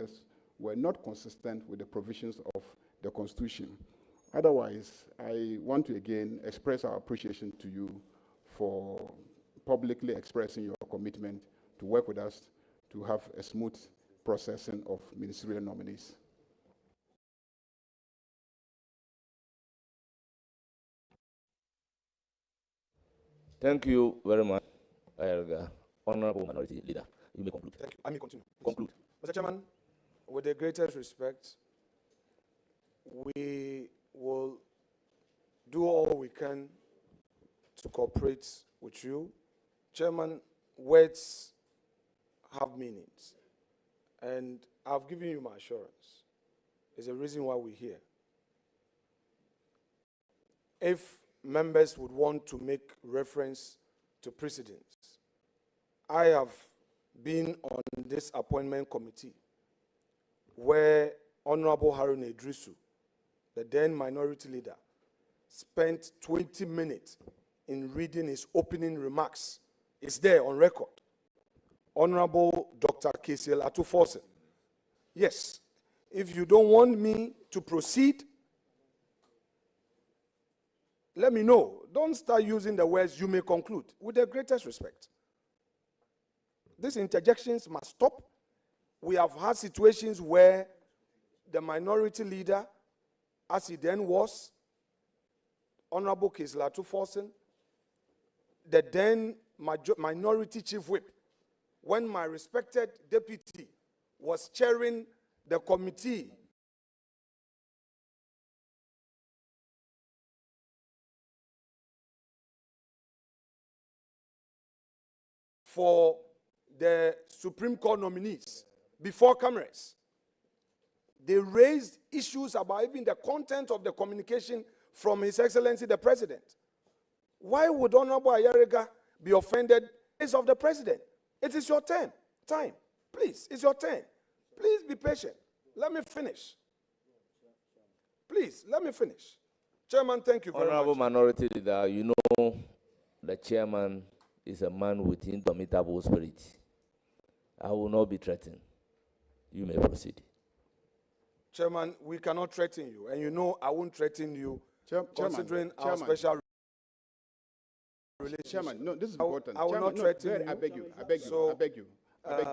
process were not consistent with the provisions of the Constitution. Otherwise, I want to again express our appreciation to you for publicly expressing your commitment to work with us to have a smooth processing of ministerial nominees. Thank you very much, Honorable Minority Leader. You may conclude. Thank you. I may continue. Conclude. Mr. Chairman, with the greatest respect, we will do all we can to cooperate with you. Chairman, words have meanings, and I've given you my assurance. There's a reason why we're here. If members would want to make reference to precedents, I have been on this appointment committee where Honorable Harun Idrisu, the then minority leader, spent 20 minutes in reading his opening remarks. It's there on record. Honorable Dr. KCL Atuforsen. Yes, if you don't want me to proceed, let me know. Don't start using the words "you may conclude." With the greatest respect, these interjections must stop. We have had situations where the minority leader, as he then was, Honorable KCL Atuforsen, the then minority chief whip, when my respected deputy was chairing the committee for the Supreme Court nominees before cameras, they raised issues about even the content of the communication from His Excellency the President. Why would Honorable Ayariga be offended? It's of the President. It is your turn. Time. Please, it's your turn. Please be patient. Let me finish. Please, let me finish. Chairman, thank you very much. Honorable Minority Leader, you know the chairman is a man with indomitable spirit. I will not be threatened. You may proceed. Chairman, we cannot threaten you, and you know I won't threaten you, considering our special relationship. Chairman, no, this is important. I will not threaten you. I beg you. I beg you. I beg you.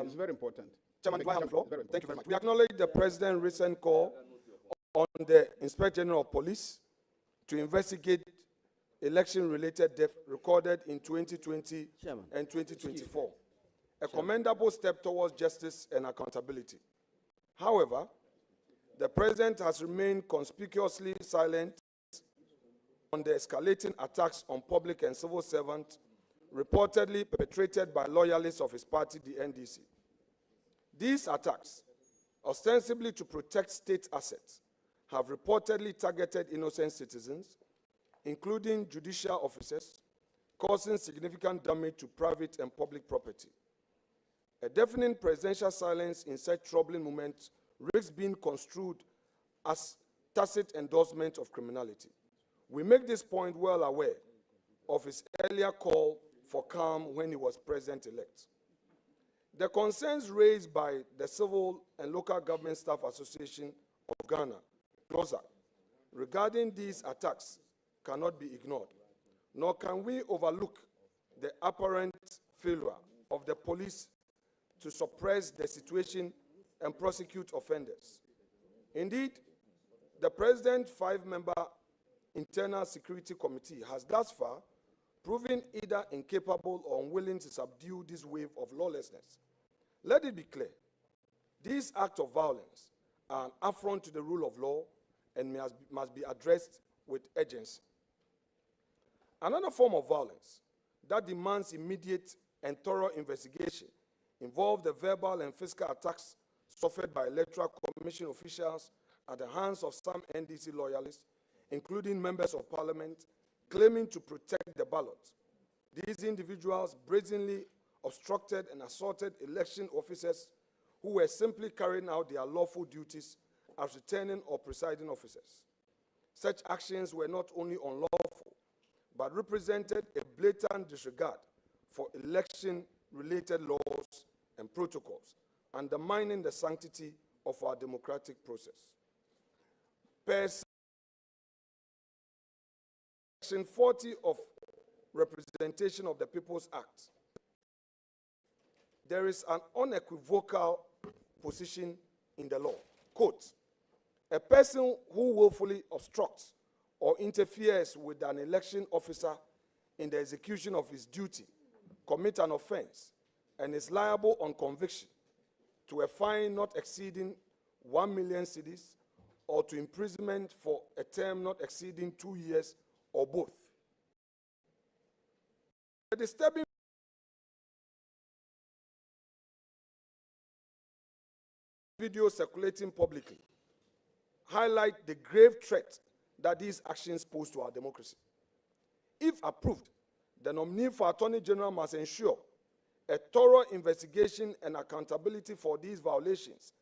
It's very important. Chairman, do I have the floor? Thank you very much. We acknowledge the President's recent call on the Inspector General of Police to investigate election-related deaths recorded in 2020 and 2024, a commendable step towards justice and accountability. However, the President has remained conspicuously silent on the escalating attacks on public and civil servants reportedly perpetrated by loyalists of his party, the NDC. These attacks, ostensibly to protect state assets, have reportedly targeted innocent citizens, including judicial officers, causing significant damage to private and public property. A deafening presidential silence in such troubling moments risks being construed as tacit endorsement of criminality. We make this point well aware of his earlier call for calm when he was president-elect. The concerns raised by the Civil and Local Government Staff Association of Ghana, CLOSA, regarding these attacks cannot be ignored, nor can we overlook the apparent failure of the police to suppress the situation and prosecute offenders. Indeed, the President's 5-member Internal Security Committee has thus far proven either incapable or unwilling to subdue this wave of lawlessness. Let it be clear, these acts of violence are an affront to the rule of law and must be addressed with urgency. Another form of violence that demands immediate and thorough investigation involved the verbal and physical attacks suffered by Electoral Commission officials at the hands of some NDC loyalists, including members of parliament, claiming to protect the ballot. These individuals brazenly obstructed and assaulted election officers who were simply carrying out their lawful duties as returning or presiding officers. Such actions were not only unlawful, but represented a blatant disregard for election-related laws and protocols, undermining the sanctity of our democratic process. Per Section 40 of Representation of the People's Act, there is an unequivocal position in the law. Quote, a person who willfully obstructs or interferes with an election officer in the execution of his duty commits an offense and is liable on conviction to a fine not exceeding 1 million cedis or to imprisonment for a term not exceeding 2 years or both. The disturbing video circulating publicly highlight the grave threat that these actions pose to our democracy. If approved, the nominee for Attorney General must ensure a thorough investigation and accountability for these violations,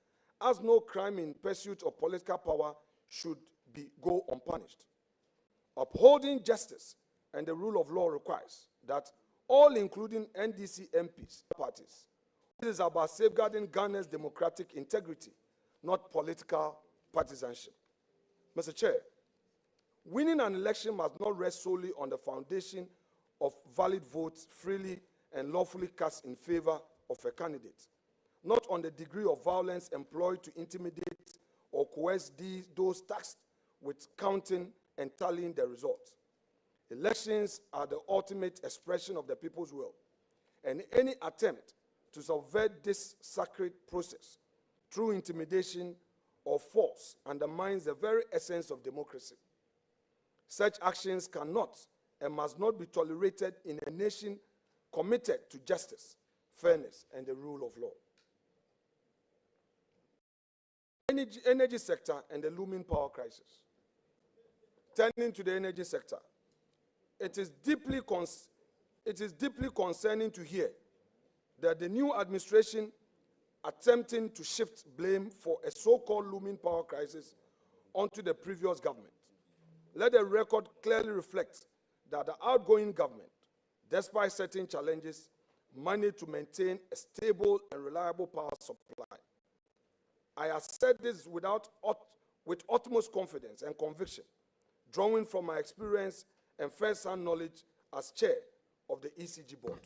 as no crime in pursuit of political power should go unpunished. Upholding justice and the rule of law requires that all, including NDC MPs, parties, this is about safeguarding Ghana's democratic integrity, not political partisanship. Mr. Chair, winning an election must not rest solely on the foundation of valid votes freely and lawfully cast in favor of a candidate, not on the degree of violence employed to intimidate or coerce those tasked with counting and tallying the results. Elections are the ultimate expression of the people's will, and any attempt to subvert this sacred process through intimidation or force undermines the very essence of democracy. Such actions cannot and must not be tolerated in a nation committed to justice, fairness, and the rule of law. Energy sector and the looming power crisis. Turning to the energy sector, it is deeply concerning to hear that the new administration attempting to shift blame for a so-called looming power crisis onto the previous government. Let the record clearly reflect that the outgoing government, despite certain challenges, managed to maintain a stable and reliable power supply. I have said this with utmost confidence and conviction, drawing from my experience and first-hand knowledge as chair of the ECG board.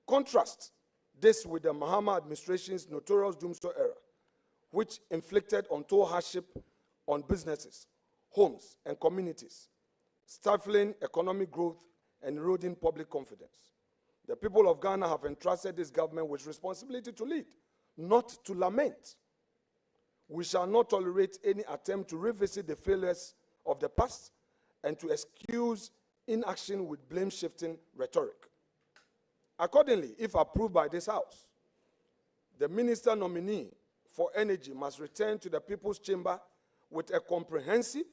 Contrast this with the Mahama administration's notorious doomsday era, which inflicted untold hardship on businesses, homes, and communities, stifling economic growth and eroding public confidence. The people of Ghana have entrusted this government with responsibility to lead, not to lament. We shall not tolerate any attempt to revisit the failures of the past and to excuse inaction with blame-shifting rhetoric. Accordingly, if approved by this House, the minister nominee for energy must return to the People's Chamber with a comprehensive,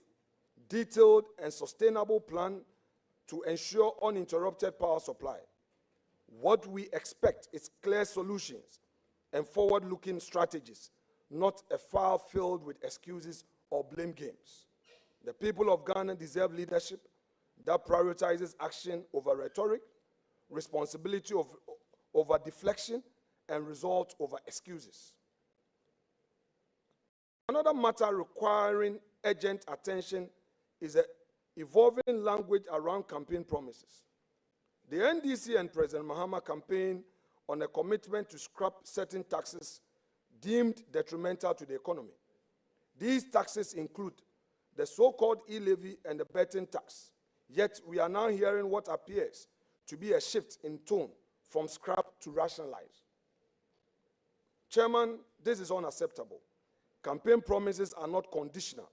detailed, and sustainable plan to ensure uninterrupted power supply. What we expect is clear solutions and forward-looking strategies, not a file filled with excuses or blame games. The people of Ghana deserve leadership that prioritizes action over rhetoric, responsibility over deflection, and result over excuses. Another matter requiring urgent attention is the evolving language around campaign promises. The NDC and President Mahama campaigned on a commitment to scrap certain taxes deemed detrimental to the economy. These taxes include the so-called e-levy and the betting tax. Yet we are now hearing what appears to be a shift in tone from scrap to rationalize. Chairman, this is unacceptable. Campaign promises are not conditional.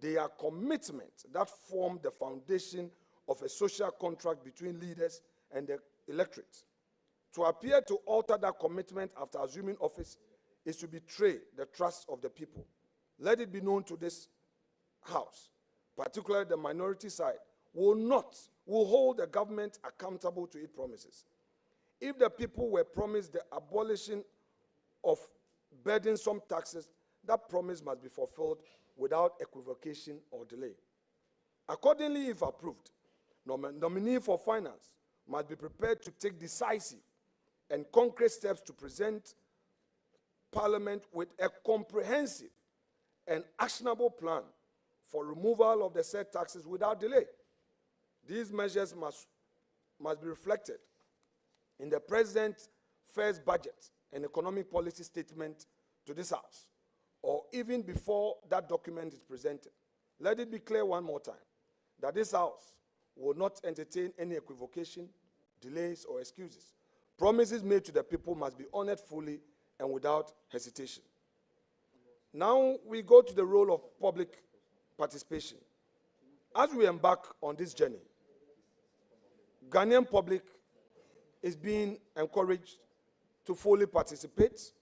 They are commitments that form the foundation of a social contract between leaders and the electorate. To appear to alter that commitment after assuming office is to betray the trust of the people. Let it be known to this House, particularly the minority side, will hold the government accountable to its promises. If the people were promised the abolition of burdensome taxes, that promise must be fulfilled without equivocation or delay. Accordingly, if approved, nominee for finance must be prepared to take decisive and concrete steps to present Parliament with a comprehensive and actionable plan for removal of the said taxes without delay. These measures must be reflected in the President's first budget and economic policy statement to this House, or even before that document is presented. Let it be clear one more time that this House will not entertain any equivocation, delays, or excuses. Promises made to the people must be honored fully and without hesitation. Now we go to the role of public participation. As we embark on this journey, Ghanaian public is being encouraged to fully participate,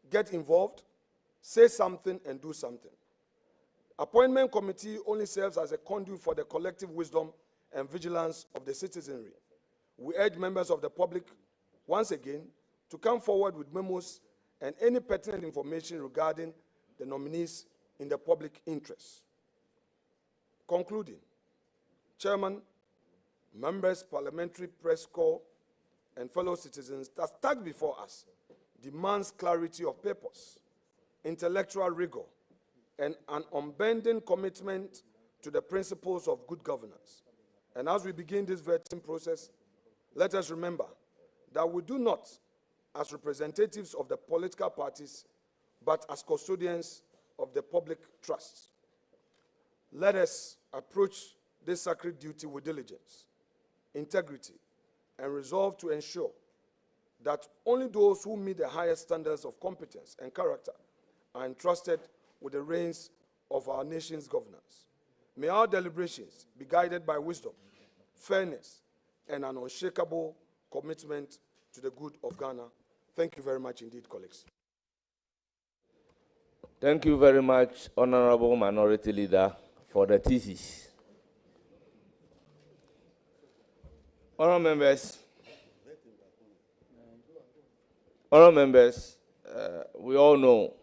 get involved, say something and do something. Appointment committee only serves as a conduit for the collective wisdom and vigilance of the citizenry. We urge members of the public, once again, to come forward with memos and any pertinent information regarding the nominees in the public interest. Concluding, Chairman, members, parliamentary press corps, and fellow citizens, the task before us demands clarity of purpose, intellectual rigor, and an unbending commitment to the principles of good governance. And as we begin this vetting process, let us remember that we do not, as representatives of the political parties, but as custodians of the public trust. Let us approach this sacred duty with diligence, integrity, and resolve to ensure that only those who meet the highest standards of competence and character are entrusted with the reins of our nation's governance. May our deliberations be guided by wisdom, fairness, and an unshakable commitment to the good of Ghana. Thank you very much indeed, colleagues. Thank you very much, Honorable Minority Leader, for the thesis. Honorable members, we all know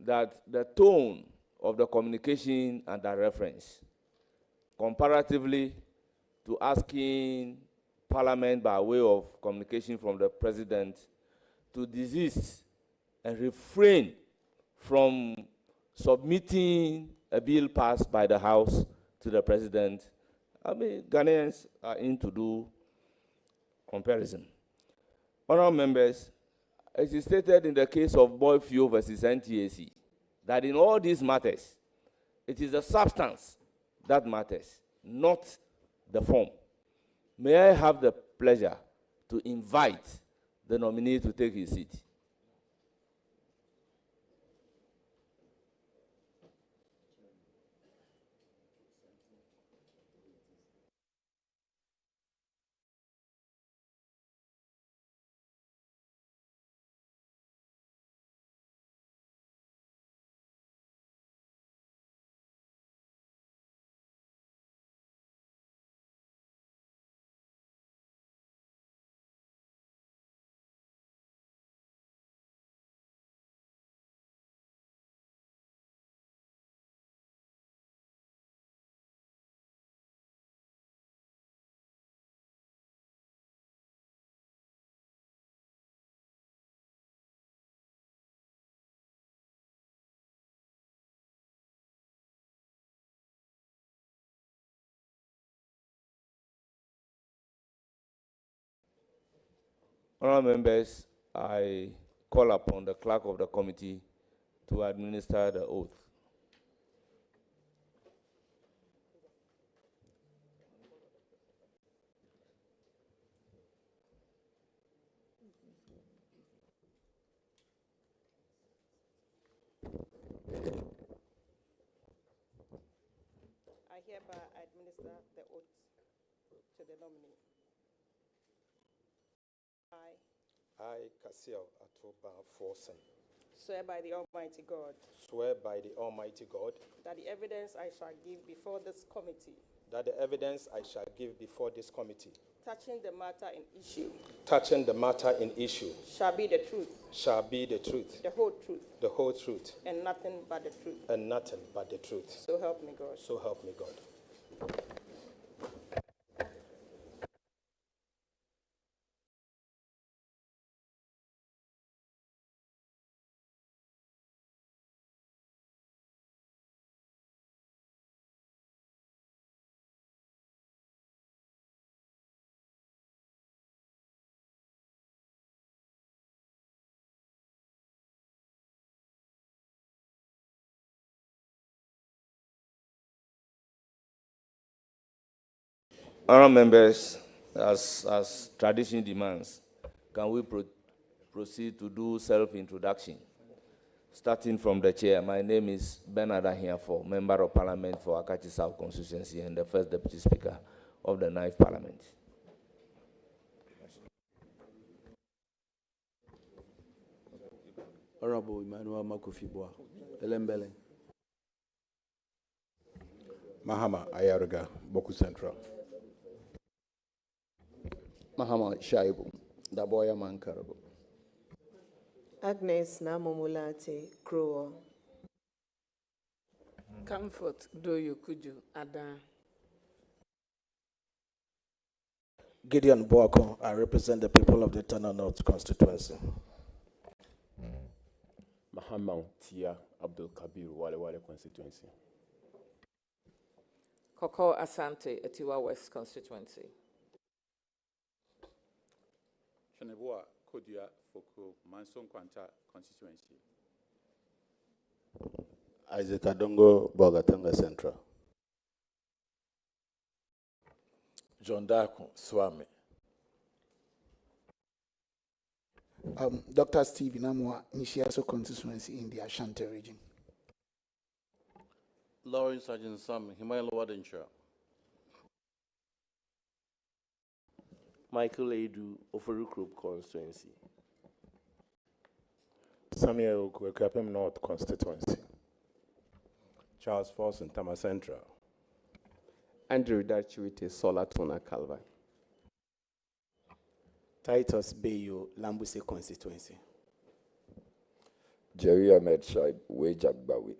that the tone of the communication and the reference, comparatively to asking Parliament by way of communication from the President to desist and refrain from submitting a bill passed by the House to the President, I mean, Ghanaians are in to do comparison. Honorable members, it is stated in the case of Boy Fuel versus NTAC that in all these matters, it is the substance that matters, not the form. May I have the pleasure to invite the nominee to take his seat? Honorable members, I call upon the clerk of the committee to administer the oath. I hereby administer the oath to the nominee. I, Cassiel Atoba Forsen, Swear by the Almighty God swear by the Almighty God that the evidence I shall give before this committee that the evidence I shall give before this committee touching the matter in issue shall be the truth, the whole truth, the whole truth, and nothing but the truth. and nothing but the truth. So help me God. So help me God. Honourable members, as tradition demands, can we proceed to do self-introduction? Starting from the chair, my name is Bernard Ahiafo, Member of Parliament for Akachi South Constituency and the First Deputy Speaker of the 9th Parliament. Honorable Emmanuel Makufibwa, Elembele. Mahama Ayaruga, Boku Central. Mahama Shaibu, Daboya Mankarabo. Agnes Namomulate, Kroa. Comfort, do you could you, Ada? Gideon Boako, I represent the people of the Tana North constituency. Mahamang Tia Abdul Kabir, Wale constituency. Koko Asante, Etiwa West constituency. Cheneboa Kodia Foko, Manson Kwanta constituency. Isaac Adongo, Bogatanga Central. John Darko, Swami. Dr. Steve Namwa, Nishiaso constituency in the Ashanti region. Lawrence Sergeant Sam, Himalaya Wardenshire. Michael Edu, Oferu Group constituency. Samuel Kwekapem North constituency. Charles Forson, Tama Central. Andrew Dachuite, Solatona Calvary. Titus Bayo, Lambuse constituency. Jerry Ahmed Shaib, Wejak Bawi.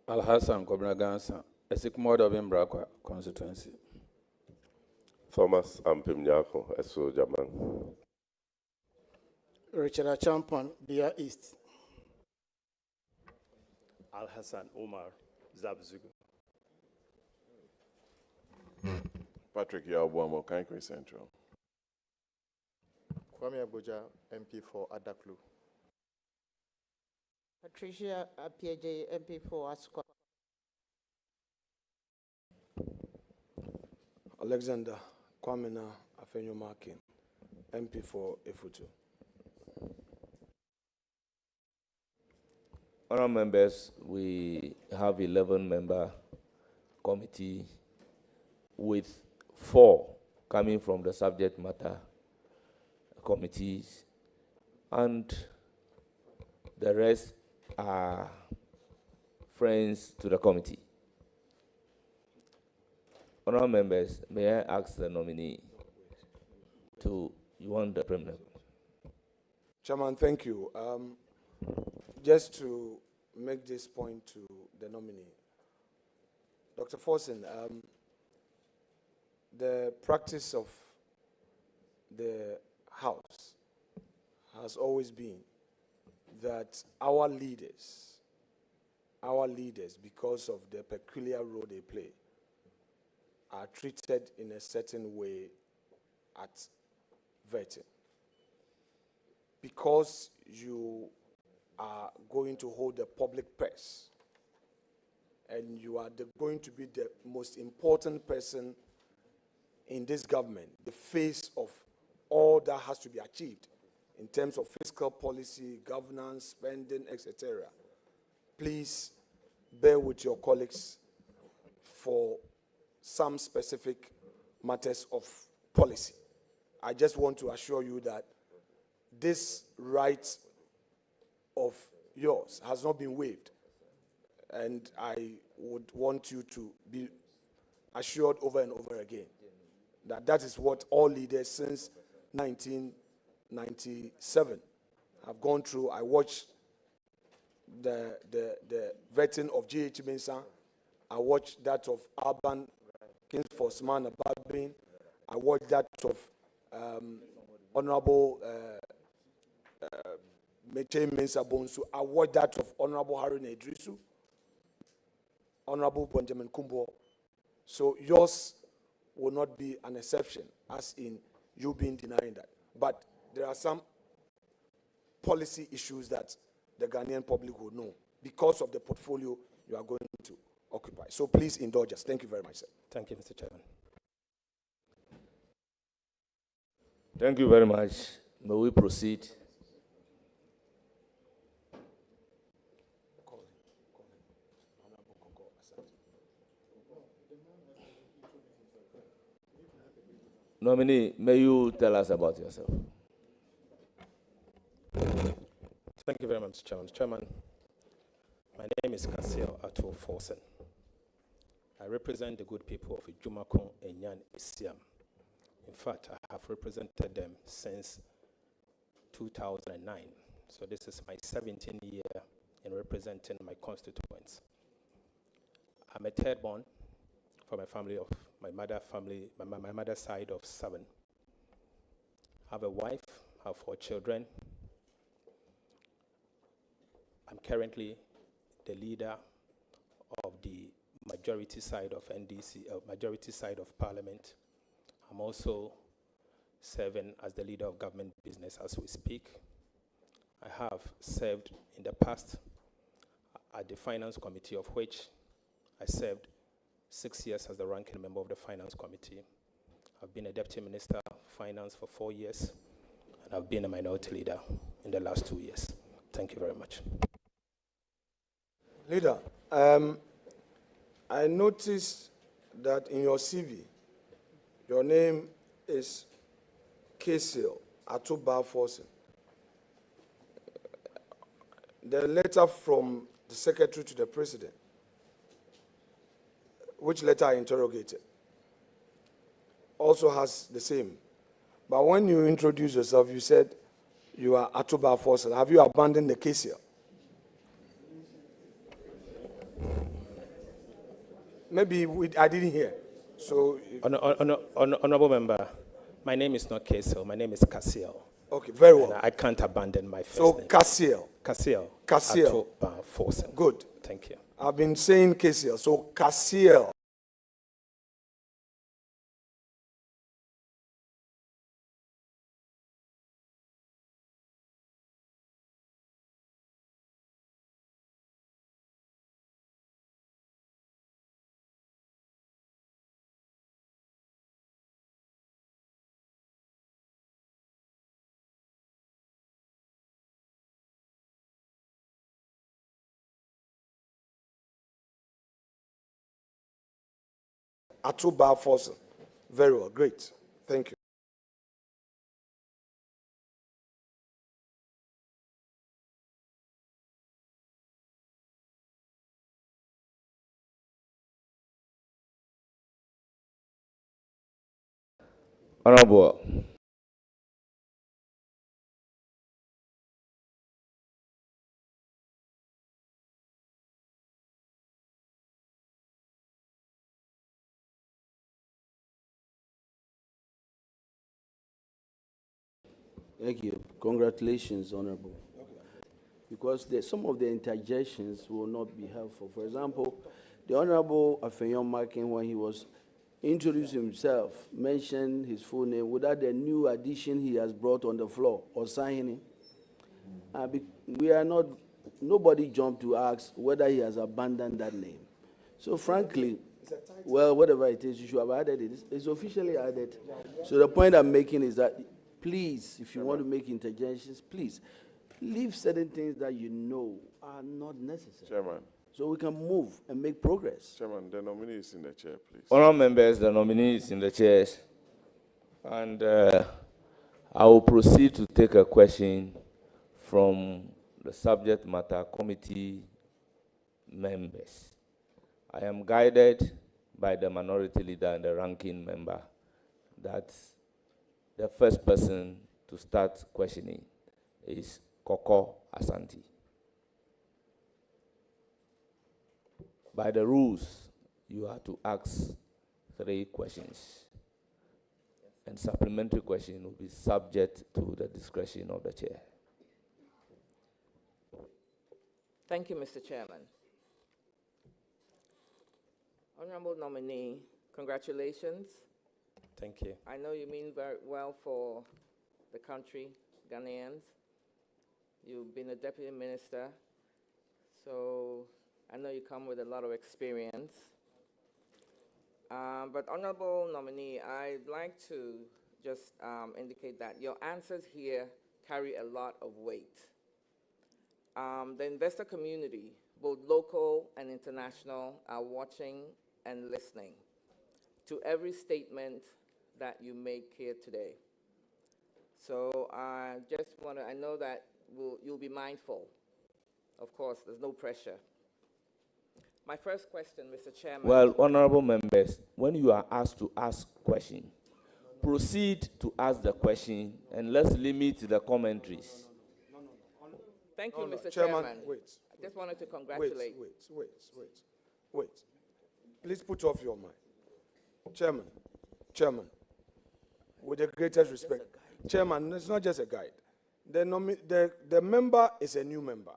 Al Hassan Kobragansa, Esikmodo Bimbrakwa constituency. Thomas Ampimnyako, Eso Jaman. Richard Achampon, Bia East. Al Hassan Omar, Zabzugu. Patrick Yabuamo, Kankri Central. Kwame Abuja, MP for Adaklu. Patricia Apieje, MP for Asqua. Alexander Kwamena Afenyo Markin, MP for Efutu. Honourable members, we have 11-member committee with 4 coming from the subject matter committees, and the rest are friends to the committee. Honourable members, may I ask the nominee to, you want the premier? Chairman, thank you. Just to make this point to the nominee, Dr. Forson, the practice of the House has always been that our leaders, because of the peculiar role they play, are treated in a certain way at vetting. Because you are going to hold the public press, and you are going to be the most important person in this government, the face of all that has to be achieved in terms of fiscal policy, governance, spending, etc. Please bear with your colleagues for some specific matters of policy. I just want to assure you that this right of yours has not been waived, and I would want you to be assured over and over again that that is what all leaders since 1997 have gone through. I watched the vetting of G.H. Mensah. I watched that of Alban Kingsford-Smana Babin. I watched that of Honorable Meche Mensah Bonsu. I watched that of Honorable Harun Idrisu, Honorable Benjamin Kumbo. So yours will not be an exception, as in you being denying that. But there are some policy issues that the Ghanaian public will know because of the portfolio you are going to occupy. So please indulge us. Thank you very much, sir. Thank you, Mr. Chairman. Thank you very much. May we proceed? Nominee, may you tell us about yourself? Thank you very much, Mr. Chairman. Chairman, my name is Kasil Ato Forsen. I represent the good people of Jumakon and Yan Isiam. In fact, I have represented them since 2009. So this is my 17th year in representing my constituents. I'm a third born from a family of my mother's side of 7. I have a wife, I have 4 children. I'm currently the leader of the majority side of NDC, majority side of Parliament. I'm also serving as the leader of government business as we speak. I have served in the past at the Finance Committee, of which I served 6 years as the ranking member of the Finance Committee. I've been a Deputy Minister of Finance for 4 years, and I've been a minority leader in the last 2 years. Thank you very much. Leader, I noticed that in your CV, your name is Kasil Atuba Forsen. The letter from the Secretary to the President, which letter I interrogated, also has the same. But when you introduced yourself, you said you are Atuba Forsen. Have you abandoned the Kasil? Maybe I didn't hear. So, Honorable Member, my name is not Kasil. My name is Kasil. Okay, very well. And I can't abandon my first name. Kasil. Kasil. Kasil. Forsen. Good. Thank you. I've been saying Kasil. So Kasil. Atuba Forsen. Very well, great. Thank you. Honorable. Thank you. Congratulations, Honorable. Because some of the interjections will not be helpful. For example, the Honorable Afenyon Makin, when he was introducing himself, mentioned his full name without the new addition he has brought on the floor or signing. We are not, nobody jumped to ask whether he has abandoned that name. So frankly, well, whatever it is, you should have added it. It's officially added. So the point I'm making is that, please, if you want to make interjections, please, leave certain things that you know are not necessary. Chairman. So we can move and make progress. Chairman, the nominee is in the chair, please. Honourable members, the nominee is in the chairs. And I will proceed to take a question from the subject matter committee members. I am guided by the minority leader and the ranking member that the first person to start questioning is Koko Asante. By the rules, you have to ask 3 questions. And supplementary question will be subject to the discretion of the chair. Thank you, Mr. Chairman. Honorable nominee, congratulations. Thank you. I know you mean very well for the country, Ghanaians. You've been a deputy minister, so I know you come with a lot of experience. But honorable nominee, I'd like to just indicate that your answers here carry a lot of weight. The investor community, both local and international, are watching and listening to every statement that you make here today. So I know that you'll be mindful. Of course, there's no pressure. My first question, Mr. Chairman. Well, honorable members, when you are asked to ask question, proceed to ask the question and let's limit the commentaries. Thank you, Mr. Chairman, Chairman. wait. I just wanted to congratulate. Wait. Please put off your mic. Chairman, with the greatest respect. Chairman, it's not just a guide. The member is a new member.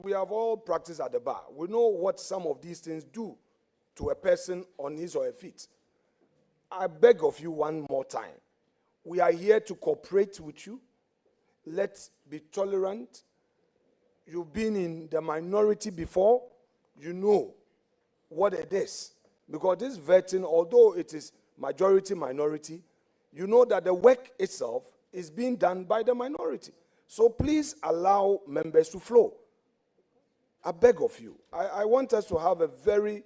We have all practiced at the bar. We know what some of these things do to a person on his or her feet. I beg of you one more time. We are here to cooperate with you. Let's be tolerant. You've been in the minority before. You know what it is. Because this vetting, although it is majority-minority, you know that the work itself is being done by the minority. So please allow members to flow. I beg of you. I want us to have a very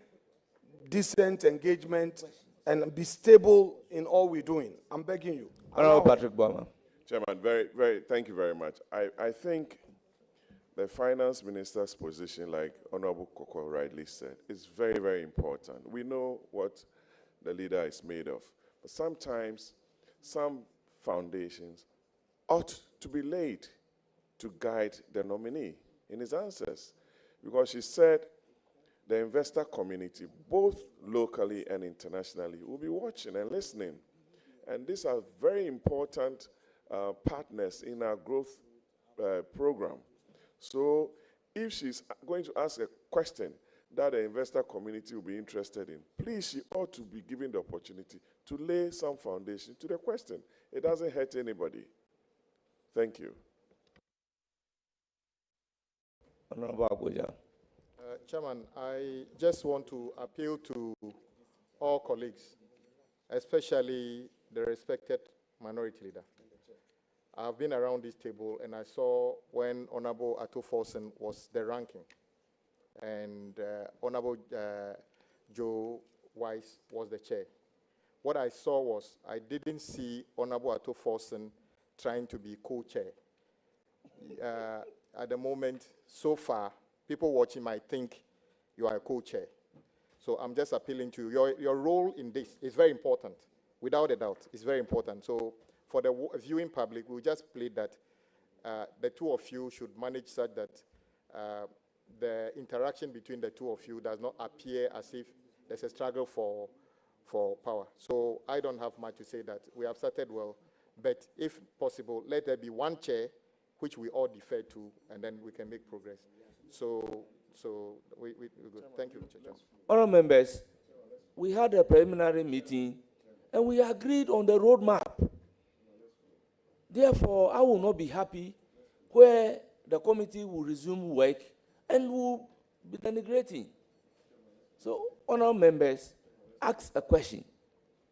decent engagement and be stable in all we're doing. I'm begging you. Honorable Patrick Bowman. Chairman, thank you very much. I think the finance minister's position, like Honorable Koko rightly said, is very, very important. We know what the leader is made of. But sometimes some foundations ought to be laid to guide the nominee in his answers. Because she said the investor community, both locally and internationally, will be watching and listening. And these are very important partners in our growth program. So if she's going to ask a question that the investor community will be interested in, please, she ought to be given the opportunity to lay some foundation to the question. It doesn't hurt anybody. Thank you. Honorable Abuja. Chairman, I just want to appeal to all colleagues, especially the respected minority leader. I've been around this table and I saw when Honorable Ato Forson was the ranking and Honorable Joe Wise was the chair. What I saw was I didn't see Honorable Ato Forson trying to be co-chair. At the moment, so far, people watching might think you are a co-chair. So I'm just appealing to you. Your role in this is very important, without a doubt. It's very important. So for the viewing public, we'll just plead that the two of you should manage such that the interaction between the two of you does not appear as if there's a struggle for power. So I don't have much to say that. We have started well, but if possible, let there be one chair which we all defer to, and then we can make progress. So we good. Thank you, Mr. Chairman. Honourable members, we had a preliminary meeting, and we agreed on the roadmap. Therefore, I will not be happy where the committee will resume work and will be denigrating. So, honourable members, ask a question.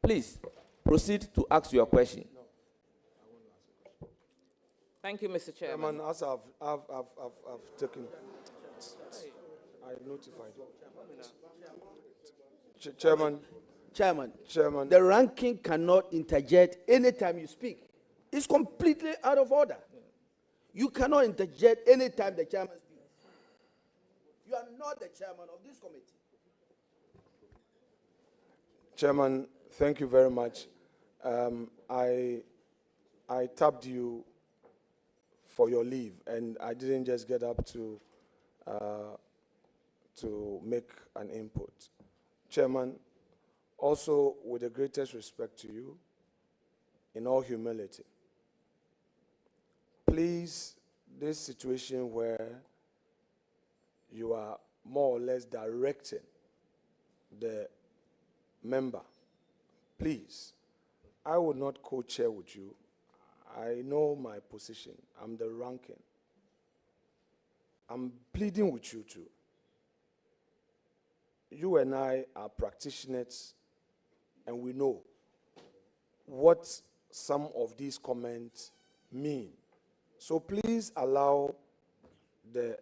Please, proceed to ask your question. Thank you, Mr. Chairman. Chairman, as I've taken, I notified you. Chairman, the ranking cannot interject anytime you speak. It's completely out of order. You cannot interject anytime the chairman speaks. You are not the chairman of this committee. Chairman, thank you very much. I tapped you for your leave, and I didn't just get up to make an input. Chairman, also with the greatest respect to you, in all humility, please, this situation where you are more or less directing the member, please, I would not co-chair with you. I know my position. I'm the ranking. I'm pleading with you too. You and I are practitioners, and we know what some of these comments mean. So please allow the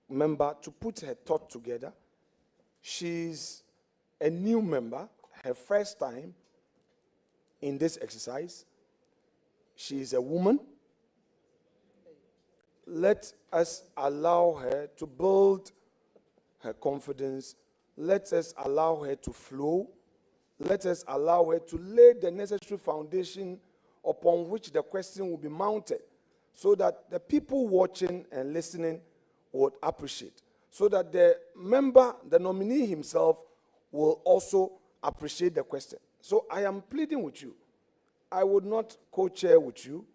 member to put her thought together. She's a new member, her first time in this exercise. She is a woman. Let us allow her to build her confidence. Let us allow her to flow. Let us allow her to lay the necessary foundation upon which the question will be mounted, so that the people watching and listening would appreciate, so that the member, the nominee himself, will also appreciate the question. So I am pleading with you. I would not co-chair with you.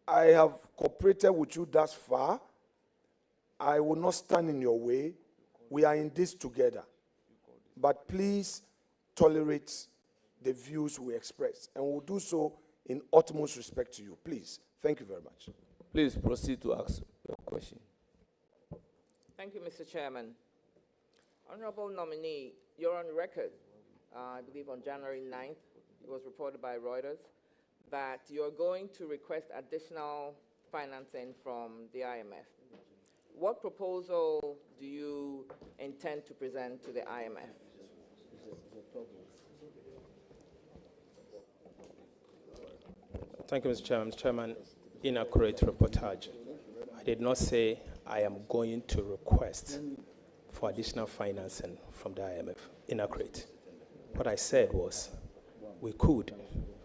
I have cooperated with you thus far. I will not stand in your way. We are in this together. But please tolerate the views we express, and we'll do so in utmost respect to you. Please. Thank you very much. Please proceed to ask your question. Thank you, Mr. Chairman. Honorable nominee, you're on record, I believe on January 9th, it was reported by Reuters, that you're going to request additional financing from the IMF. What proposal do you intend to present to the IMF? Thank you, Mr. Chairman. Mr. Chairman, inaccurate reportage. I did not say I am going to request for additional financing from the IMF. Inaccurate. What I said was we could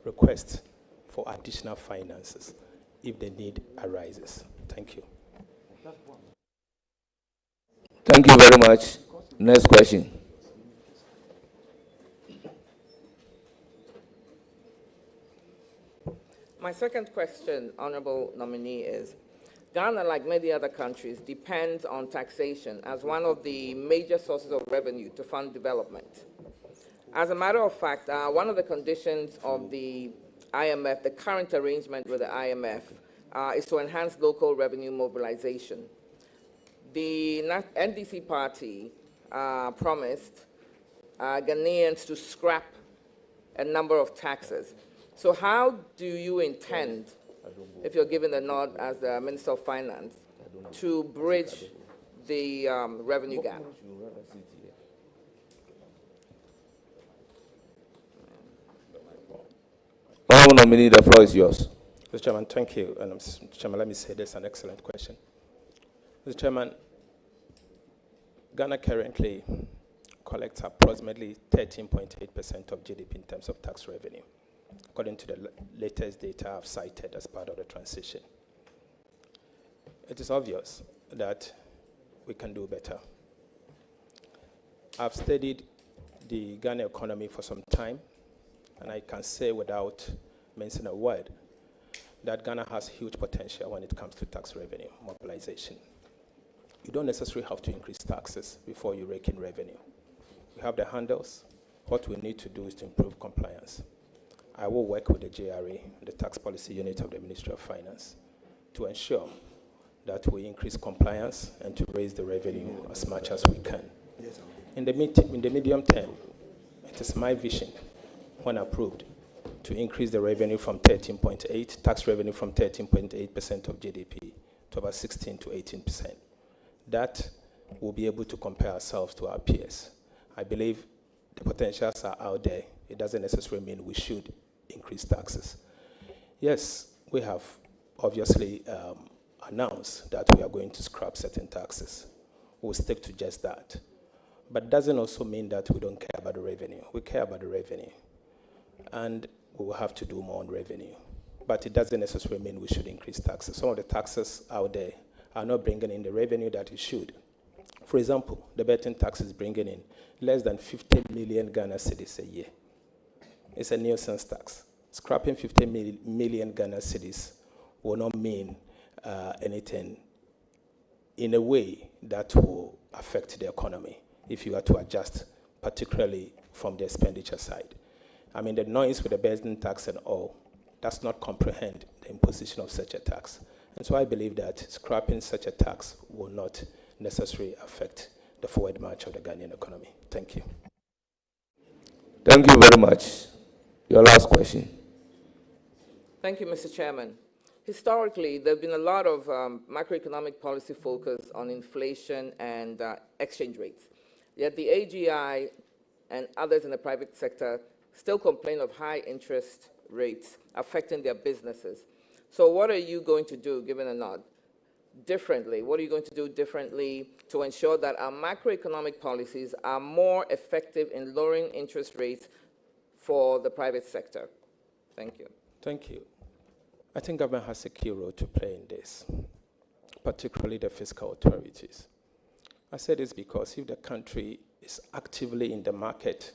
request for additional finances if the need arises. Thank you. Thank you very much. Next question. My second question, honorable nominee, is Ghana, like many other countries, depends on taxation as one of the major sources of revenue to fund development. As a matter of fact, one of the conditions of the IMF, the current arrangement with the IMF, is to enhance local revenue mobilization. The NDC party promised Ghanaians to scrap a number of taxes. So how do you intend, if you're given the nod as the Minister of Finance, to bridge the revenue gap? Honorable nominee, the floor is yours. Mr. Chairman, thank you. And Mr. Chairman, let me say this is an excellent question. Mr. Chairman, Ghana currently collects approximately 13.8% of GDP in terms of tax revenue, according to the latest data I've cited as part of the transition. It is obvious that we can do better. I've studied the Ghana economy for some time, and I can say without mentioning a word that Ghana has huge potential when it comes to tax revenue mobilization. You don't necessarily have to increase taxes before you rake in revenue. We have the handles. What we need to do is to improve compliance. I will work with the JRA, the tax policy unit of the Ministry of Finance, to ensure that we increase compliance and to raise the revenue as much as we can. Yes, in the medium term, it is my vision, when approved, to increase the revenue from 13.8, tax revenue from 13.8% of GDP to about 16 to 18%. That will be able to compare ourselves to our peers. I believe the potentials are out there. It doesn't necessarily mean we should increase taxes. Yes, we have obviously announced that we are going to scrap certain taxes. We'll stick to just that. But it doesn't also mean that we don't care about the revenue. We care about the revenue. And we will have to do more on revenue. But it doesn't necessarily mean we should increase taxes. Some of the taxes out there are not bringing in the revenue that it should. For example, the betting tax is bringing in less than 50 million Ghana cedis a year. It's a nuisance tax. Scrapping 50 million Ghana cedis will not mean anything in a way that will affect the economy if you are to adjust, particularly from the expenditure side. I mean, the noise with the betting tax and all does not comprehend the imposition of such a tax. And so I believe that scrapping such a tax will not necessarily affect the forward march of the Ghanaian economy. Thank you. Thank you very much. Your last question. Thank you, Mr. Chairman. Historically, there have been a lot of macroeconomic policy focus on inflation and exchange rates. Yet the AGI and others in the private sector still complain of high interest rates affecting their businesses. So what are you going to do, given a nod, differently? What are you going to do differently to ensure that our macroeconomic policies are more effective in lowering interest rates for the private sector? Thank you. Thank you. I think government has a key role to play in this, particularly the fiscal authorities. I say this because if the country is actively in the market,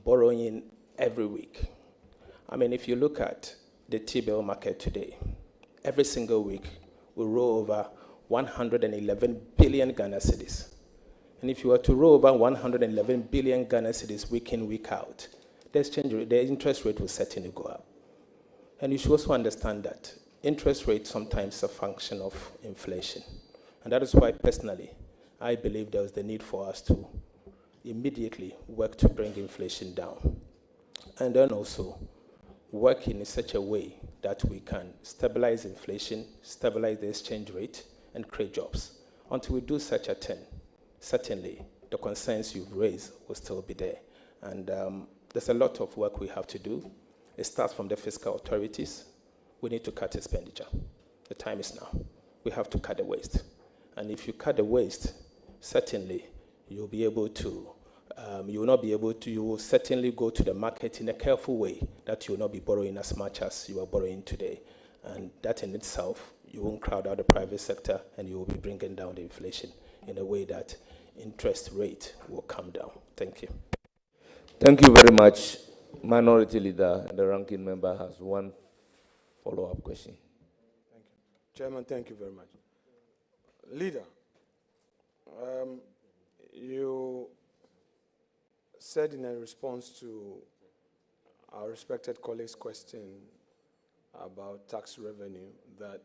borrowing every week, I mean, if you look at the T-bill market today, every single week we roll over 111 billion Ghana cedis. And if you were to roll over 111 billion Ghana cedis week in, week out, the exchange rate, the interest rate will certainly go up. And you should also understand that interest rate sometimes is a function of inflation. And that is why, personally, I believe there is the need for us to immediately work to bring inflation down. And then also work in such a way that we can stabilize inflation, stabilize the exchange rate, and create jobs. Until we do such a thing, certainly the concerns you've raised will still be there. And there's a lot of work we have to do. It starts from the fiscal authorities. We need to cut expenditure. The time is now. We have to cut the waste. And if you cut the waste, certainly you'll be able to, you will not be able to, you will certainly go to the market in a careful way that you will not be borrowing as much as you are borrowing today. And that in itself, you won't crowd out the private sector and you will be bringing down the inflation in a way that interest rate will come down. Thank you. Thank you very much. Minority Leader, the ranking member, has one follow-up question. Thank you. Chairman, thank you very much. Leader, you said in a response to our respected colleague's question about tax revenue that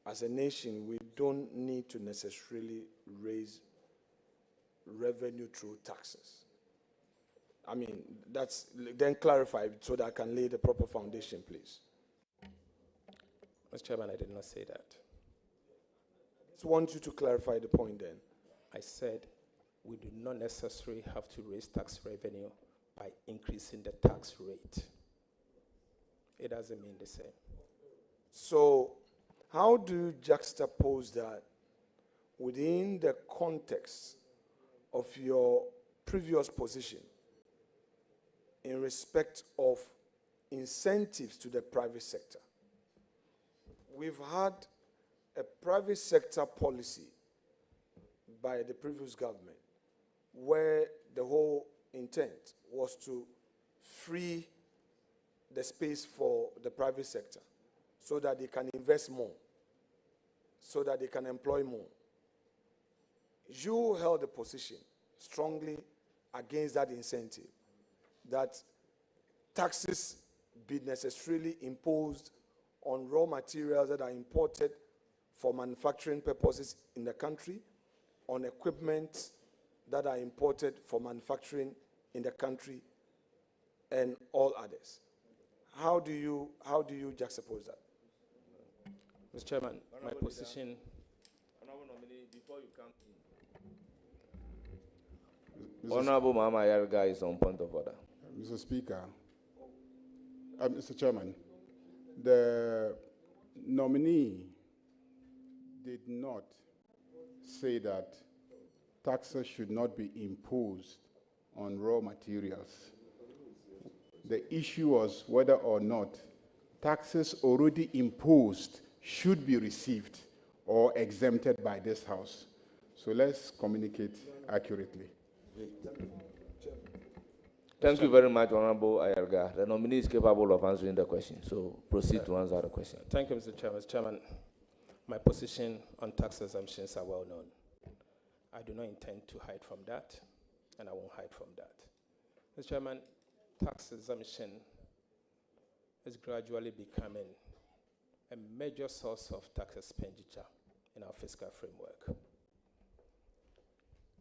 as a nation, we don't need to necessarily raise revenue through taxes. I mean, that's then clarified so that I can lay the proper foundation, please. Mr. Chairman, I did not say that. I just want you to clarify the point then. I said we do not necessarily have to raise tax revenue by increasing the tax rate. It doesn't mean the same. So how do you juxtapose that within the context of your previous position in respect of incentives to the private sector? We've had a private sector policy by the previous government where the whole intent was to free the space for the private sector so that they can invest more, so that they can employ more. You held a position strongly against that incentive, that taxes be necessarily imposed on raw materials that are imported for manufacturing purposes in the country, on equipment that are imported for manufacturing in the country, and all others. How do you juxtapose that? Mr. Chairman, my position. Honorable nominee, before you come in. Honorable Mama Yarga is on point of order. Mr. Speaker, Mr. Chairman, the nominee did not say that taxes should not be imposed on raw materials. The issue was whether or not taxes already imposed should be received or exempted by this House. So let's communicate accurately. Thank you very much, Honorable Ayarga. The nominee is capable of answering the question, so proceed to answer the question. Thank you, Mr. Chairman. Mr. Chairman, my position on tax exemptions are well known. I do not intend to hide from that, and I won't hide from that. Mr. Chairman, tax exemption is gradually becoming a major source of tax expenditure in our fiscal framework.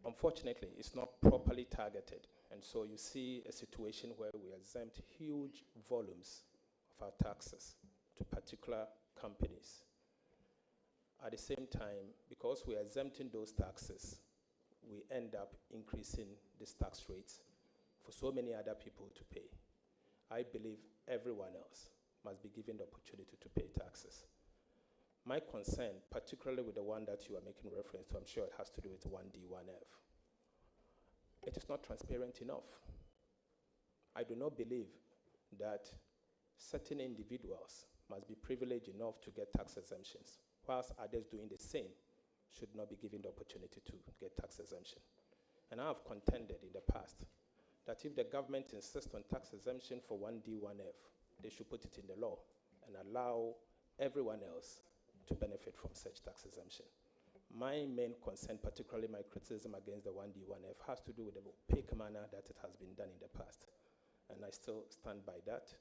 Unfortunately, it's not properly targeted, and so you see a situation where we exempt huge volumes of our taxes to particular companies. At the same time, because we are exempting those taxes, we end up increasing these tax rates for so many other people to pay. I believe everyone else must be given the opportunity to pay taxes. My concern, particularly with the one that you are making reference to, I'm sure it has to do with 1D, 1F. It is not transparent enough. I do not believe that certain individuals must be privileged enough to get tax exemptions, whilst others doing the same should not be given the opportunity to get tax exemption. And I have contended in the past that if the government insists on tax exemption for 1D, 1F, they should put it in the law and allow everyone else to benefit from such tax exemption. My main concern, particularly my criticism against the 1D, 1F, has to do with the opaque manner that it has been done in the past. And I still stand by that.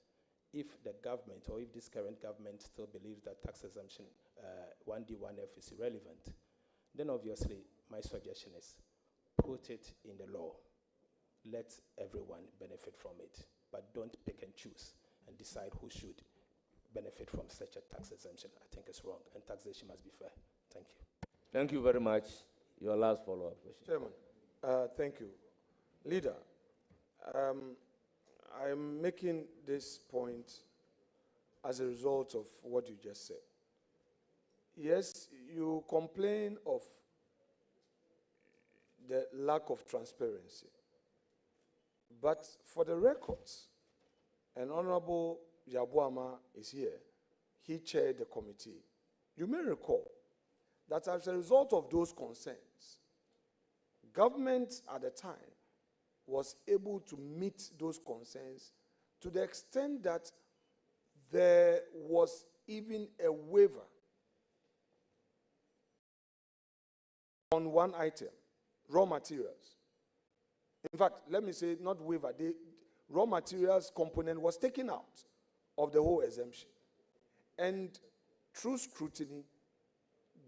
If the government, or if this current government still believes that tax exemption 1D, 1F is irrelevant, then obviously my suggestion is put it in the law. Let everyone benefit from it, but don't pick and choose and decide who should benefit from such a tax exemption. I think it's wrong, and taxation must be fair. Thank you. Thank you very much. Your last follow-up question. Chairman, thank you. Leader, I'm making this point as a result of what you just said. Yes, you complain of the lack of transparency. But for the records, and Honorable Yabuama is here, he chaired the committee. You may recall that as a result of those concerns, government at the time was able to meet those concerns to the extent that there was even a waiver on one item, raw materials. In fact, let me say not waiver, the raw materials component was taken out of the whole exemption. And through scrutiny,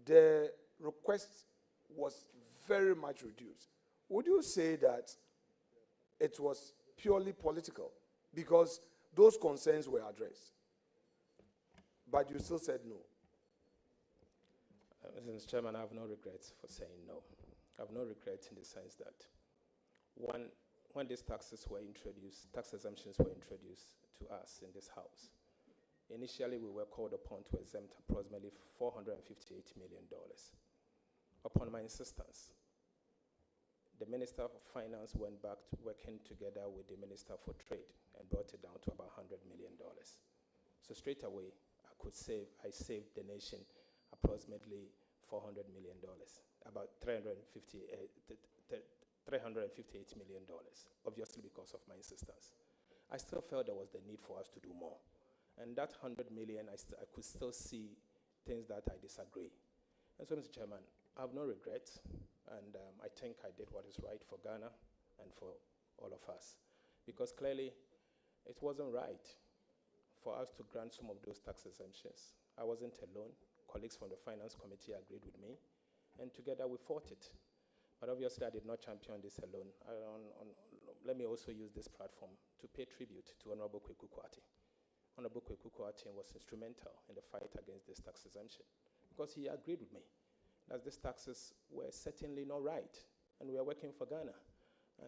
the request was very much reduced. Would you say that it was purely political because those concerns were addressed? But you still said no. Mr. Chairman, I have no regrets for saying no. I have no regrets in the sense that when these taxes were introduced, tax exemptions were introduced to us in this house, initially we were called upon to exempt approximately $458 million. Upon my insistence, the Minister of Finance went back to working together with the Minister for Trade and brought it down to about $100 million. So straight away, I saved the nation approximately $400 million, about $358 million, obviously because of my insistence. I still felt there was the need for us to do more. And that 100 million, I could still see things that I disagree. And so, Mr. Chairman, I have no regrets, and I think I did what is right for Ghana and for all of us. Because clearly, it wasn't right for us to grant some of those tax exemptions. I wasn't alone. Colleagues from the Finance Committee agreed with me, and together we fought it. But obviously, I did not champion this alone. Let me also use this platform to pay tribute to Honorable Kweku Kwati. Honorable Kweku Kwati was instrumental in the fight against this tax exemption because he agreed with me that these taxes were certainly not right, and we are working for Ghana.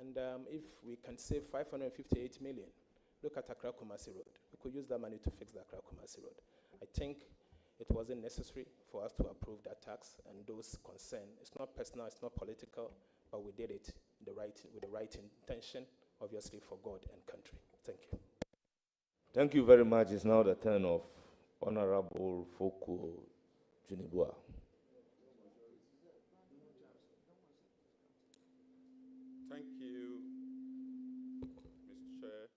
And if we can save 558 million, look at Accra Kumasi Road. We could use that money to fix the Accra Kumasi Road. I think it wasn't necessary for us to approve that tax and those concerns. It's not personal, it's not political, but we did it with the right intention, obviously for God and country. Thank you. Thank you very much. It's now the turn of Honorable Foku Junibua. Thank you, Mr. Chair.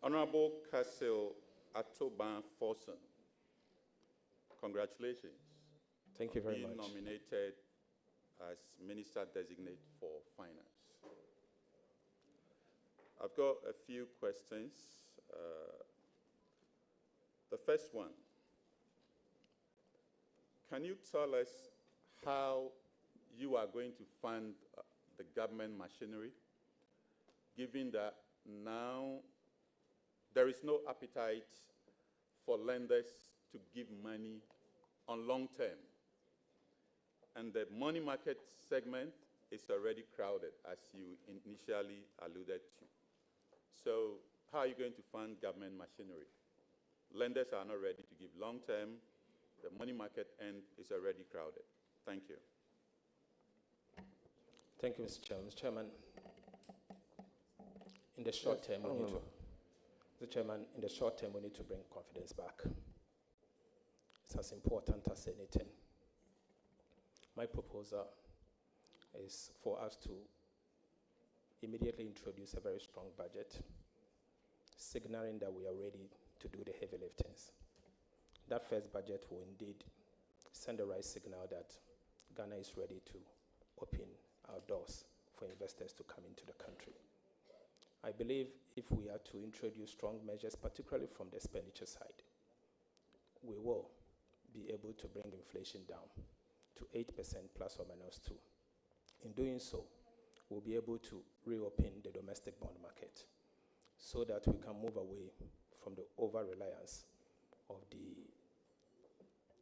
Honorable Cassil Atoban Forson, congratulations. Thank you very being much. Nominated as Minister Designate for Finance. I've I've got a few questions. The first one, can you tell us how you are going to fund the government machinery, given that now there is no appetite for lenders to give money on long term, and the money market segment is already crowded, as you initially alluded to. So how are you going to fund government machinery? Lenders are not ready to give long term. The money market end is already crowded. Thank you. Thank you, Mr. Chairman. Mr. Chairman, in the short term, we need to, Mr. Chairman, in the short term, we need to bring confidence back. It's as important as anything. My proposal is for us to immediately introduce a very strong budget, signaling that we are ready to do the heavy liftings. That first budget will indeed send the right signal that Ghana is ready to open our doors for investors to come into the country. I believe if we are to introduce strong measures, particularly from the expenditure side, we will be able to bring inflation down to 8% plus or minus 2. In doing so, we'll be able to reopen the domestic bond market so that we can move away from the over-reliance of the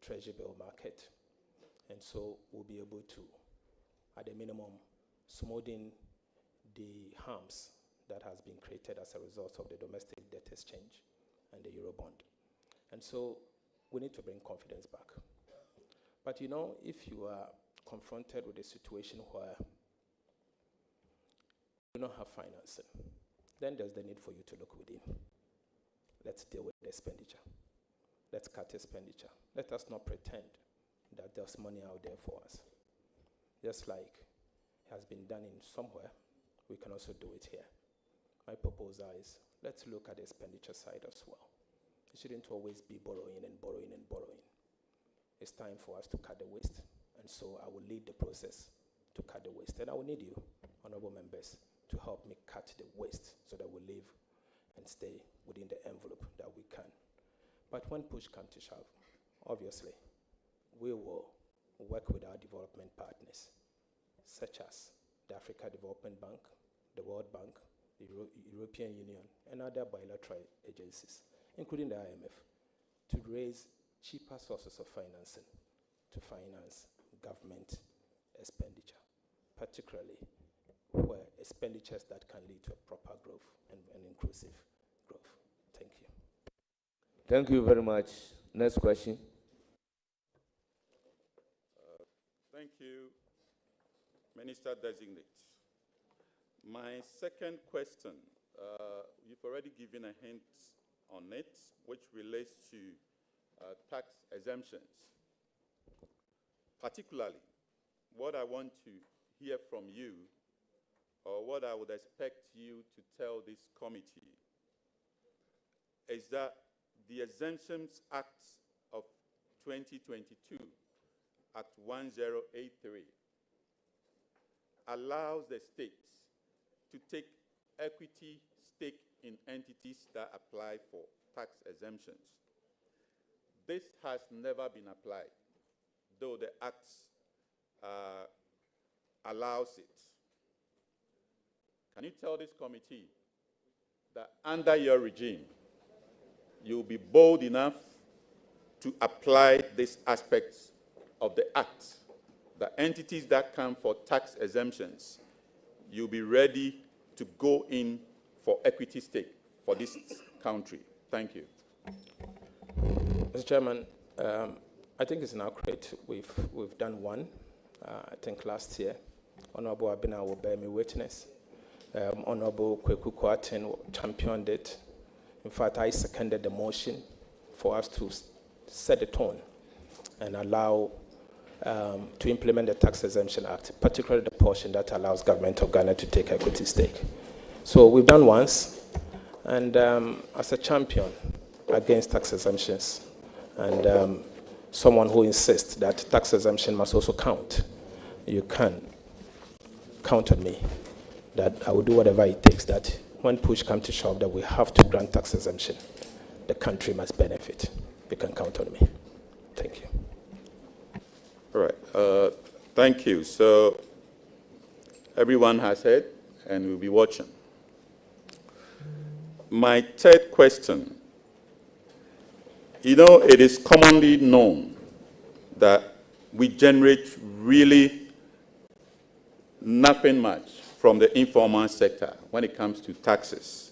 treasury bill market. And so we'll be able to, at a minimum, smoothing the harms that has been created as a result of the domestic debt exchange and the Eurobond. And so we need to bring confidence back. But you know, if you are confronted with a situation where you don't have financing, then there's the need for you to look within. Let's deal with the expenditure. Let's cut expenditure. Let us not pretend that there's money out there for us. Just like it has been done in somewhere, we can also do it here. My proposal is, let's look at the expenditure side as well. It shouldn't always be borrowing and borrowing and borrowing. It's time for us to cut the waste. And so I will lead the process to cut the waste. And I will need you, honorable members, to help me cut the waste so that we live and stay within the envelope that we can. But when push comes to shove, obviously, we will work with our development partners, such as the Africa Development Bank, the World Bank, the European Union, and other bilateral agencies, including the IMF, to raise cheaper sources of financing to finance government expenditure, particularly where expenditures that can lead to a proper growth and inclusive growth. Thank you. Thank you very much. Next question. Thank you, Minister Designate. My second question, you've already given a hint on it, which relates to tax exemptions. Particularly, what I want to hear from you, or what I would expect you to tell this committee, is that the Exemptions Act of 2022, Act 1083, allows the states to take equity stake in entities that apply for tax exemptions. This has never been applied, though the Act allows it. Can you tell this committee that under your regime, you'll be bold enough to apply these aspects of the Act, the entities that come for tax exemptions, you'll be ready to go in for equity stake for this country? Thank you. Mr. Chairman, I think it's now great. We've done one, I think last year. Honorable Abina will bear me witness. Honorable Kweku Kwarteng championed it. In fact, I seconded the motion for us to set the tone and allow to implement the Tax Exemption Act, particularly the portion that allows government of Ghana to take equity stake. So we've done once, and as a champion against tax exemptions, and someone who insists that tax exemption must also count, you can count on me that I will do whatever it takes that when push comes to shove that we have to grant tax exemption, the country must benefit. You can count on me. Thank you. All right. Thank you. So everyone has heard and will be watching. My third question. You know, it is commonly known that we generate really nothing much from the informal sector when it comes to taxes.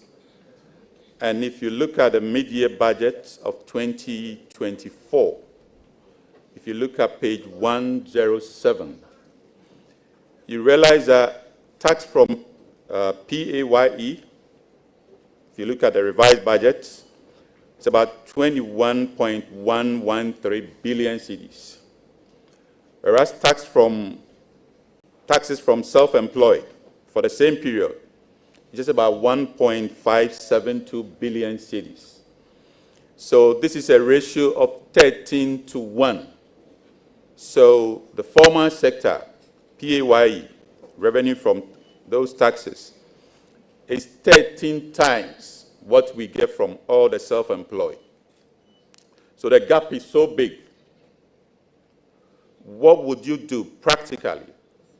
And if you look at the mid-year budget of 2024, if you look at page 107, you realize that tax from PAYE, if you look at the revised budget, it's about 21.113 billion cedis. Whereas taxes from self-employed for the same period is just about 1.572 billion cedis. So this is a ratio of 13 to 1. So the formal sector, PAYE, revenue from those taxes, is 13 times what we get from all the self-employed. So the gap is so big. What would you do practically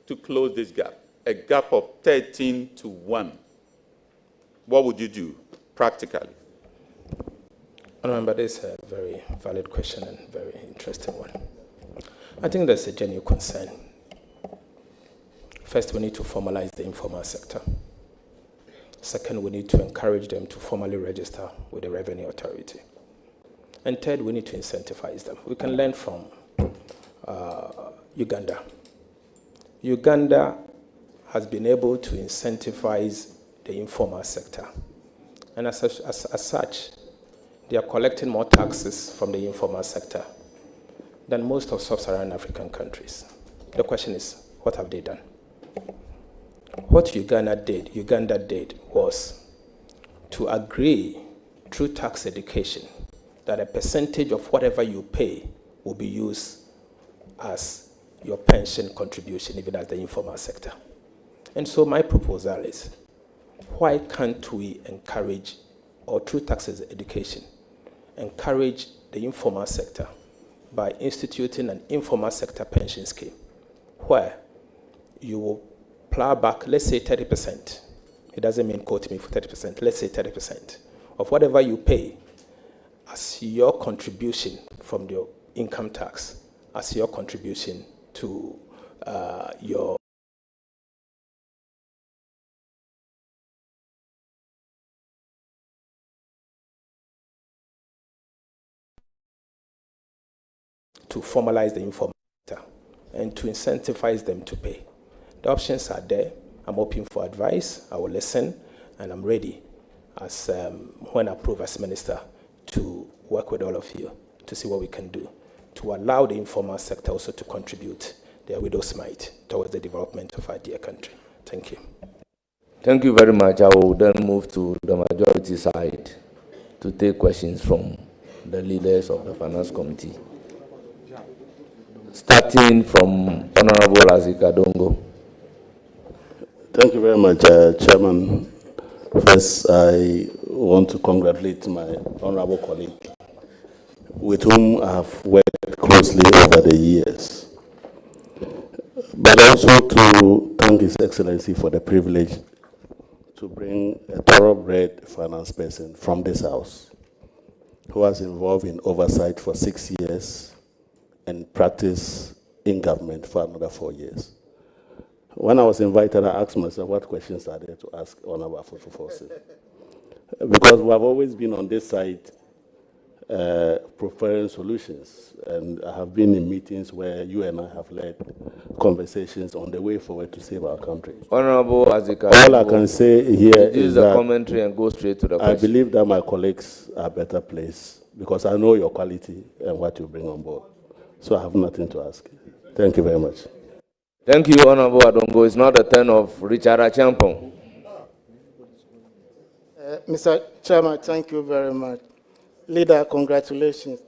to close this gap? A gap of 13 to 1. What would you do practically? Remember, this is a very valid question and very interesting one. I think there's a genuine concern. First, we need to formalize the informal sector. Second, we need to encourage them to formally register with the Revenue Authority. And third, we need to incentivize them. We can learn from Uganda. Uganda has been able to incentivize the informal sector. And as such, they are collecting more taxes from the informal sector than most of sub-Saharan African countries. The question is, what have they done? What Uganda did was to agree through tax education that a percentage of whatever you pay will be used as your pension contribution, even as the informal sector. And so my proposal is, why can't we encourage, or through taxes education, encourage the informal sector by instituting an informal sector pension scheme where you will plow back, let's say 30%. It doesn't mean quote me for 30%. Let's say 30% of whatever you pay as your contribution from your income tax, as your contribution to to formalize the informal sector and to incentivize them to pay. The options are there. I'm open for advice. I will listen, and I'm ready, as when approved as minister, to work with all of you to see what we can do to allow the informal sector also to contribute their widow's mite towards the development of our dear country. Thank you. Thank you very much. I will then move to the majority side to take questions from the leaders of the Finance Committee. Starting from Honorable Azika Dongo. Thank you very much, Chairman. First, I want to congratulate my honorable colleague, with whom I have worked closely over the years, but also to thank His Excellency for the privilege to bring a thoroughbred finance person from this House, who was involved in oversight for 6 years and practiced in government for another 4 years. When I was invited, I asked myself, what questions are there to ask Honorable Afotu-Forsyth? Because we have always been on this side preparing solutions, and I have been in meetings where you and I have led conversations on the way forward to save our country. Honorable Azika, all I can say here is the that commentary and go straight to the question. I believe that my colleagues are better placed because I know your quality and what you bring on board. So I have nothing to ask. Thank you very much. Thank you, Honorable Adongo. It's not the turn of Richard Achampong. Mr. Chairman, thank you very much. Leader, congratulations.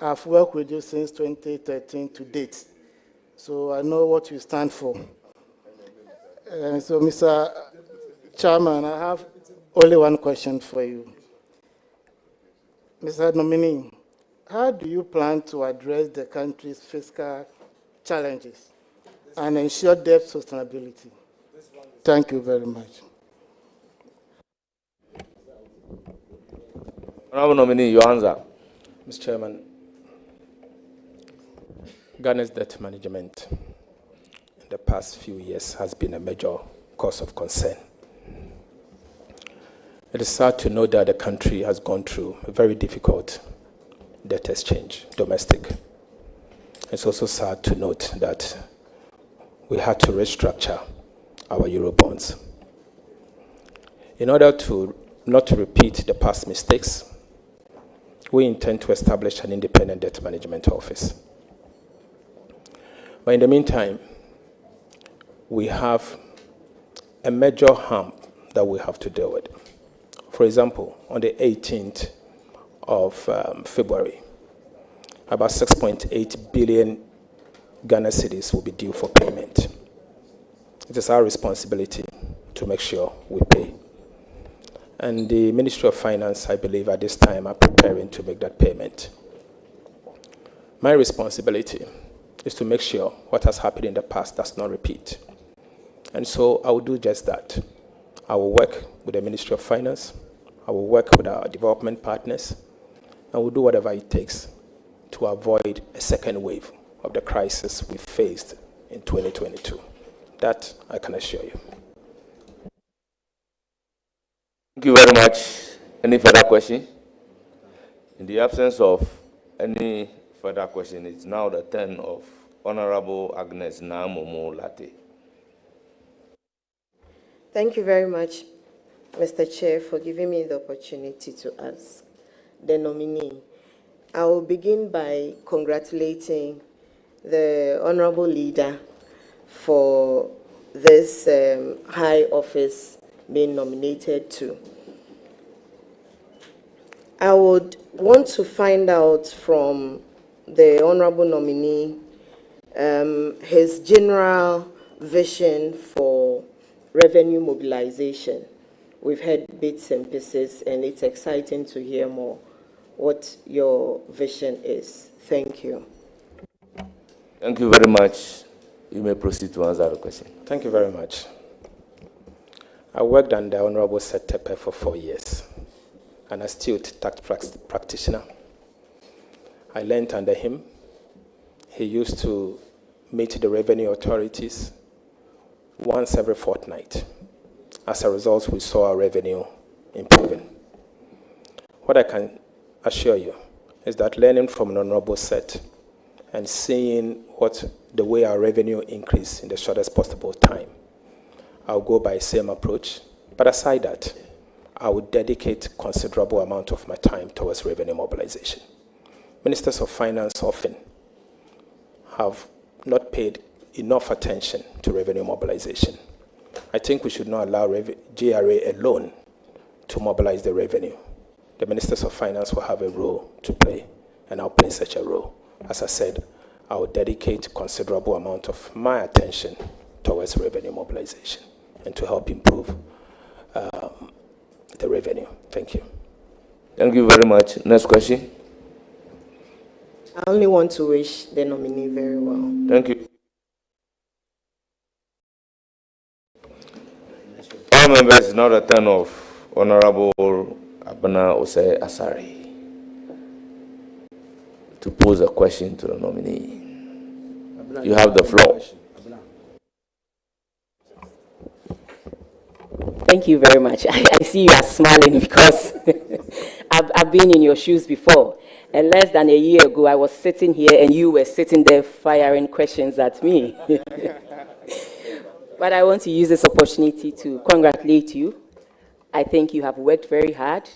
I've worked with you since 2013 to date, so I know what you stand for. So, Mr. Chairman, I have only one question for you. Mr. Nominee, how do you plan to address the country's fiscal challenges and ensure debt sustainability? Thank you very much. Honorable Nominee, your answer. Mr. Chairman, Ghana's debt management in the past few years has been a major cause of concern. It is sad to know that the country has gone through a very difficult debt exchange, domestic. It's also sad to note that we had to restructure our Eurobonds. In order to not to repeat the past mistakes, we intend to establish an independent debt management office. But in the meantime, we have a major harm that we have to deal with. For example, on the 18th of February, about 6.8 billion Ghana cedis will be due for payment. It is our responsibility to make sure we pay. And the Ministry of Finance, I believe, at this time are preparing to make that payment. My responsibility is to make sure what has happened in the past does not repeat. And so I will do just that. I will work with the Ministry of Finance, I will work with our development partners, and we'll do whatever it takes to avoid a second wave of the crisis we faced in 2022. That I can assure you. Thank you very much. Any further question? In the absence of any further question, it's now the turn of Honorable Agnes Namomo Latte. Thank you very much, Mr. Chair, for giving me the opportunity to ask the nominee. I will begin by congratulating the Honorable Leader for this high office being nominated to. I would want to find out from the Honorable Nominee his general vision for revenue mobilization. We've heard bits and pieces, and it's exciting to hear more what your vision is. Thank you. Thank you very much. You may proceed to answer the question. Thank you very much. I worked under Honorable Seth Tepe for 4 years, an astute tax practitioner. I learned under him. He used to meet the revenue authorities once every fortnight. As a result, we saw our revenue improving. What I can assure you is that learning from an Honorable Seth and seeing the way our revenue increased in the shortest possible time, I'll go by the same approach. But aside that, I would dedicate considerable amount of my time towards revenue mobilization. Ministers of Finance often have not paid enough attention to revenue mobilization. I think we should not allow GRA alone to mobilize the revenue. The Ministers of Finance will have a role to play, and I'll play such a role. As I said, I will dedicate considerable amount of my attention towards revenue mobilization and to help improve the revenue. Thank you. Thank you very much. Next question. I only want to wish the nominee very well. Thank you. All members, now the turn of Honorable Abana Osei Asari to pose a question to the nominee. You have the floor. Thank you very much. I see you are smiling because I've been in your shoes before. And less than a year ago, I was sitting here and you were sitting there firing questions at me. But I want to use this opportunity to congratulate you. I think you have worked very hard.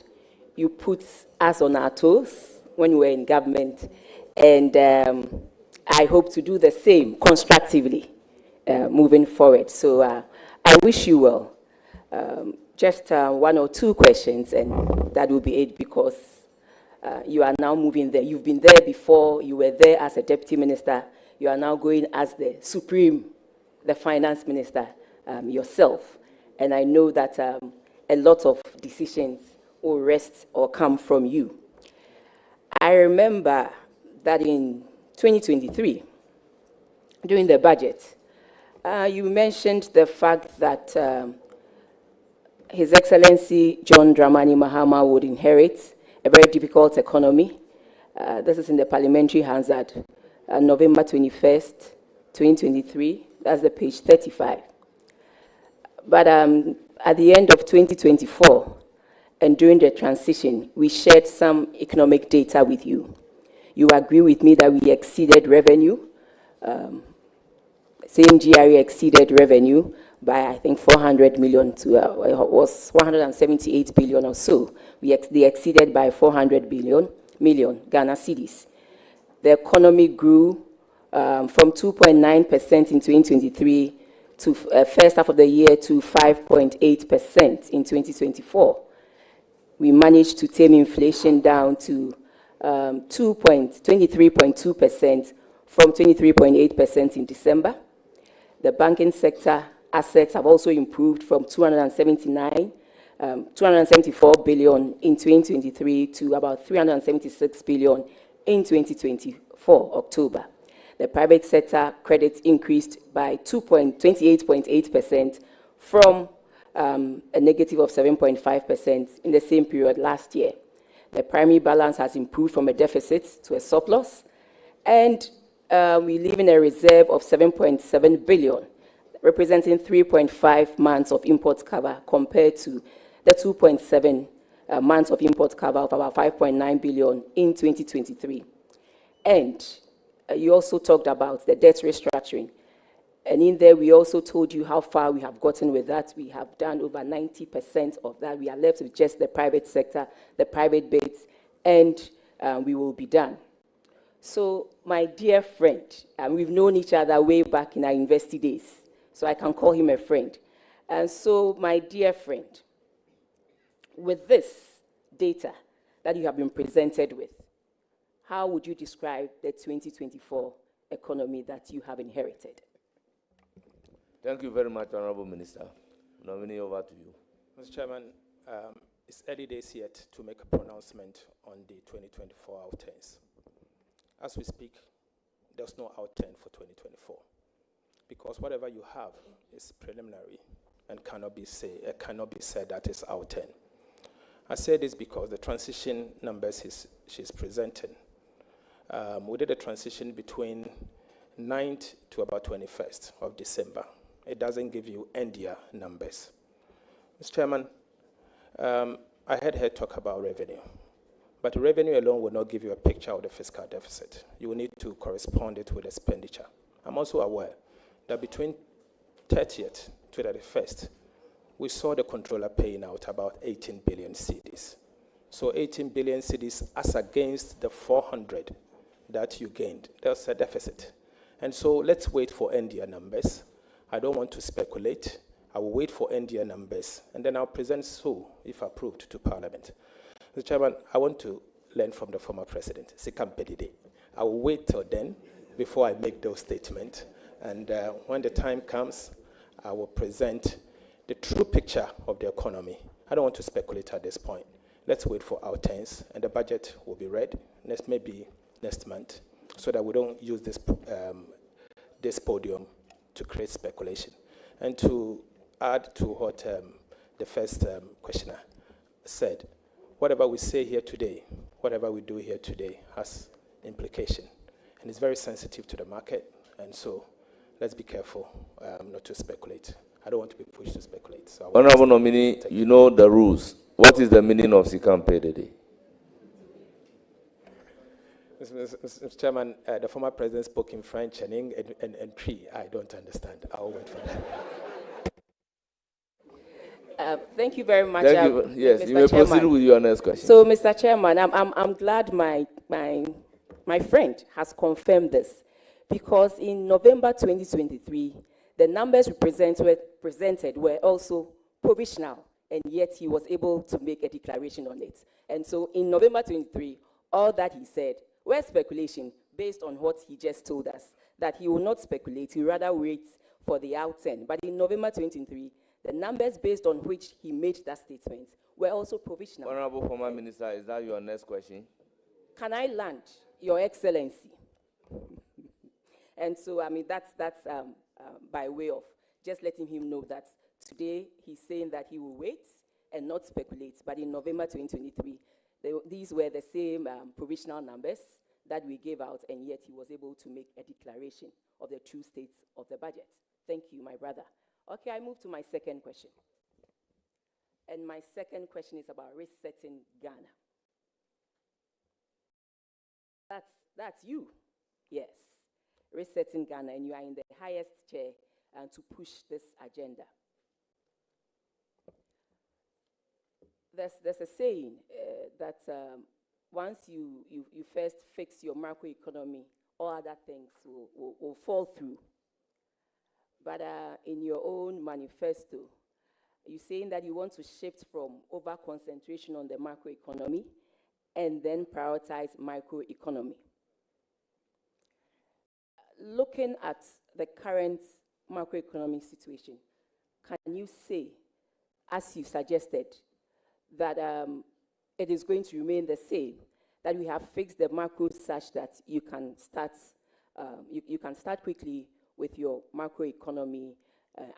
You put us on our toes when you were in government. And I hope to do the same constructively moving forward. So I wish you well. Just 1 or 2 questions, and that will be it, because you are now moving there. You've been there before. You were there as a deputy minister. You are now going as the finance minister yourself. and I know that a lot of decisions will rest or come from you. I remember that in 2023, during the budget, you mentioned the fact that His Excellency John Dramani Mahama would inherit a very difficult economy. This is in the Parliamentary Hansard, November 21st, 2023. That's the page 35. But at the end of 2024, and during the transition, we shared some economic data with you. You agree with me that we exceeded revenue. Same GRA exceeded revenue by, I think, 400 million to, it was 178 billion or so. They exceeded by 400 million Ghana cedis. The economy grew from 2.9% in 2023 to first half of the year to 5.8% in 2024. We managed to tame inflation down to 23.2% from 23.8% in December. The banking sector assets have also improved from 274 billion in 2023 to about 376 billion in 2024, October. The private sector credits increased by 28.8% from a negative of 7.5% in the same period last year. The primary balance has improved from a deficit to a surplus, and we live in a reserve of 7.7 billion, representing 3.5 months of import cover compared to the 2.7 months of import cover of about 5.9 billion in 2023. And you also talked about the debt restructuring. And in there, we also told you how far we have gotten with that. We have done over 90% of that. We are left with just the private sector, the private bids, and we will be done. So, my dear friend, we've known each other way back in our university days, so I can call him a friend. And so, my dear friend, with this data that you have been presented with, how would you describe the 2024 economy that you have inherited? Thank you very much, Honorable Minister. Nominee, over to you. Mr. Chairman, it's early days yet to make a pronouncement on the 2024 outturns. As we speak, there's no outturn for 2024 because whatever you have is preliminary and cannot be said that is outturn. I say this because the transition numbers she's presenting, we did a transition between 9th to about 21st of December. It doesn't give you end year numbers. Mr. Chairman, I heard her talk about revenue, but revenue alone will not give you a picture of the fiscal deficit. You will need to correspond it with expenditure. I'm also aware that between 30th to 31st, we saw the controller paying out about 18 billion cedis. So 18 billion cedis as against the 400 that you gained. There's a deficit. And so let's wait for end year numbers. I don't want to speculate. I will wait for end year numbers, and then I'll present so, if approved, to Parliament. Mr. Chairman, I want to learn from the former president, Sikam Pedide. I will wait till then before I make those statements, and when the time comes, I will present the true picture of the economy. I don't want to speculate at this point. Let's wait for our turns, and the budget will be read maybe next month, so that we don't use this podium to create speculation. And to add to what the first questioner said, whatever we say here today, whatever we do here today has implication. And it's very sensitive to the market, and so let's be careful not to speculate. I don't want to be pushed to speculate. So Honorable Nominee, you know the rules. What is the meaning of Sikam Pedide? Mr. Chairman, the former president spoke in French and Cree. I don't understand. I'll wait for that. Thank you very much. Thank you. Yes, Mr. you may proceed with your next question. So, Mr. Chairman, I'm glad my friend has confirmed this, because in November 2023, the numbers presented were also provisional, and yet he was able to make a declaration on it. And so in November 23, all that he said were speculation based on what he just told us, that he will not speculate, he rather wait for the outturn. But in November 23, The numbers based on which he made that statement were also provisional. Honorable former minister, is that your next question? Can I land, Your Excellency? And so, I mean, that's by way of just letting him know that today he's saying that he will wait and not speculate. But in November 2023, these were the same provisional numbers that we gave out, and yet he was able to make a declaration of the true state of the budget. Thank you, my brother. Okay, I move to my second question. And my second question is about resetting Ghana. That's you, yes. Resetting Ghana, and you are in the highest chair to push this agenda. There's a saying that once you first fix your macroeconomy, all other things will fall through. But in your own manifesto, you're saying that you want to shift from over-concentration on the macroeconomy and then prioritize microeconomy. Looking at the current macroeconomic situation, can you say, as you suggested, that it is going to remain the same, that we have fixed the macro such that you can start, you can start quickly with your macroeconomy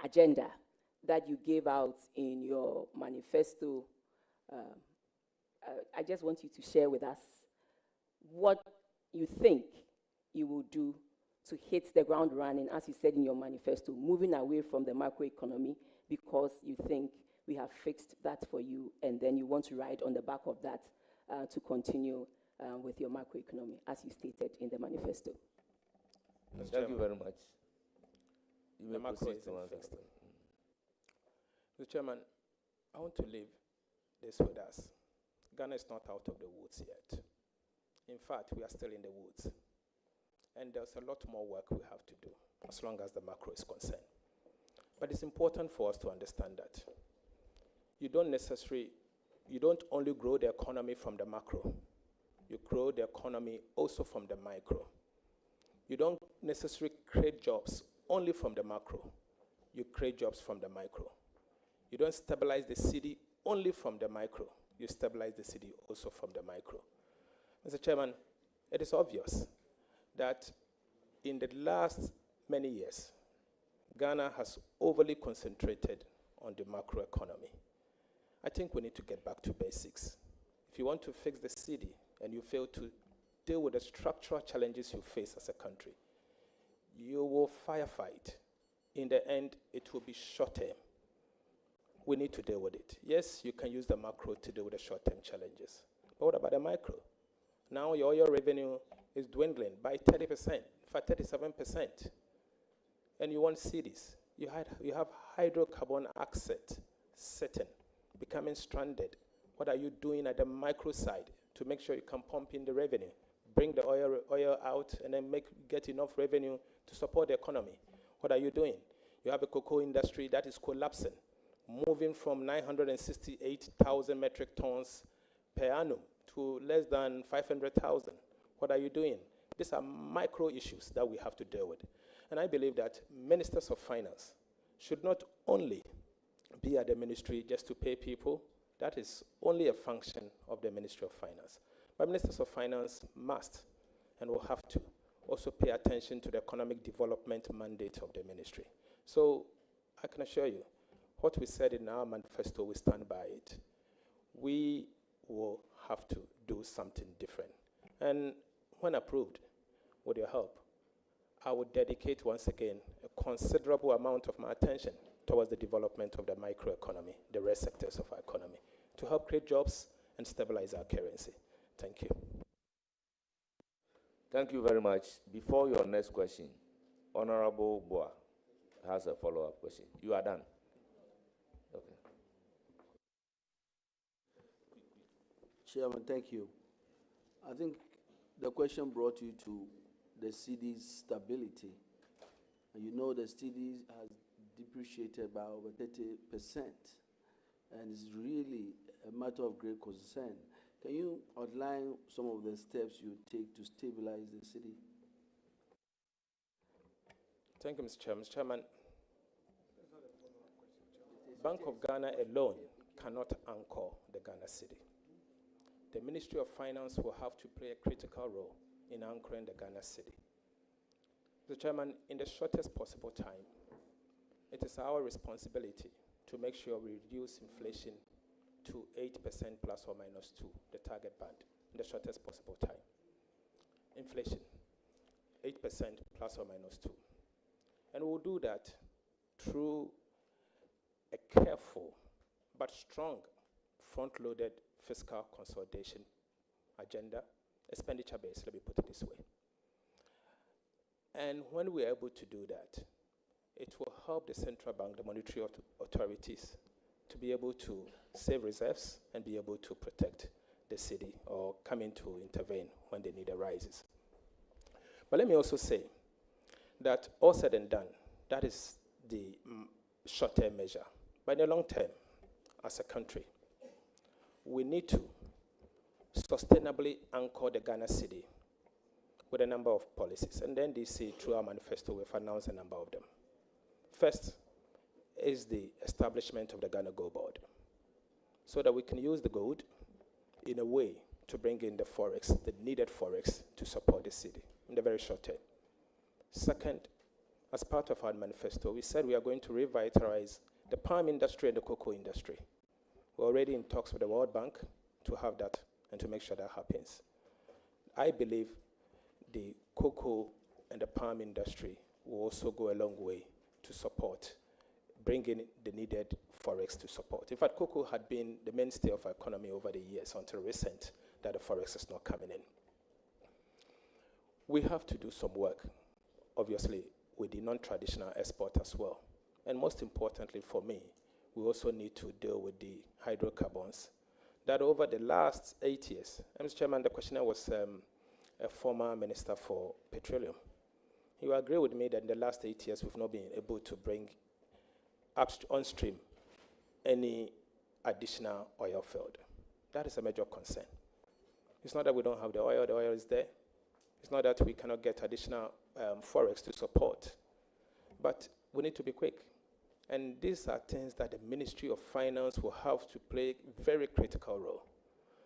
agenda that you gave out in your manifesto? I just want you to share with us what you think you will do to hit the ground running, as you said in your manifesto, moving away from the macroeconomy because you think we have fixed that for you, and then you want to ride on the back of that to continue with your macroeconomy, as you stated in the manifesto. Thank you very much. You may macro proceed is to answer. fixed. Mr. Chairman, I want to leave this with us. Ghana is not out of the woods yet. In fact, we are still in the woods. And there's a lot more work we have to do, as long as the macro is concerned. But it's important for us to understand that you don't only grow the economy from the macro, you grow the economy also from the micro. You don't necessarily create jobs only from the macro, you create jobs from the micro. You don't stabilize the city only from the micro, you stabilize the city also from the micro. Mr. Chairman, it is obvious that in the last many years, Ghana has overly concentrated on the macroeconomy. I think we need to get back to basics. If you want to fix the city and you fail to deal with the structural challenges you face as a country, you will firefight. In the end, it will be short-term. We need to deal with it. Yes, you can use the macro to deal with the short-term challenges. But what about the micro? Now your oil revenue is dwindling by 30%, in fact 37%. And you want cities. You have hydrocarbon asset setting, becoming stranded. What are you doing at the micro side to make sure you can pump in the revenue, bring the oil out, and then get enough revenue to support the economy? What are you doing? You have a cocoa industry that is collapsing, moving from 968,000 metric tons per annum to less than 500,000. What are you doing? These are micro issues that we have to deal with. And I believe that ministers of finance should not only be at the ministry just to pay people. That is only a function of the Ministry of Finance. But ministers of finance must and will have to also pay attention to the economic development mandate of the ministry. So I can assure you, what we said in our manifesto, we stand by it. We will have to do something different. And when approved, with your help, I would dedicate once again a considerable amount of my attention towards the development of the microeconomy, the rest sectors of our economy, to help create jobs and stabilize our currency. Thank you. Thank you very much. Before your next question, Honorable Boa has a follow-up question. You are done. Okay. Chairman, thank you. I think the question brought you to the cedi's stability. And you know the cedi has depreciated by over 30%, and it's really a matter of great concern. Can you outline some of the steps you take to stabilize the cedi? Thank you, Mr. Chairman. Mr. Chairman, Bank of Ghana alone cannot anchor the Ghana city. The Ministry of Finance will have to play a critical role in anchoring the Ghana city. Mr. Chairman, in the shortest possible time, it is our responsibility to make sure we reduce inflation to 8% plus or minus 2, the target band, in the shortest possible time. Inflation, 8% plus or minus 2. And we'll do that through a careful but strong front-loaded fiscal consolidation agenda, expenditure-based, let me put it this way. And when we're able to do that, it will help the central bank, the monetary authorities, to be able to save reserves and be able to protect the city or come in to intervene when the need arises. But let me also say that all said and done, that is the short-term measure. But in the long term, as a country, we need to sustainably anchor the Ghana city with a number of policies. And then NDC, through our manifesto, we've announced a number of them. First is the establishment of the Ghana Gold Board, so that we can use the gold in a way to bring in the forex, the needed forex to support the city in the very short term. Second, as part of our manifesto, we said we are going to revitalize the palm industry and the cocoa industry. We're already in talks with the World Bank to have that and to make sure that happens. I believe the cocoa and the palm industry will also go a long way to support, bring in the needed forex to support. In fact, cocoa had been the mainstay of our economy over the years until recent that the forex is not coming in. We have to do some work, obviously, with the non-traditional export as well. And most importantly for me, we also need to deal with the hydrocarbons that over the last 8 years, Mr. Chairman, the questioner was a former minister for petroleum. You agree with me that in the last 8 years, we've not been able to bring on stream any additional oil field. That is a major concern. It's not that we don't have the oil is there. It's not that we cannot get additional forex to support. But we need to be quick. And these are things that the Ministry of Finance will have to play a very critical role.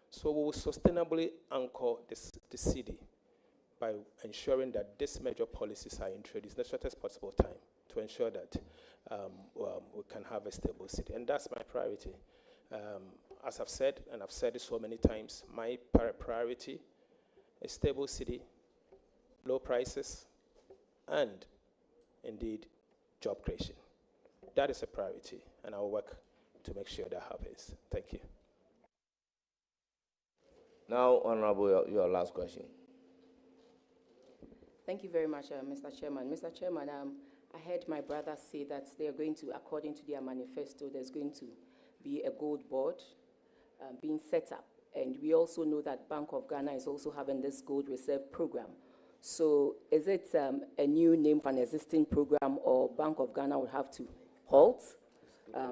So we will sustainably anchor the city by ensuring that these major policies are introduced in the shortest possible time to ensure that we can have a stable city. And that's my priority. As I've said, and I've said it so many times, my priority is stable city, low prices, and indeed job creation. That is a priority, and I'll work to make sure that happens. Thank you. Now, Honorable, your last question. Thank you very much, Mr. Chairman. Mr. Chairman, I heard my brother say that they are going to, according to their manifesto, there's going to be a gold board being set up. And we also know that Bank of Ghana is also having this gold reserve program. So is it a new name for an existing program, or Bank of Ghana would have to halt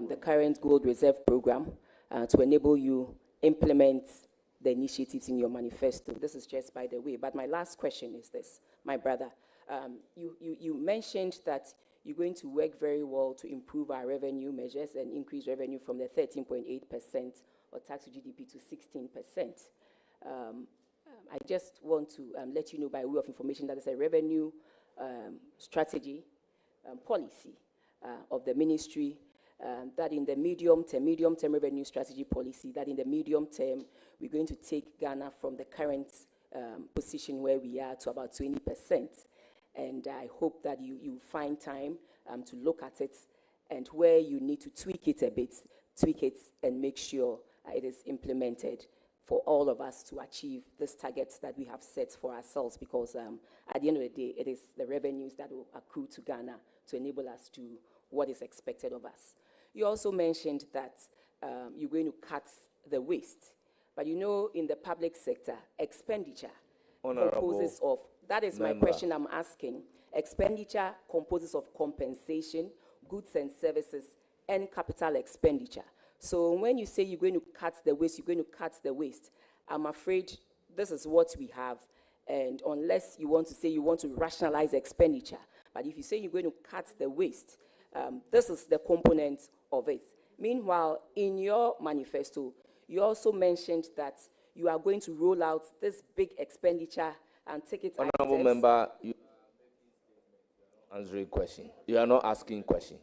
the current gold reserve program to enable you implement the initiatives in your manifesto? This is just by the way. But my last question is this, my brother. You mentioned that you're going to work very well to improve our revenue measures and increase revenue from the 13.8% or tax to GDP to 16%. I just want to let you know by way of information that there's a revenue strategy policy of the ministry that in the medium term revenue strategy policy, that in the medium term, we're going to take Ghana from the current position where we are to about 20%. And I hope that you find time to look at it, and where you need to tweak it a bit, tweak it and make sure it is implemented for all of us to achieve this target that we have set for ourselves, because at the end of the day, it is the revenues that will accrue to Ghana to enable us to what is expected of us. You also mentioned that you're going to cut the waste. But you know, in the public sector, expenditure composes of, that is my question I'm asking, expenditure composes of compensation, goods and services, and capital expenditure. So when you say you're going to cut the waste, you're going to cut the waste, I'm afraid this is what we have. And unless you want to say you want to rationalize expenditure, but if you say you're going to cut the waste, this is the component of it. Meanwhile, in your manifesto, you also mentioned that you are going to roll out this big expenditure and ticket Honorable items. member, you are answering question. You are not asking question.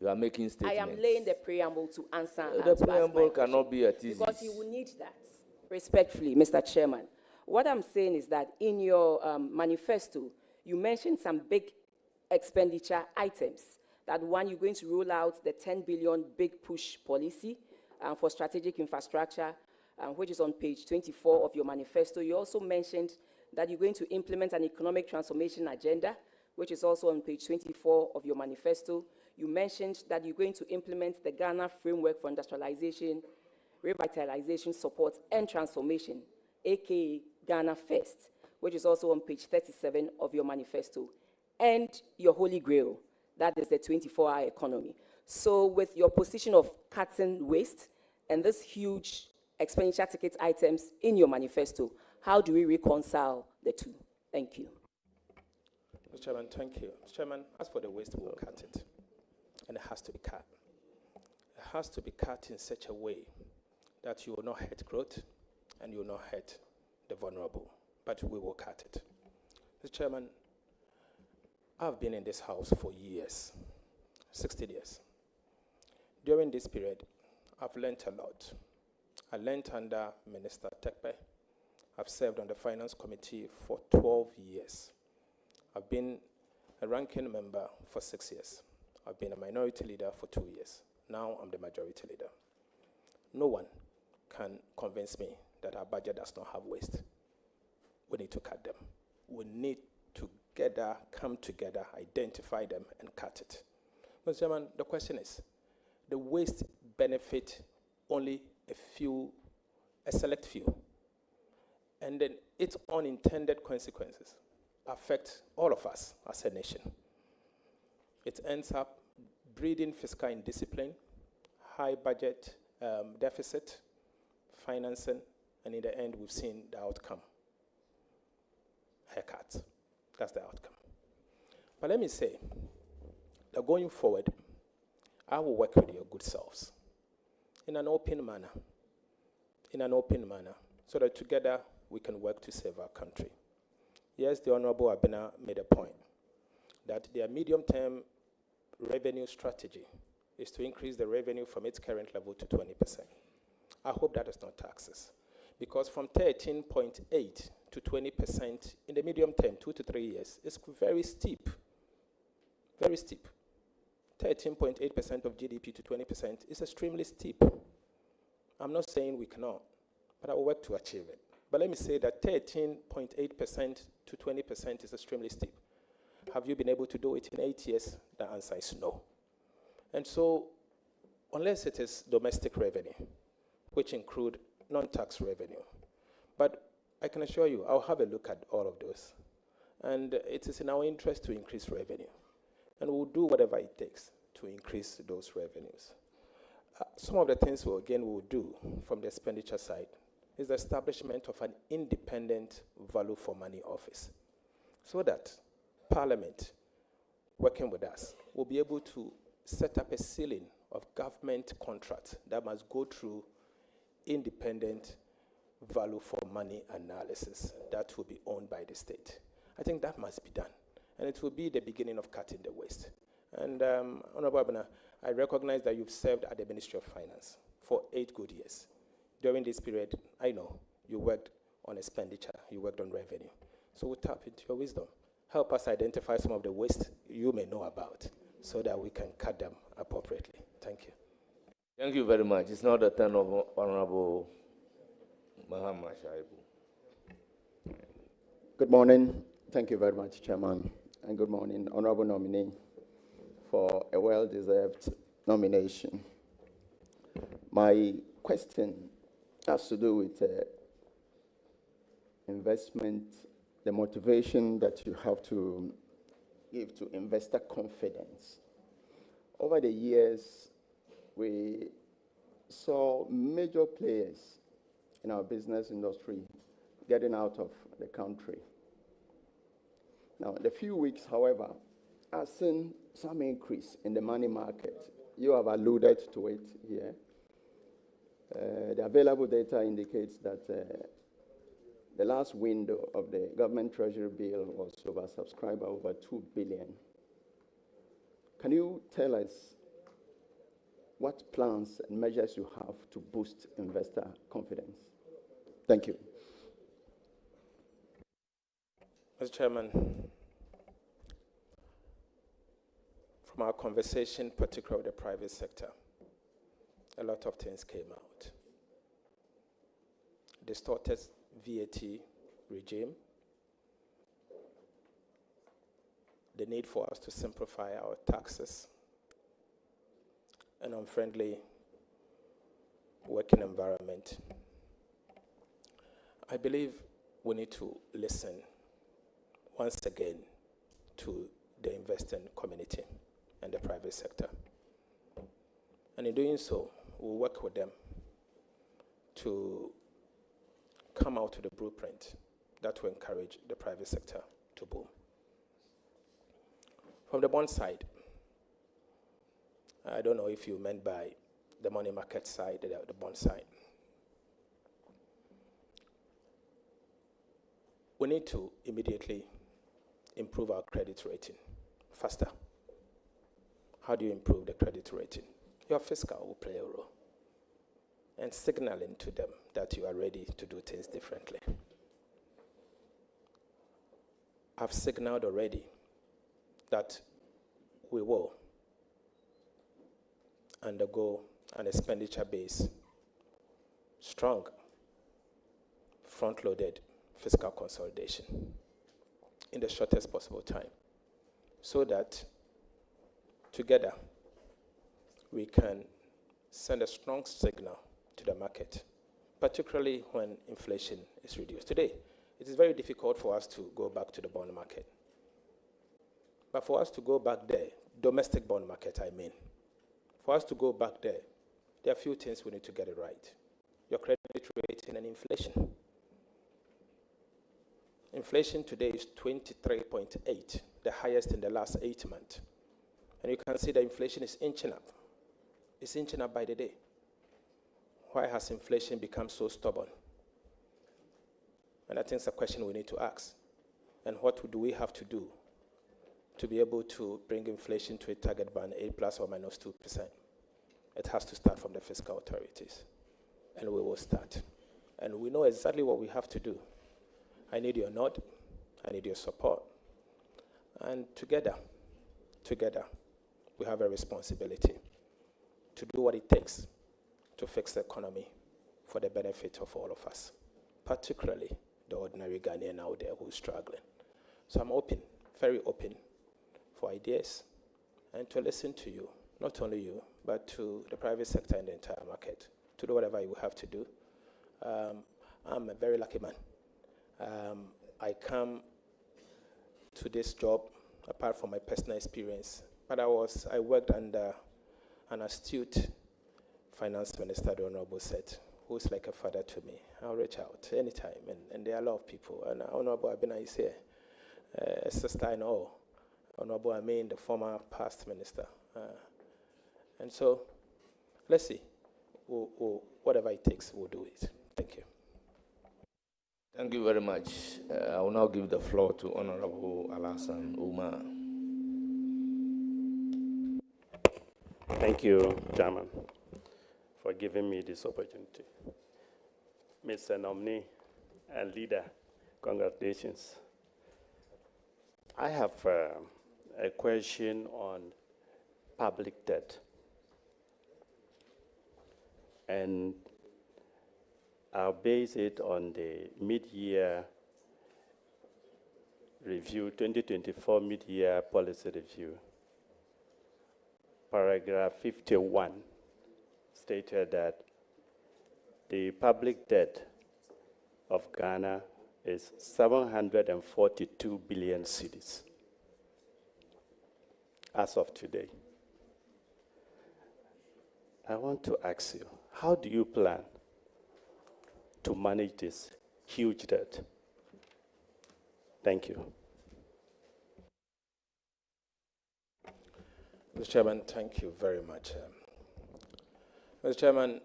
You are making I statements. am laying the preamble to answer. and The to ask my preamble question, cannot be a thesis. because you will need that. Respectfully, Mr. Chairman, what I'm saying is that in your manifesto, you mentioned some big expenditure items. That one, you're going to roll out the 10 billion big push policy for strategic infrastructure, which is on page 24 of your manifesto. You also mentioned that you're going to implement an economic transformation agenda, which is also on page 24 of your manifesto. You mentioned that you're going to implement the Ghana Framework for Industrialization, Revitalization, Support, and Transformation, aka Ghana First, which is also on page 37 of your manifesto, and your holy grail, that is the 24-hour economy. So with your position of cutting waste and this huge expenditure ticket items in your manifesto, how do we reconcile the two? Thank you. Mr. Chairman, thank you. Mr. Chairman, as for the waste, we'll cut it. And it has to be cut. It has to be cut in such a way that you will not hurt growth and you will not hurt the vulnerable. But we will cut it. Mr. Chairman, I've been in this house for years, 16 years. During this period, I've learned a lot. I learned under Minister Tekpe. I've served on the Finance Committee for 12 years. I've been a ranking member for 6 years. I've been a minority leader for 2 years. Now I'm the majority leader. No one can convince me that our budget does not have waste. We need to cut them. We need to come together, identify them, and cut it. Mr. Chairman, the question is, the waste benefit only a select few, and then its unintended consequences affect all of us as a nation. It ends up breeding fiscal indiscipline, high budget deficit, financing, and in the end, we've seen the outcome. Haircuts. That's the outcome. But let me say that going forward, I will work with your good selves in an open manner, so that together we can work to save our country. Yes, the Honorable Abena made a point that their medium-term revenue strategy is to increase the revenue from its current level to 20%. I hope that is not taxes, because from 13.8 to 20% in the medium term, 2 to 3 years, is very steep, very steep. 13.8% of GDP to 20% is extremely steep. I'm not saying we cannot, but I will work to achieve it. But let me say that 13.8% to 20% is extremely steep. Have you been able to do it in 8 years? The answer is no. And so, unless it is domestic revenue, which include non-tax revenue, but I can assure you, I'll have a look at all of those. And it is in our interest to increase revenue. And we'll do whatever it takes to increase those revenues. Some of the things we will do from the expenditure side is the establishment of an independent value for money office, so that Parliament, working with us, will be able to set up a ceiling of government contracts that must go through independent value for money analysis that will be owned by the state. I think that must be done, and it will be the beginning of cutting the waste. And Honorable Abena, I recognize that you've served at the Ministry of Finance for 8 good years. During this period, I know you worked on expenditure, you worked on revenue. So we'll tap into your wisdom. Help us identify some of the waste you may know about so that we can cut them appropriately. Thank you. Thank you very much. It's now the turn of Honorable Mahama Shaibu. Good morning. Thank you very much, Chairman. And good morning, Honorable Nominee, for a well-deserved nomination. My question has to do with investment, the motivation that you have to give to investor confidence. Over the years, we saw major players in our business industry getting out of the country. Now, in a few weeks, however, I've seen some increase in the money market. you have alluded to it here. The available data indicates that the last window of the government treasury bill was oversubscribed by over 2 billion. Can you tell us what plans and measures you have to boost investor confidence? Thank you. Mr. Chairman, from our conversation, particularly with the private sector, a lot of things came out. Distorted VAT regime, the need for us to simplify our taxes, an unfriendly working environment. I believe we need to listen once again to the investing community and the private sector. And in doing so, we'll work with them to come out with a blueprint that will encourage the private sector to boom. From the bond side, I don't know if you meant by the money market side, the bond side. We need to immediately improve our credit rating faster. How do you improve the credit rating? Your fiscal will play a role, and signaling to them that you are ready to do things differently. I've signaled already that we will undergo an expenditure base, strong, front-loaded fiscal consolidation in the shortest possible time, so that together we can send a strong signal to the market, particularly when inflation is reduced. Today, it is very difficult for us to go back to the bond market. But for us to go back there, domestic bond market, I mean, for us to go back there, there are a few things we need to get it right. Your credit rating and inflation. Inflation today is 23.8, the highest in the last 8 months. And you can see that inflation is inching up. It's inching up by the day. Why has inflation become so stubborn? And I think it's a question we need to ask. And what do we have to do to be able to bring inflation to a target band, A plus or minus 2%? It has to start from the fiscal authorities. And we will start. And we know exactly what we have to do. I need your nod. I need your support. And together, we have a responsibility to do what it takes to fix the economy for the benefit of all of us, particularly the ordinary Ghanaian out there who's struggling. So I'm open, very open, for ideas and to listen to you, not only you, but to the private sector and the entire market, to do whatever you have to do. I'm a very lucky man. I come to this job, apart from my personal experience, but I worked under an astute finance minister, the Honorable said, who's like a father to me. I'll reach out anytime, and there are a lot of people. And Honorable Abena is here, a sister I know, Honorable Amin, the former past minister. And so, let's see, whatever it takes, we'll do it. Thank you. Thank you very much. I will now give the floor to Honorable Alhassan Umar. Thank you, Chairman, for giving me this opportunity. Mr. Nominee and Leader, congratulations. I have a question on public debt. And I'll base it on the mid-year review, 2024 mid-year policy review. Paragraph 51 stated that the public debt of Ghana is 742 billion cedis as of today. I want to ask you, how do you plan to manage this huge debt? Thank you. Mr. Chairman, thank you very much. Mr. Chairman,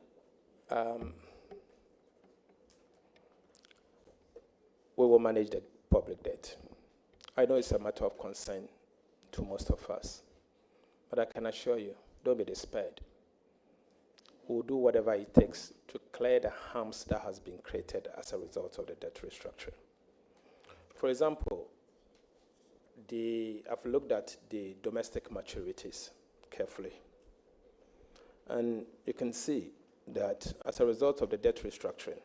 we will manage the public debt. I know it's a matter of concern to most of us, but I can assure you, don't be despaired. We'll do whatever it takes to clear the harms that has been created as a result of the debt restructuring. For example, I've looked at the domestic maturities carefully, and you can see that as a result of the debt restructuring,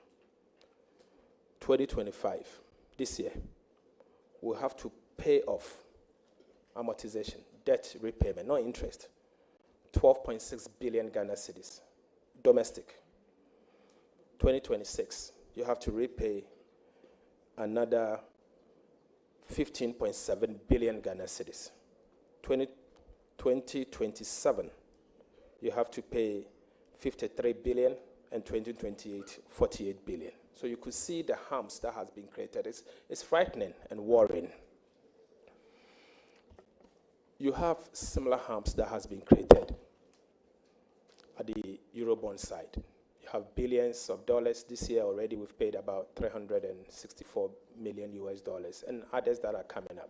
2025, this year, we'll have to pay off amortization, debt repayment, not interest, 12.6 billion Ghana cedis, domestic. 2026, you have to repay another 15.7 billion Ghana cedis. 2027, you have to pay 53 billion, and 2028, 48 billion. So you could see the harms that has been created. It's frightening and worrying. You have similar harms that has been created at the Eurobond side. You have billions of dollars. This year already we've paid about $364 million US, and others that are coming up.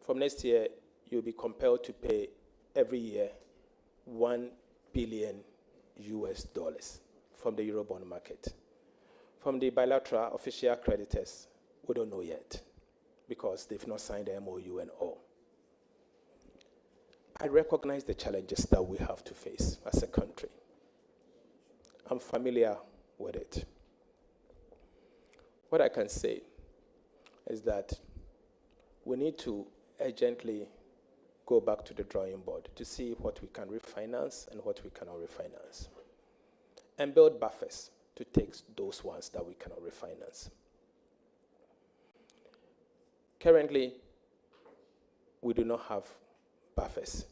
From next year, you'll be compelled to pay every year $1 billion US from the Eurobond market. From the bilateral official creditors, we don't know yet because they've not signed the MOU and all. I recognize the challenges that we have to face as a country. I'm familiar with it. What I can say is that we need to urgently go back to the drawing board to see what we can refinance and what we cannot refinance, and build buffers to take those ones that we cannot refinance. Currently, we do not have buffers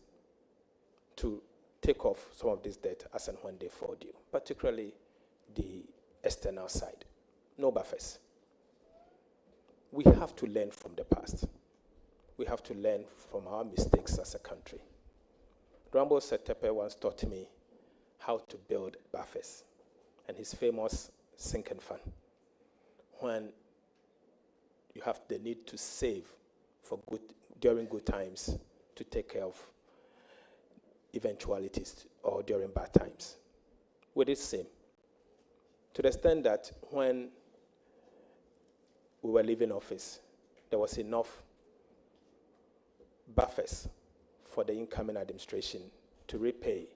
to take off some of this debt as and when they fall due, particularly the external side. No buffers. We have to learn from the past. We have to learn from our mistakes as a country. Rambo Setepe once taught me how to build buffers, and his famous sinking fund, when you have the need to save for during good times to take care of eventualities or during bad times. We did the same, to the extent that when we were leaving office, there was enough buffers for the incoming administration to repay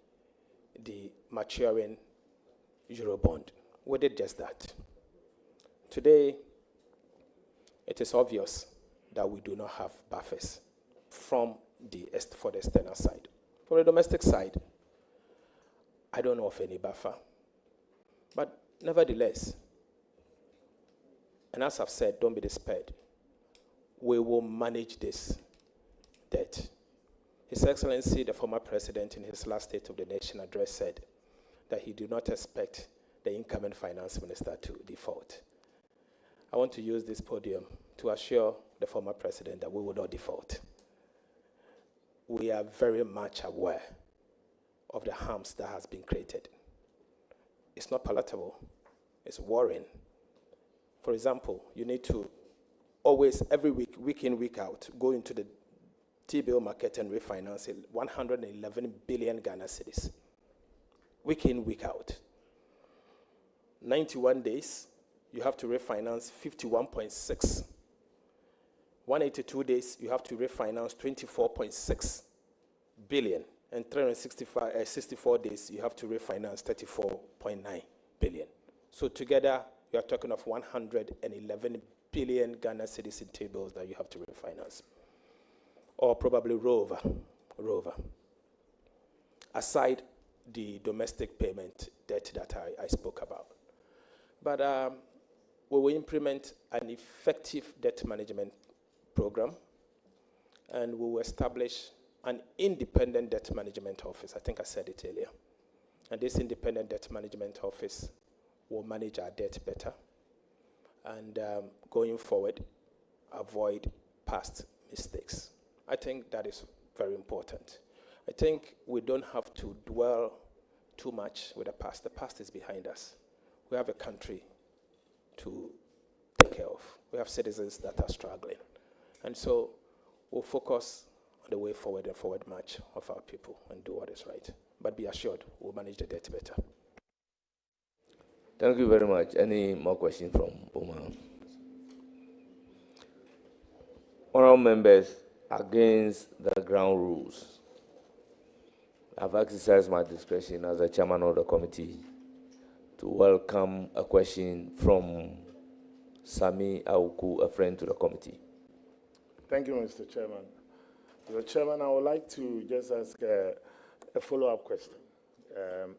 the maturing Eurobond. We did just that. Today, it is obvious that we do not have buffers for the external side. For the domestic side, I don't know of any buffer. But nevertheless, and as I've said, don't be despaired. We will manage this debt. His Excellency, the former president, in his last State of the Nation address said that he did not expect the incoming finance minister to default. I want to use this podium to assure the former president that we will not default. We are very much aware of the harms that has been created. It's not palatable. It's worrying. For example, you need to always, every week, week in, week out, go into the T-bill market and refinance 111 billion Ghana cedis. Week in, week out. 91 days, you have to refinance 51.6. 182 days, you have to refinance 24.6 billion. And 364 days, you have to refinance 34.9 billion. So together, you are talking of 111 billion Ghana cedis in T-bills that you have to refinance. Or probably roll over. Aside the domestic payment debt that I spoke about. But we will implement an effective debt management program, and we will establish an independent debt management office. I think I said it earlier. And this independent debt management office will manage our debt better, and going forward, avoid past mistakes. I think that is very important. I think we don't have to dwell too much with the past. The past is behind us. We have a country to take care of. We have citizens that are struggling. And so we'll focus on the way forward and forward march of our people and do what is right. But be assured, we'll manage the debt better. Thank you very much. Any more questions from Boma? Honorable members, against the ground rules, I've exercised my discretion as the chairman of the committee to welcome a question from Sami Auku, a friend to the committee. Thank you, Mr. Chairman. Mr. Chairman, I would like to just ask a follow-up question,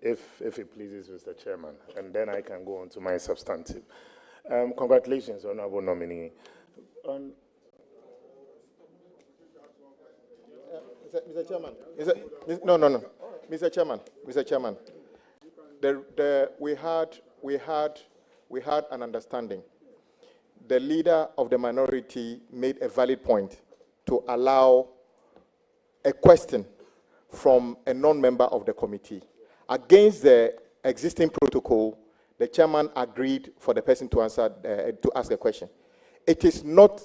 if it pleases Mr. Chairman, and then I can go on to my substantive. Congratulations, Honorable Nominee. Mr. Chairman, no. Mr. Chairman, we had an understanding. The leader of the minority made a valid point to allow a question from a non-member of the committee. Against the existing protocol, the chairman agreed for the person to answer, to ask a question. It is not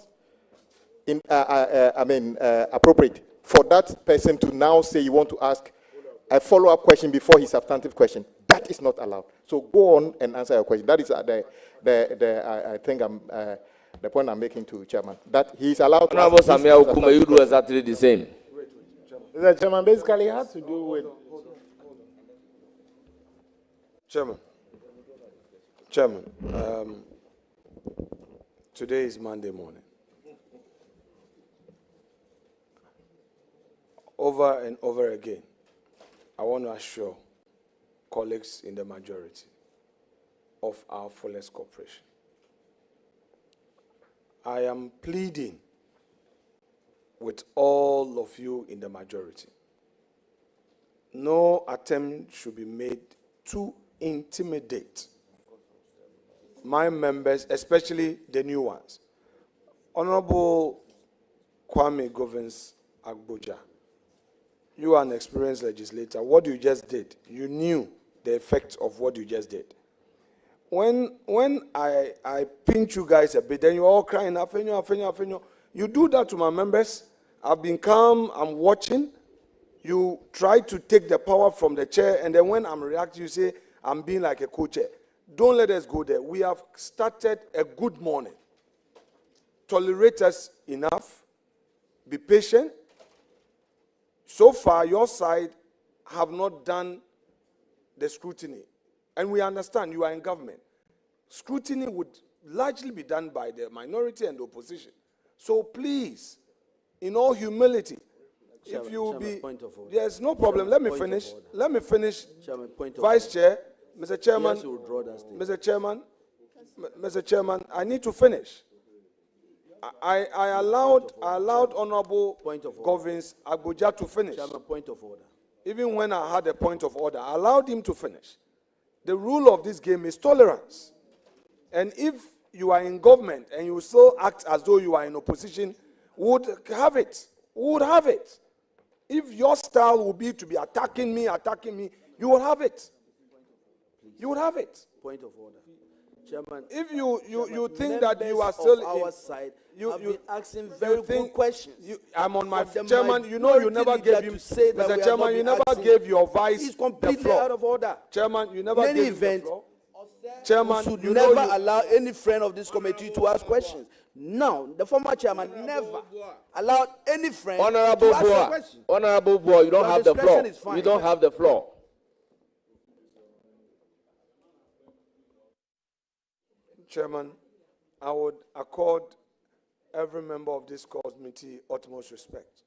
appropriate for that person to now say you want to ask a follow-up question before his substantive question. That is not allowed. So go on and answer your question. That is I think the point I'm making to Chairman. That he is allowed to. Honorable Samia Ukuma, you do exactly the same. Mr. Chairman, basically it has to do with. Chairman, today is Monday morning. Over and over again, I want to assure colleagues in the majority of our fullest cooperation. I am pleading with all of you in the majority. No attempt should be made to intimidate my members, especially the new ones. Honorable Kwame Govins Agboja, you are an experienced legislator. What you just did, you knew the effect of what you just did. When I pinch you guys a bit, then you're all crying, Afenyo. You do that to my members. I've been calm, I'm watching. You try to take the power from the chair, and then when I'm reacting, you say, I'm being like a co-chair. Don't let us go there. We have started a good morning. Tolerate us enough. Be patient. So far, your side have not done the scrutiny. And we understand you are in government. Scrutiny would largely be done by the minority and the opposition. So please, in all humility, if you will be... There's no problem. Let me finish. Let me finish. Vice Chair, Mr. Chairman, Mr. Chairman, I need to finish. I allowed Honorable Govins Agboja to finish. Point of order. Even when I had a point of order, I allowed him to finish. The rule of this game is tolerance. And if you are in government and you still act as though you are in opposition, would have it. Would have it. If your style would be to be attacking me, you would have it. You would have it. Point of order. Chairman, if you think that you are still on our side, I've been asking very good questions. I'm on my chairman. You know you never gave him. Mr. Chairman, you never gave your vice. He's completely out of order. Chairman, you never gave him the floor. Chairman, should never allow any friend of this committee to ask questions. No, the former chairman never allowed any friend to ask a question. Honorable Boy, you don't have the floor. You don't have the floor. Chairman, I would accord every member of this committee utmost respect.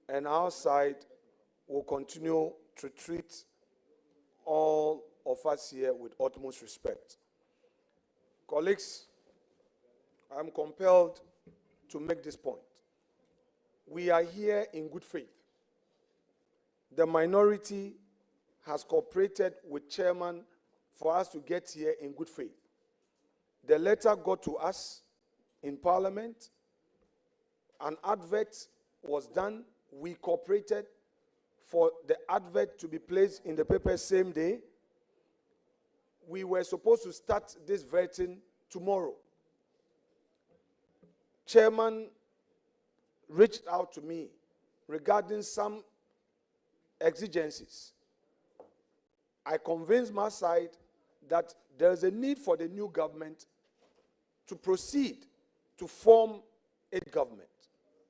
And our side will continue to treat all of us here with utmost respect. Colleagues, I'm compelled to make this point. We are here in good faith. The minority has cooperated with chairman for us to get here in good faith. The letter got to us in Parliament. An advert was done. We cooperated for the advert to be placed in the paper same day. We were supposed to start this vetting tomorrow. Chairman reached out to me regarding some exigencies. I convinced my side that there is a need for the new government to proceed to form a government.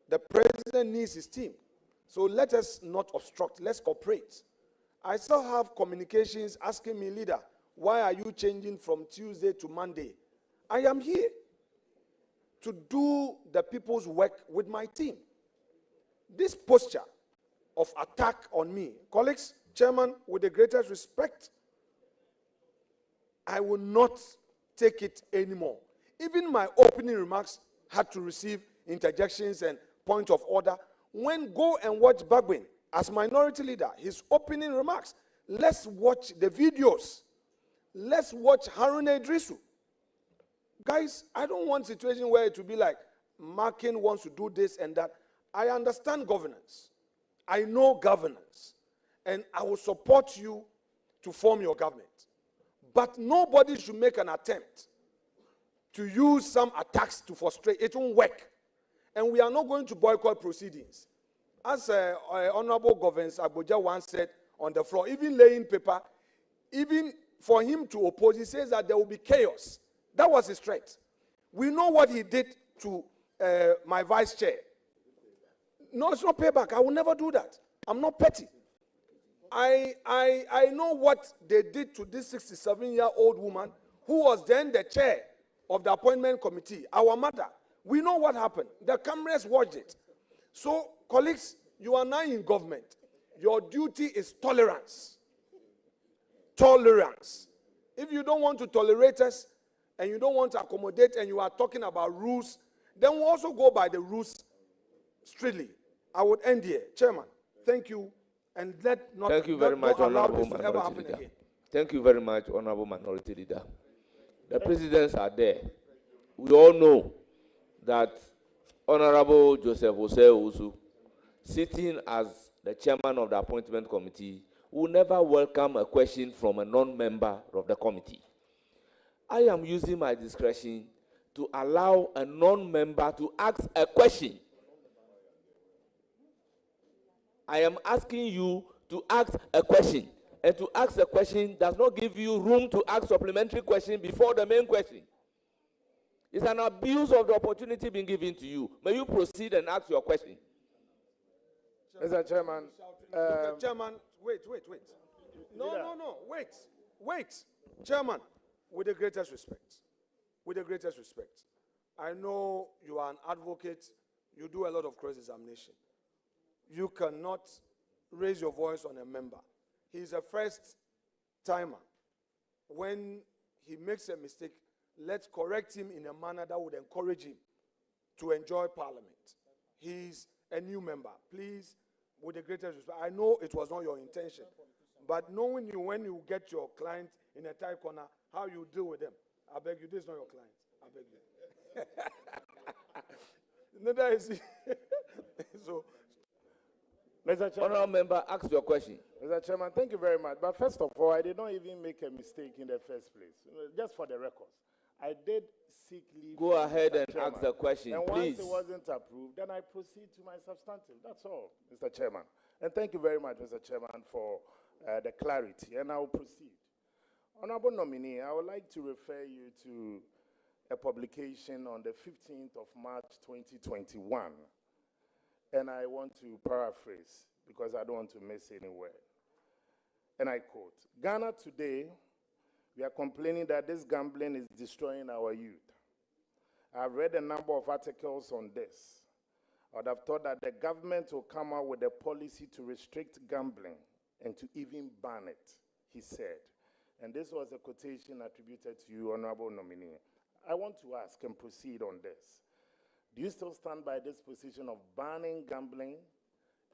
The president needs his team. So let us not obstruct, let's cooperate. I still have communications asking me, leader, why are you changing from Tuesday to Monday? I am here to do the people's work with my team. This posture of attack on me, colleagues, Chairman, with the greatest respect, I will not take it anymore. Even my opening remarks had to receive interjections and point of order. When go and watch Bagwin as minority leader, his opening remarks, let's watch the videos. Let's watch Haruna Idrisu. Guys, I don't want a situation where it will be like Markin wants to do this and that. I understand governance. I know governance. And I will support you to form your government. But nobody should make an attempt to use some attacks to frustrate. It won't work. And we are not going to boycott proceedings. As Honorable Governor Abuja once said on the floor, even laying paper, even for him to oppose, he says that there will be chaos. That was his threat. We know what he did to my vice chair. No, it's not payback. I will never do that. I'm not petty. I know what they did to this 67-year-old woman who was then the chair of the appointment committee, our mother. We know what happened. The cameras watched it. So, colleagues, you are now in government. Your duty is tolerance. Tolerance. If you don't want to tolerate us and you don't want to accommodate and you are talking about rules, then we'll also go by the rules strictly. I would end here. Chairman, thank you. And let not, thank you very much, Honorable Minority Leader. Thank you very much, Honorable Minority Leader. The presidents are there. We all know that Honorable Joseph Osei-Owusu, sitting as the chairman of the appointment committee, will never welcome a question from a non-member of the committee. I am using my discretion to allow a non-member to ask a question. I am asking you to ask a question. And to ask a question does not give you room to ask supplementary question before the main question. It's an abuse of the opportunity being given to you. May you proceed and ask your question. Mr. Chairman. Chairman, wait. No, wait. Chairman, with the greatest respect, I know you are an advocate. You do a lot of cross-examination. You cannot raise your voice on a member. He's a first-timer. When he makes a mistake, let's correct him in a manner that would encourage him to enjoy Parliament. He's a new member. Please, with the greatest respect, I know it was not your intention, but knowing you when you get your client in a tight corner, how you deal with them, I beg you, this is not your client. I beg you. Neither is he. So, Mr. Chairman. Honourable member, ask your question. Mr. Chairman, thank you very much. But first of all, I did not even make a mistake in the first place. Just for the records, I did seek leave. Go ahead and Chairman. ask the question, and please. Once it wasn't approved, then I proceed to my substantive. That's all, Mr. Chairman. And thank you very much, Mr. Chairman, for the clarity. And I will proceed. Honorable nominee, I would like to refer you to a publication on the 15th of March, 2021. And I want to paraphrase because I don't want to miss any word. And I quote, Ghana today, we are complaining that this gambling is destroying our youth. I've read a number of articles on this. I would have thought that the government will come out with a policy to restrict gambling and to even ban it, he said. And this was a quotation attributed to you, Honorable Nominee. I want to ask and proceed on this. Do you still stand by this position of banning gambling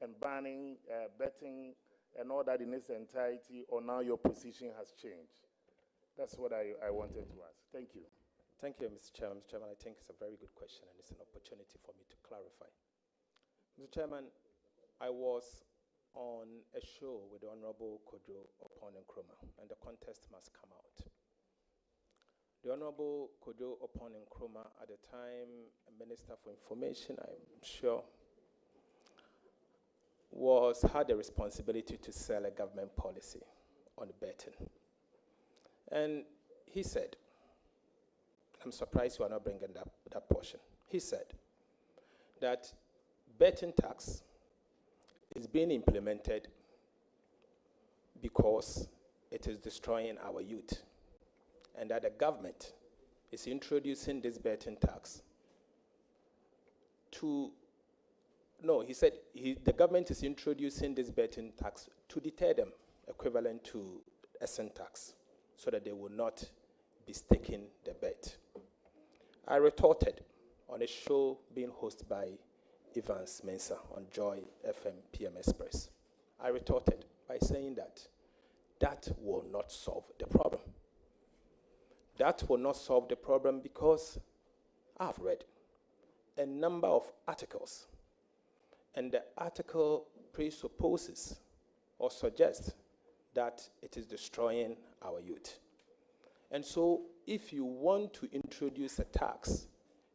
and banning betting and all that in its entirety, or now your position has changed? That's what I wanted to ask. Thank you. Thank you, Mr. Chairman. Mr. Chairman, I think it's a very good question and it's an opportunity for me to clarify. Mr. Chairman, I was on a show with the Honorable Kojo Oppong Nkrumah, and the context must come out. The Honorable Kojo Oppong Nkrumah, at the time Minister for Information, I'm sure, had the responsibility to sell a government policy on betting. And he said, I'm surprised you are not bringing that portion. He said that betting tax is being implemented because it is destroying our youth, and that the government is introducing this betting tax he said the government is introducing this betting tax to deter them, equivalent to a sin tax, so that they will not be staking the bet. I retorted on a show being hosted by Evans Mensah on Joy FM PM Express. I retorted by saying that will not solve the problem. That will not solve the problem because I've read a number of articles, and the article presupposes or suggests that it is destroying our youth. And so if you want to introduce a tax,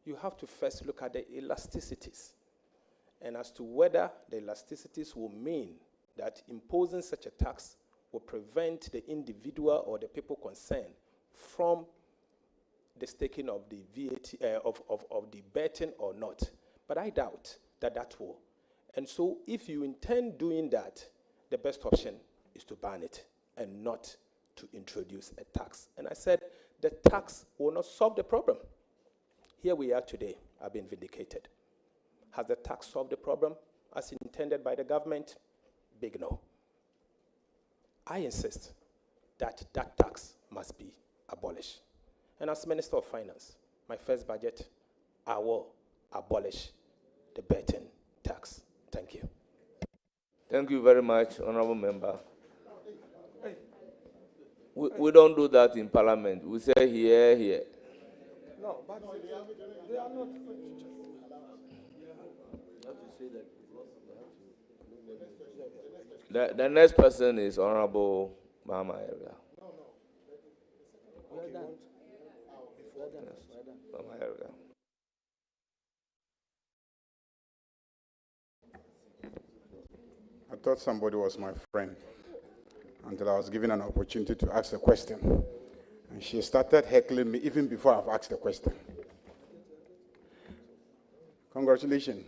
you have to first look at the elasticities, and as to whether the elasticities will mean that imposing such a tax will prevent the individual or the people concerned from the staking of the VAT, of the betting or not. But I doubt that will. And so if you intend doing that, the best option is to ban it and not to introduce a tax. And I said the tax will not solve the problem. Here we are today. I've been vindicated. Has the tax solved the problem as intended by the government? Big no. I insist that that tax must be abolished. And as Minister of Finance, my first budget, I will abolish the betting tax. Thank you. Thank you very much, Honorable Member. We don't do that in Parliament. We say here, here. No, but they are not. The next person is Honorable Mama Elga. Mama Elga. I thought somebody was my friend until I was given an opportunity to ask a question. And she started heckling me even before I've asked the question. Congratulations,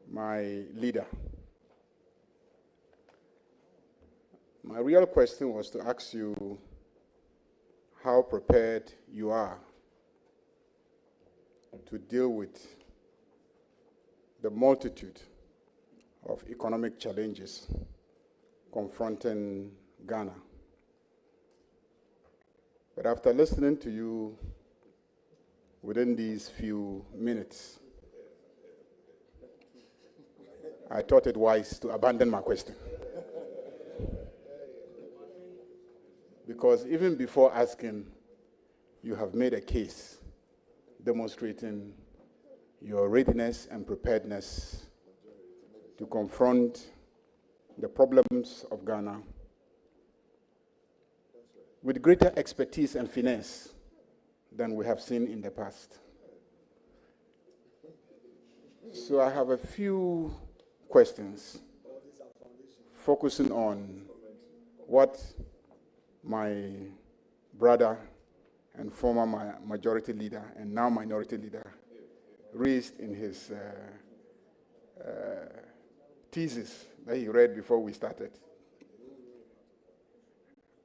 my leader. My real question was to ask you how prepared you are to deal with the multitude of economic challenges confronting Ghana. But after listening to you within these few minutes, I thought it wise to abandon my question. Because even before asking, you have made a case demonstrating your readiness and preparedness to confront the problems of Ghana with greater expertise and finesse than we have seen in the past. So I have a few questions focusing on what my brother and former majority leader and now minority leader raised in his thesis that he read before we started.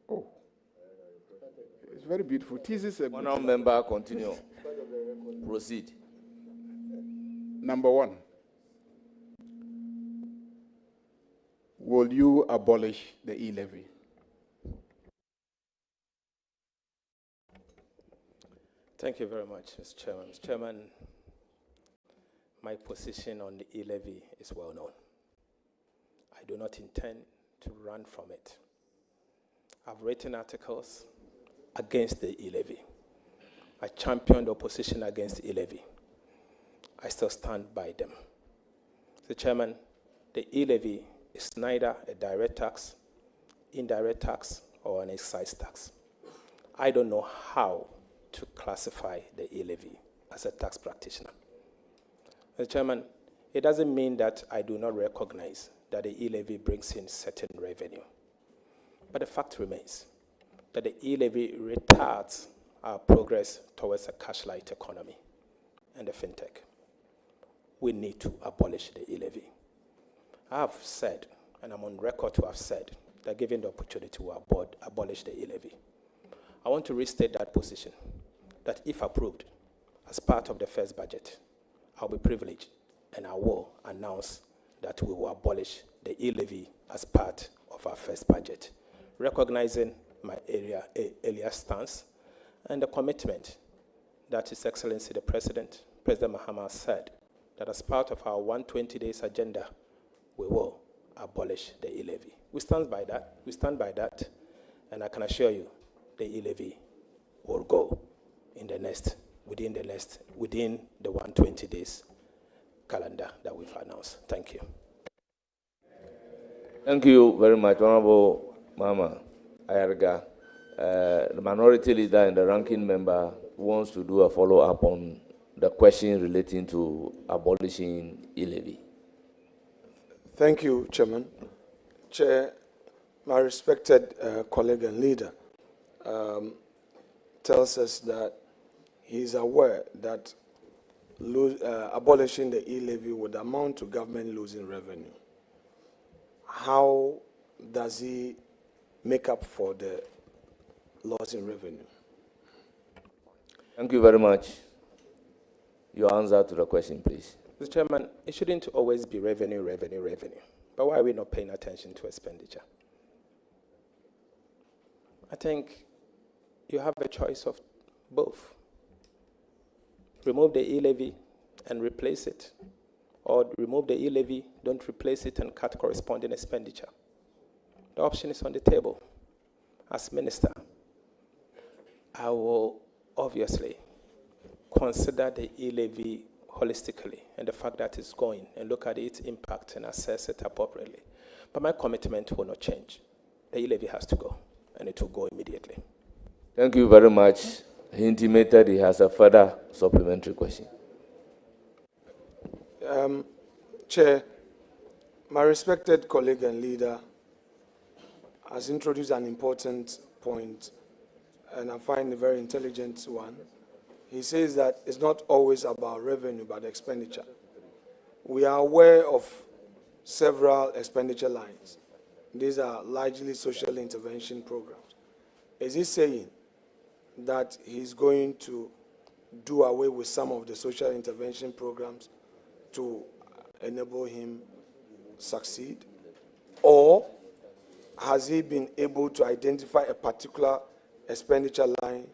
Oh, it's very beautiful. Thesis. Honourable Member, continue. Proceed. Number one, will you abolish the e-levy? Thank you very much, Mr. Chairman. Mr. Chairman, my position on the e-levy is well known. I do not intend to run from it. I've written articles against the e-levy. I championed opposition against the e-levy. I still stand by them. Mr. Chairman, the e-levy It's neither a direct tax, indirect tax, or an excise tax. I don't know how to classify the e-levy as a tax practitioner. Mr. Chairman, it doesn't mean that I do not recognize that the e-levy brings in certain revenue. But the fact remains that the e-levy retards our progress towards a cash-light economy and the fintech. We need to abolish the e-levy. I have said, and I'm on record to have said, that given the opportunity to abolish the e-levy, I want to restate that position, that if approved as part of the first budget, I'll be privileged and I will announce that we will abolish the e-levy as part of our first budget, recognizing my earlier stance and the commitment that His Excellency the President Mahama, said that as part of our 120 days agenda, we will abolish the e-levy. We stand by that, and I can assure you the e-levy will go within the 120 days calendar that we've announced. Thank you. Thank you very much, Honorable Mama Ayarga. The minority leader and the ranking member wants to do a follow-up on the question relating to abolishing e-levy. Thank you, Chairman. Chair, my respected colleague and leader tells us that he's aware that abolishing the e-levy would amount to government losing revenue. How does he make up for the loss in revenue? Thank you very much. Your answer to the question, please. Mr. Chairman, it shouldn't always be revenue. But why are we not paying attention to expenditure? I think you have a choice of both. Remove the e-levy and replace it, or remove the e-levy, don't replace it, and cut corresponding expenditure. The option is on the table. As minister, I will obviously consider the e-levy holistically and the fact that it's going, and look at its impact and assess it appropriately. But my commitment will not change. The e-levy has to go, and it will go immediately. Thank you very much. He intimated he has a further supplementary question. Chair, my respected colleague and leader has introduced an important point, and I find a very intelligent one. He says that it's not always about revenue, but expenditure. We are aware of several expenditure lines. These are largely social intervention programs. Is he saying that he's going to do away with some of the social intervention programs to enable him succeed? Or has he been able to identify a particular expenditure line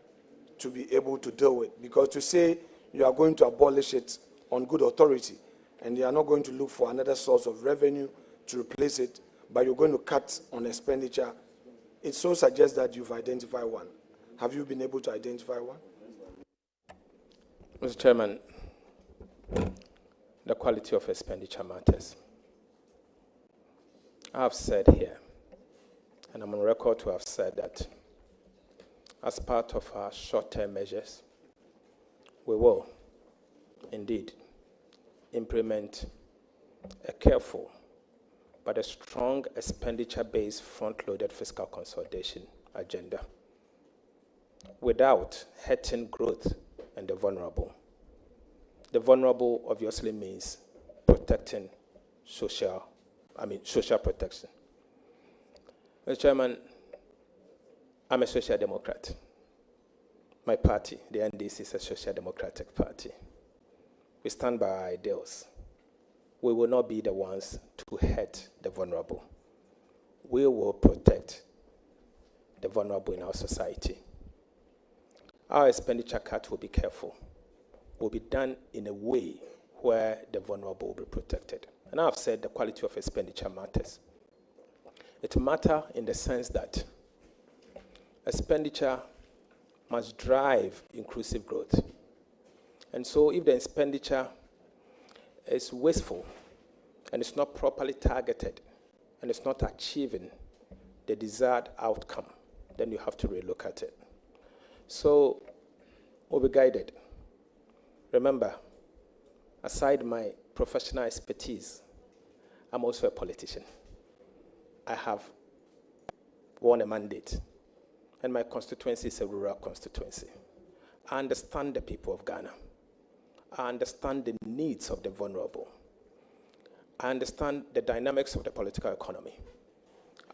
to be able to deal with? Because to say you are going to abolish it on good authority and you are not going to look for another source of revenue to replace it, but you're going to cut on expenditure, it so suggests that you've identified one. Have you been able to identify one? Mr. Chairman, the quality of expenditure matters. I have said here, and I'm on record to have said that as part of our short-term measures, we will indeed implement a careful but a strong expenditure-based front-loaded fiscal consolidation agenda without hurting growth and the vulnerable. The vulnerable obviously means protecting social protection. Mr. Chairman, I'm a social democrat. My party, the NDC, is a social democratic party. We stand by our ideals. We will not be the ones to hurt the vulnerable. We will protect the vulnerable in our society. Our expenditure cut will be careful, will be done in a way where the vulnerable will be protected. And I've said the quality of expenditure matters. It matters in the sense that expenditure must drive inclusive growth. And so if the expenditure is wasteful and it's not properly targeted and it's not achieving the desired outcome, then you have to relook at it. So we'll be guided. Remember, aside my professional expertise, I'm also a politician. I have won a mandate, and my constituency is a rural constituency. I understand the people of Ghana. I understand the needs of the vulnerable. I understand the dynamics of the political economy.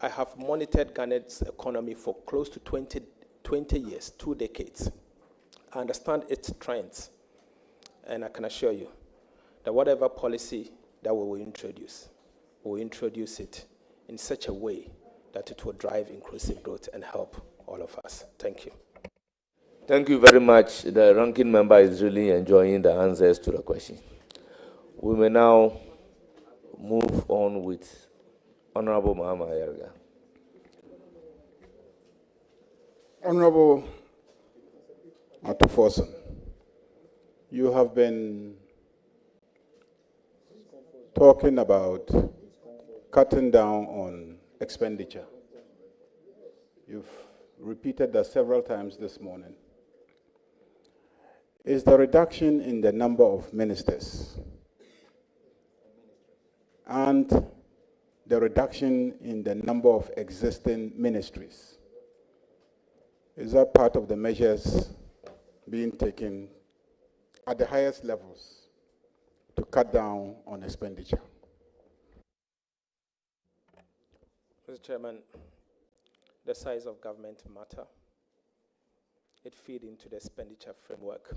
I have monitored Ghana's economy for close to 20 years, 2 decades. I understand its trends, and I can assure you that whatever policy that we will introduce it in such a way that it will drive inclusive growth and help all of us. Thank you. Thank you very much. The ranking member is really enjoying the answers to the question. We may now move on with Honorable Mahama Ayariga. Honorable Matufosun, you have been talking about cutting down on expenditure. You've repeated that several times this morning. Is the reduction in the number of ministers and the reduction in the number of existing ministries, is that part of the measures being taken at the highest levels to cut down on expenditure? Mr. Chairman, the size of government matter. It feeds into the expenditure framework.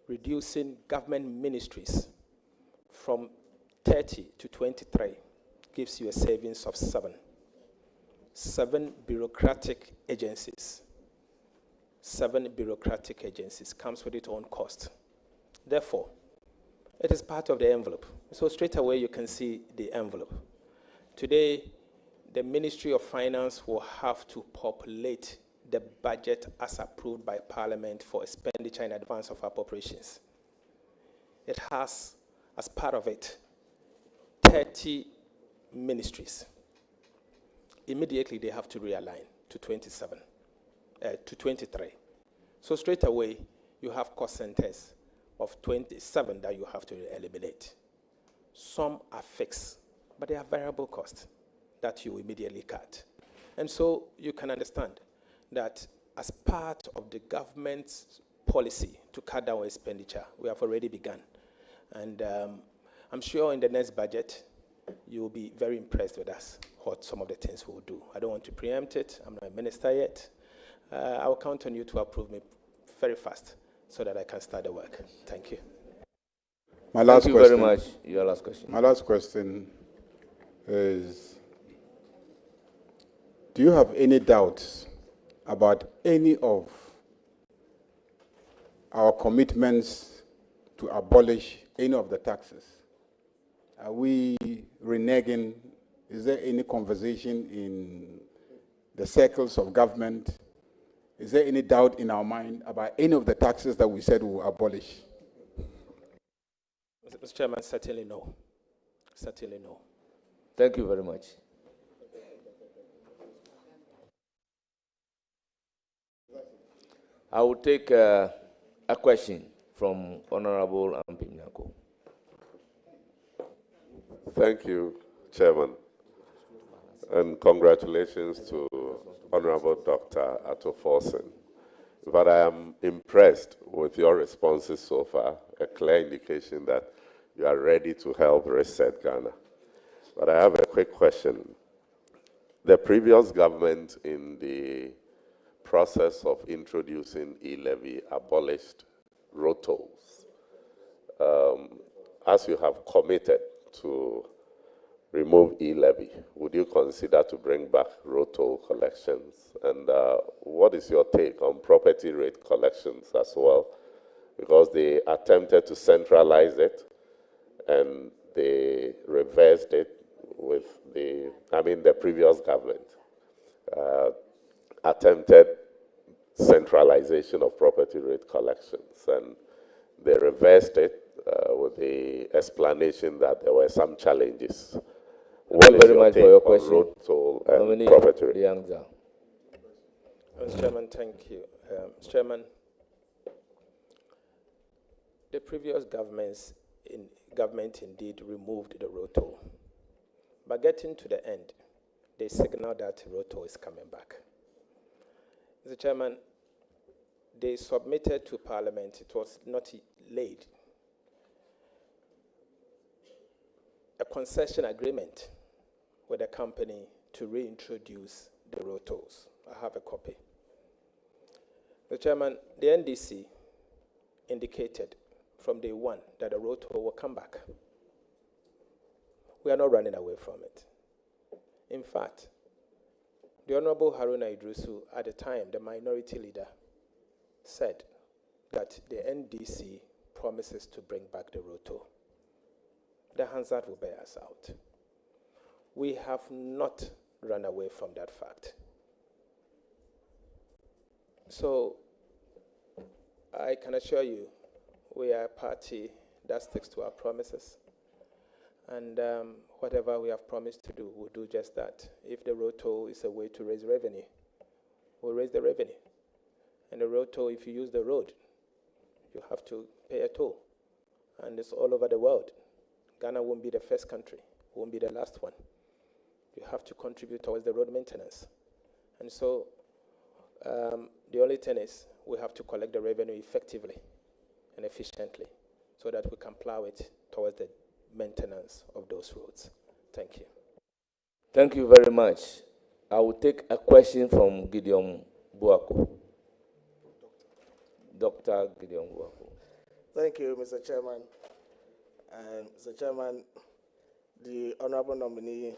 Reducing government ministries from 30 to 23 gives you a savings of 7. 7 bureaucratic agencies. 7 bureaucratic agencies comes with its own cost. Therefore, it is part of the envelope. So straight away you can see the envelope. Today, the Ministry of Finance will have to populate the budget as approved by Parliament for expenditure in advance of appropriations. It has, as part of it, 30 ministries. Immediately, they have to realign to 23. So straight away, you have cost centers of 27 that you have to eliminate. Some are fixed, but they are variable costs that you immediately cut. And so you can understand that as part of the government's policy to cut down expenditure, we have already begun. And I'm sure in the next budget, you will be very impressed with us, what some of the things we will do. I don't want to preempt it. I'm not a minister yet. I will count on you to approve me very fast so that I can start the work. Thank you. My last Thank you question, very much. Your last question. My last question is, do you have any doubts about any of our commitments to abolish any of the taxes? Are we reneging? Is there any conversation in the circles of government? Is there any doubt in our mind about any of the taxes that we said we will abolish? Mr. Chairman, certainly no. Certainly no. Thank you very much. I will take a question from Honorable Ampimnyako. Thank you, Chairman, and congratulations to Honorable Dr. Matufosun. But I am impressed with your responses so far, a clear indication that you are ready to help reset Ghana. But I have a quick question. The previous government, in the process of introducing e-levy, abolished road tolls. As you have committed to remove e-levy, would you consider to bring back road toll collections? And what is your take on property rate collections as well? Because they attempted to centralize it and they reversed it with the previous government attempted centralization of property rate collections, and they reversed it with the explanation that there were some challenges What is very your much take for your on question. road toll and Nominee profiteering? Liangza. Mr. Chairman, thank you. Mr. Chairman, the previous government indeed removed the road toll. But getting to the end, they signaled that road toll is coming back. Mr. Chairman, they submitted to Parliament, it was not laid, a concession agreement with the company to reintroduce the road tolls. I have a copy. Mr. Chairman, the NDC indicated from day one that the road toll will come back. We are not running away from it. In fact, the Honorable Haruna Idrisu, at the time, the minority leader, said that the NDC promises to bring back the road toll. The Hansard will bear us out. We have not run away from that fact. So, I can assure you, we are a party that sticks to our promises. And whatever we have promised to do, we'll do just that. If the road toll is a way to raise revenue, we'll raise the revenue. And the road toll, if you use the road, you have to pay a toll. And it's all over the world. Ghana won't be the first country, won't be the last one. You have to contribute towards the road maintenance. And so the only thing is we have to collect the revenue effectively and efficiently so that we can plow it towards the maintenance of those roads. Thank you. Thank you very much. I will take a question from Gideon Buako. Dr. Gideon Buako. Thank you, Mr. Chairman. Mr. Chairman, the Honorable nominee,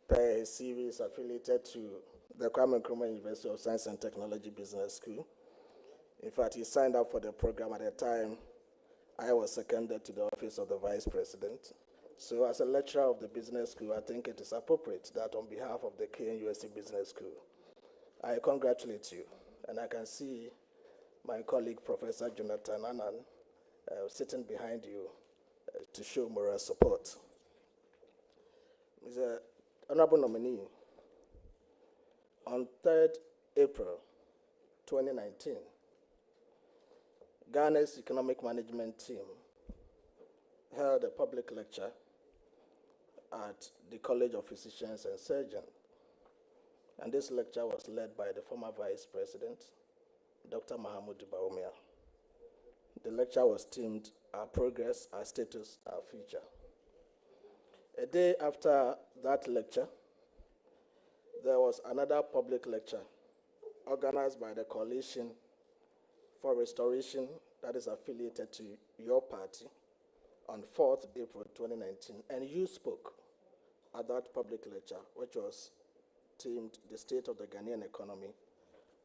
Per CV, is affiliated to the Kwame Nkrumah University of Science and Technology Business School. In fact, he signed up for the program at the time I was seconded to the office of the Vice President. So as a lecturer of the business school, I think it is appropriate that on behalf of the KNUST Business School, I congratulate you. And I can see my colleague, Professor Jonathan Annan, sitting behind you to show moral support. Mr. Honorable nominee, on 3rd April 2019, Ghana's economic management team held a public lecture at the College of Physicians and Surgeons. And this lecture was led by the former Vice President, Dr. Mahamudu Bawumia. The lecture was themed Our Progress, Our Status, Our Future. A day after that lecture, there was another public lecture organized by the Coalition for Restoration that is affiliated to your party on 4th April 2019, and you spoke at that public lecture, which was themed The State of the Ghanaian Economy,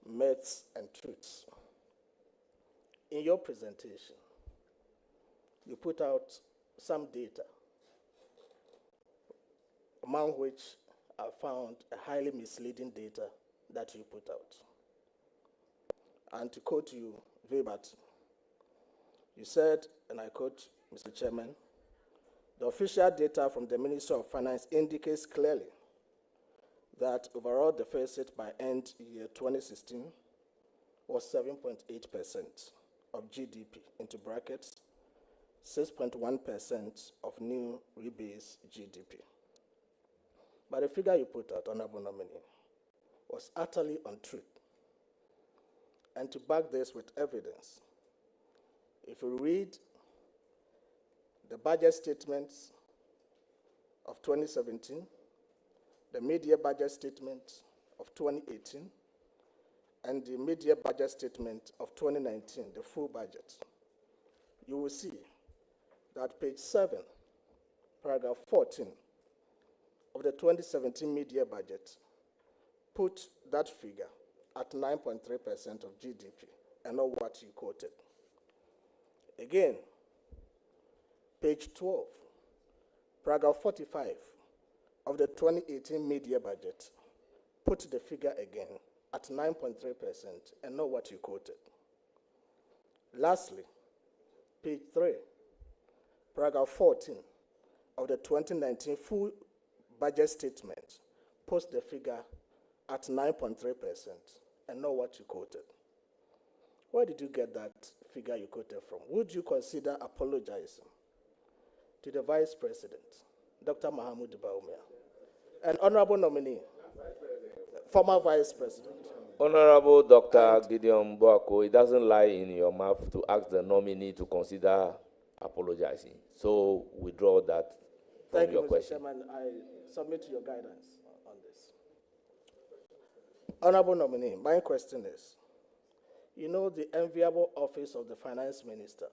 Myths and Truths. In your presentation, you put out some data, among which I found a highly misleading data that you put out. And to quote you verbatim, you said, and I quote, Mr. Chairman, the official data from the Ministry of Finance indicates clearly that overall deficit by end year 2016 was 7.8% of GDP, into brackets, 6.1% of new rebase GDP. But the figure you put out, Honorable Nominee, was utterly untrue. And to back this with evidence, if you read the budget statements of 2017, the mid-year budget statement of 2018, and the mid-year budget statement of 2019, the full budget, you will see that page 7, paragraph 14 of the 2017 mid-year budget put that figure at 9.3% of GDP, and not what you quoted. Again, page 12, paragraph 45 of the 2018 mid-year budget put the figure again at 9.3%, and not what you quoted. Lastly, page 3, paragraph 14 of the 2019 full budget statement post the figure at 9.3% and not what you quoted. Where did you get that figure you quoted from? Would you consider apologizing to the Vice President, Dr. Mahamudu Bawumia, an honorable nominee, former Vice President? Honorable Dr. Gideon Boako, it doesn't lie in your mouth to ask the nominee to consider apologizing. So withdraw that from Thank your you, Mr. question. Chairman. I submit to your guidance on this. Honorable nominee, my question is, you know the enviable office of the Finance Minister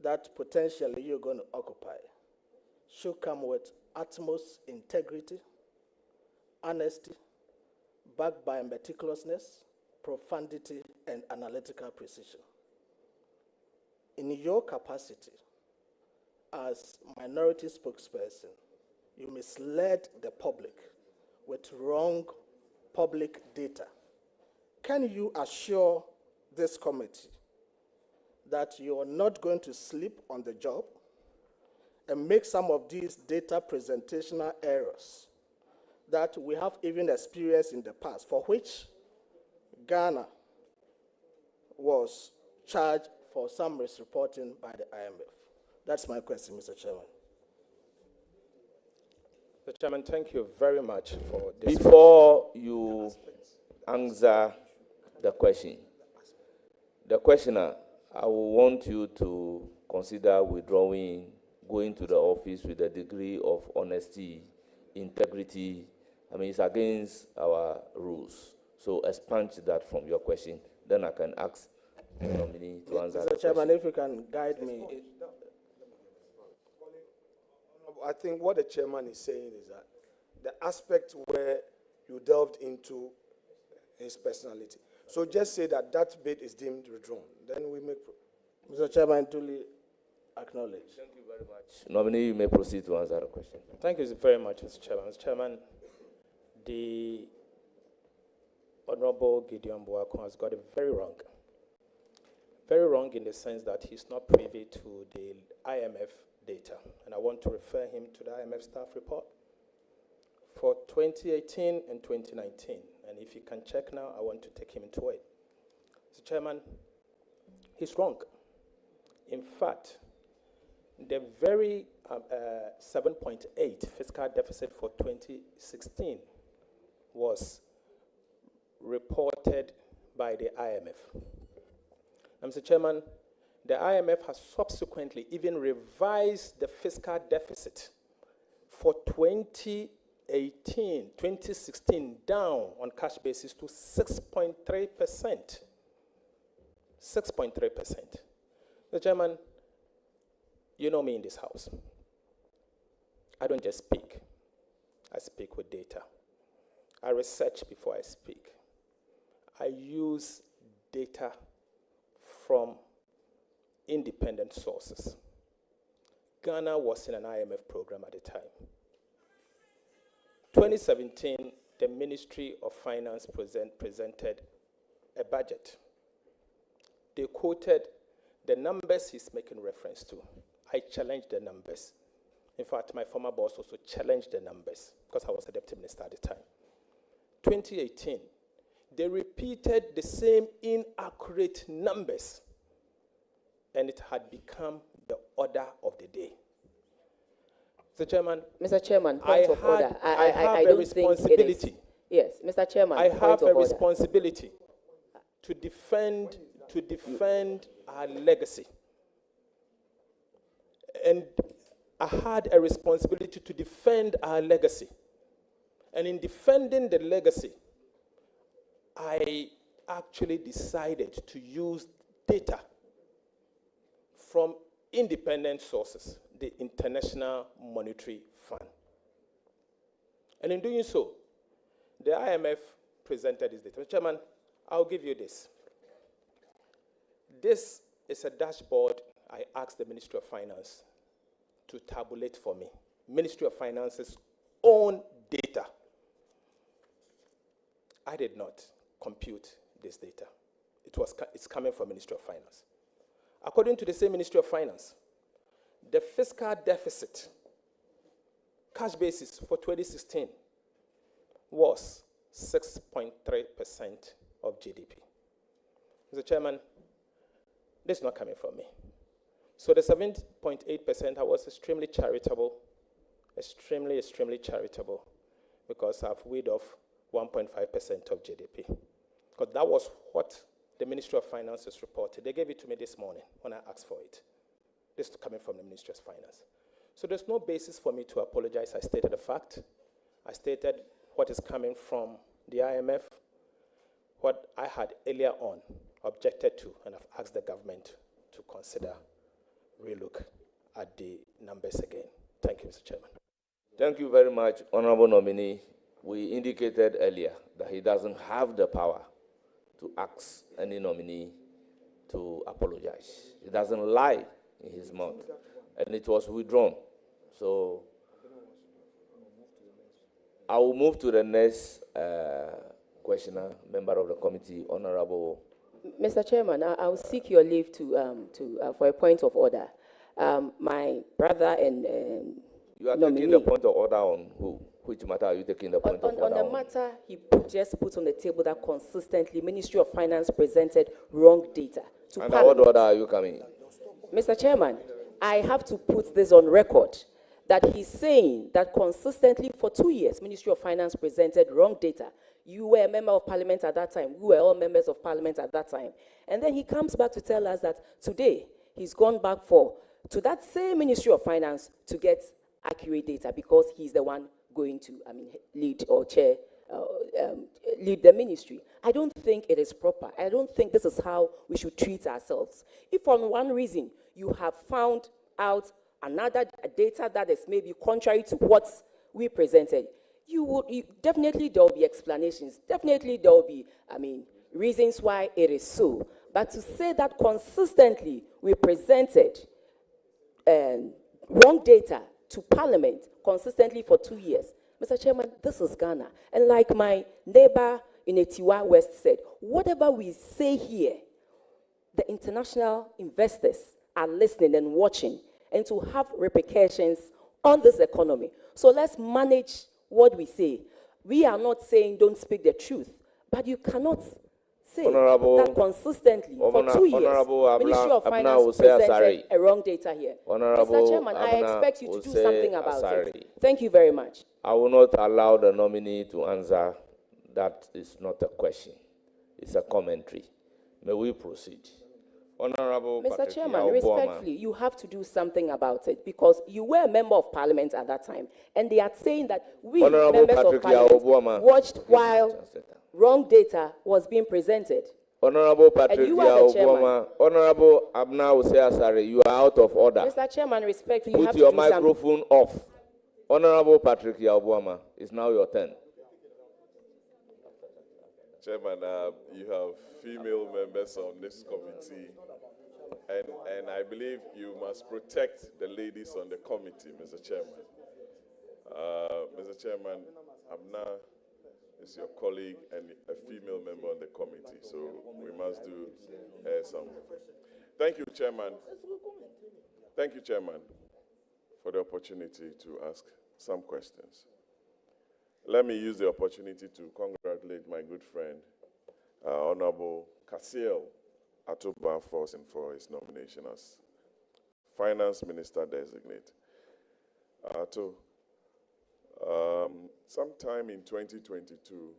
that potentially you're going to occupy should come with utmost integrity, honesty, backed by meticulousness, profundity, and analytical precision. In your capacity as minority spokesperson, you misled the public with wrong public data. Can you assure this committee that you are not going to sleep on the job and make some of these data presentational errors that we have even experienced in the past, for which Ghana was charged for some misreporting by the IMF? That's my question, Mr. Chairman. Mr. Chairman, thank you very much for this. Before you answer the question, the questioner, I will want you to consider withdrawing, going to the office with a degree of honesty, integrity. I mean, it's against our rules. So expunge that from your question. Then I can ask the nominee to answer the Mr. Chairman, question. if you can guide me. I think what the chairman is saying is that the aspect where you delved into his personality. So just say that that bit is deemed withdrawn. Then we make. Mr. Chairman, duly acknowledged. Thank you very much. Nominee, you may proceed to answer the question. Thank you very much, Mr. Chairman. Mr. Chairman, the Honorable Gideon Boako has got it very wrong. Very wrong in the sense that he's not privy to the IMF data. And I want to refer him to the IMF staff report for 2018 and 2019. And if you can check now, I want to take him into it. Mr. Chairman, he's wrong. In fact, the very 7.8 fiscal deficit for 2016 was reported by the IMF. And Mr. Chairman, the IMF has subsequently even revised the fiscal deficit for 2016 down on cash basis to 6.3%. 6.3%. Mr. Chairman, you know me in this house. I don't just speak. I speak with data. I research before I speak. I use data from independent sources. Ghana was in an IMF program at the time. 2017, the Ministry of Finance presented a budget. They quoted the numbers he's making reference to. I challenged the numbers. In fact, my former boss also challenged the numbers because I was the deputy minister at the time. 2018, they repeated the same inaccurate numbers, and it had become the order of the day. Mr. Chairman, point of order. I have I a don't think it is. responsibility. Yes, Mr. Chairman, I point have of a order. responsibility to defend our legacy. And I had a responsibility to defend our legacy. And in defending the legacy, I actually decided to use data from independent sources, the International Monetary Fund. And in doing so, the IMF presented this data. Mr. Chairman, I'll give you this. This is a dashboard I asked the Ministry of Finance to tabulate for me. Ministry of Finance's own data. I did not compute this data. It's coming from Ministry of Finance. According to the same Ministry of Finance, the fiscal deficit cash basis for 2016 was 6.3% of GDP. Mr. Chairman, this is not coming from me. So the 7.8%, I was extremely charitable, extremely charitable, because I've weighed off 1.5% of GDP. Because that was what the Ministry of Finances reported. They gave it to me this morning when I asked for it. This is coming from the Ministry of Finance. So there's no basis for me to apologize. I stated the fact. I stated what is coming from the IMF, what I had earlier on objected to, and I've asked the government to consider relook at the numbers again. Thank you, Mr. Chairman. Thank you very much, Honorable Nominee. We indicated earlier that he doesn't have the power to ask any nominee to apologize. He doesn't lie in his mouth, and it was withdrawn. So I will move to the next questioner, member of the committee, Honorable. Mr. Chairman, I will seek your leave for a point of order. My brother and you are nominee, taking the point of order on who? Which matter are you taking the point of order on? On the matter he just put on the table that consistently Ministry of Finance presented wrong data to And Parliament. what order are you coming? Mr. Chairman, I have to put this on record that he's saying that consistently for 2 years, Ministry of Finance presented wrong data. You were a member of Parliament at that time. We were all members of Parliament at that time. And then he comes back to tell us that today he's gone back to that same Ministry of Finance to get accurate data because he's the one going to, lead or chair, lead the ministry. I don't think it is proper. I don't think this is how we should treat ourselves. If for one reason you have found out another data that is maybe contrary to what we presented, definitely there will be explanations. Definitely there will be, reasons why it is so. But to say that consistently we presented wrong data to Parliament consistently for 2 years, Mr. Chairman, this is Ghana. And like my neighbor in Etiwa West said, whatever we say here, the international investors are listening and watching, and to have repercussions on this economy. So let's manage what we say. We are not saying don't speak the truth, but you cannot say that consistently for 2 years, Ministry of Finance presented a wrong data here. Mr. Chairman, I expect you to do something about it. Thank you very much. I will not allow the nominee to answer. That is not a question. It's a commentary. May we proceed? Honorable Mr. Chairman, respectfully, you have to do something about it because you were a member of Parliament at that time, and they are saying that we, members of Parliament, watched while wrong data was being presented. Honorable Patrick Yaoboma, Honorable Abna Ose-Asare, you are out of order. Mr. Chairman, respectfully, you have Put to your do something. microphone off. Honorable Patrick Yaoboma, it's now your turn. Chairman, you have female members on this committee, and I believe you must protect the ladies on the committee, Mr. Chairman. Mr. Chairman, Abna is your colleague and a female member on the committee, so we must do some. Thank you, Chairman. Thank you, Chairman, for the opportunity to ask some questions. Let me use the opportunity to congratulate my good friend, Honorable Cassiel Atuba for his nomination as Finance Minister Designate. Ato, sometime in 2022,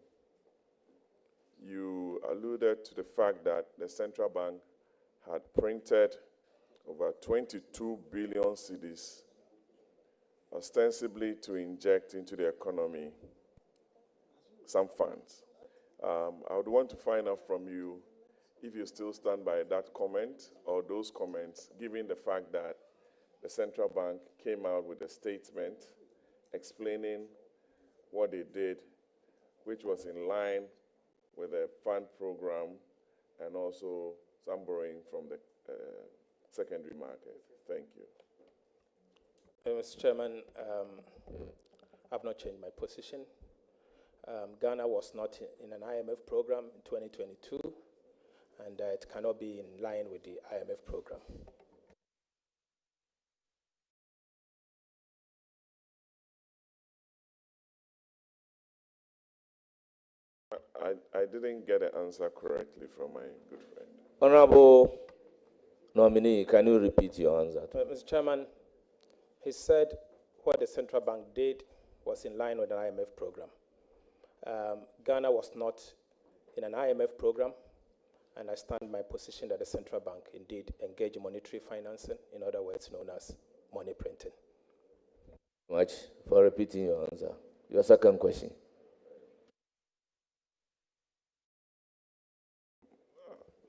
you alluded to the fact that the central bank had printed over 22 billion cedis ostensibly to inject into the economy some funds. I would want to find out from you if you still stand by that comment or those comments, given the fact that the central bank came out with a statement explaining what they did, which was in line with the fund program and also some borrowing from the secondary market. Thank you. Mr. Chairman, I've not changed my position. Ghana was not in an IMF program in 2022, and it cannot be in line with the IMF program. I didn't get the answer correctly from my good friend. Honorable nominee, can you repeat your answer? Mr. Chairman, he said what the central bank did was in line with an IMF program. Ghana was not in an IMF program, and I stand my position that the central bank indeed engaged in monetary financing, in other words known as money printing. Much for repeating your answer. Your second question.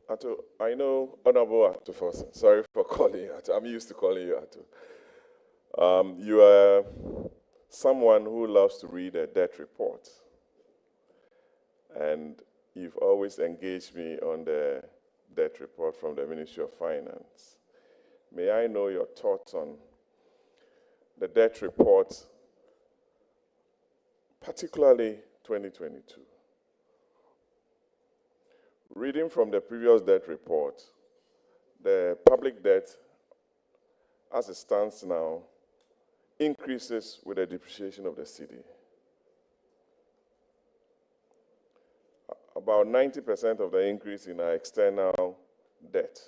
Ato, I know Honorable Ato Forson. Sorry for calling you Ato. I'm used to calling you Ato. You are someone who loves to read a debt report. And you've always engaged me on the debt report from the Ministry of Finance. May I know your thoughts on the debt report, particularly 2022? Reading from the previous debt report, the public debt, as it stands now, increases with the depreciation of the cedi. About 90% of the increase in our external debt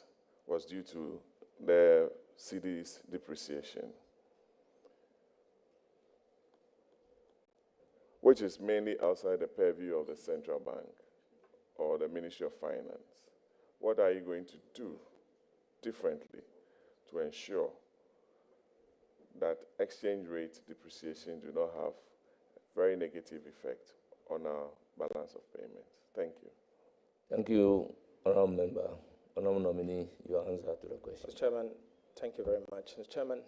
was due to the cedi's depreciation, which is mainly outside the purview of the central bank or the Ministry of Finance. What are you going to do differently to ensure that exchange rate depreciation do not have a very negative effect on our balance of payments? Thank you. Thank you, Honourable Member. Honourable Nominee, your answer to the question. Mr. Chairman, thank you very much. Mr. Chairman,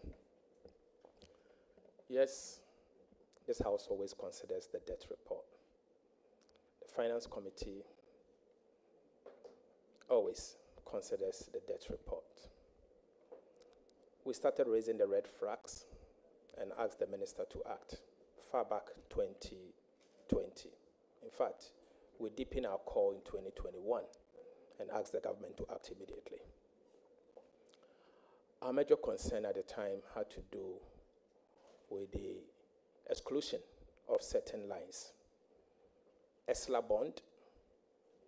yes, this House always considers the debt report. The Finance Committee always considers the debt report. We started raising the red flags and asked the minister to act far back 2020. In fact, we deepened our call in 2021 and asked the government to act immediately. Our major concern at the time had to do with the exclusion of certain lines. ESLA bond,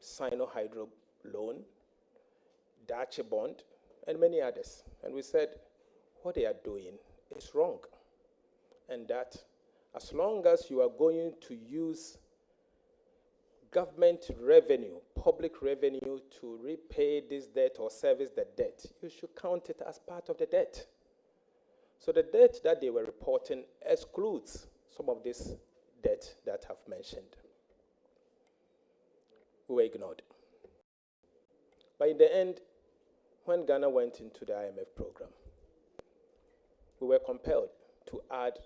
Sino-Hydro loan, Dache bond, and many others. And we said, what they are doing is wrong. And that as long as you are going to use government revenue, public revenue to repay this debt or service the debt, you should count it as part of the debt. So the debt that they were reporting excludes some of this debt that I've mentioned. We were ignored. But in the end, when Ghana went into the IMF program, we were compelled to add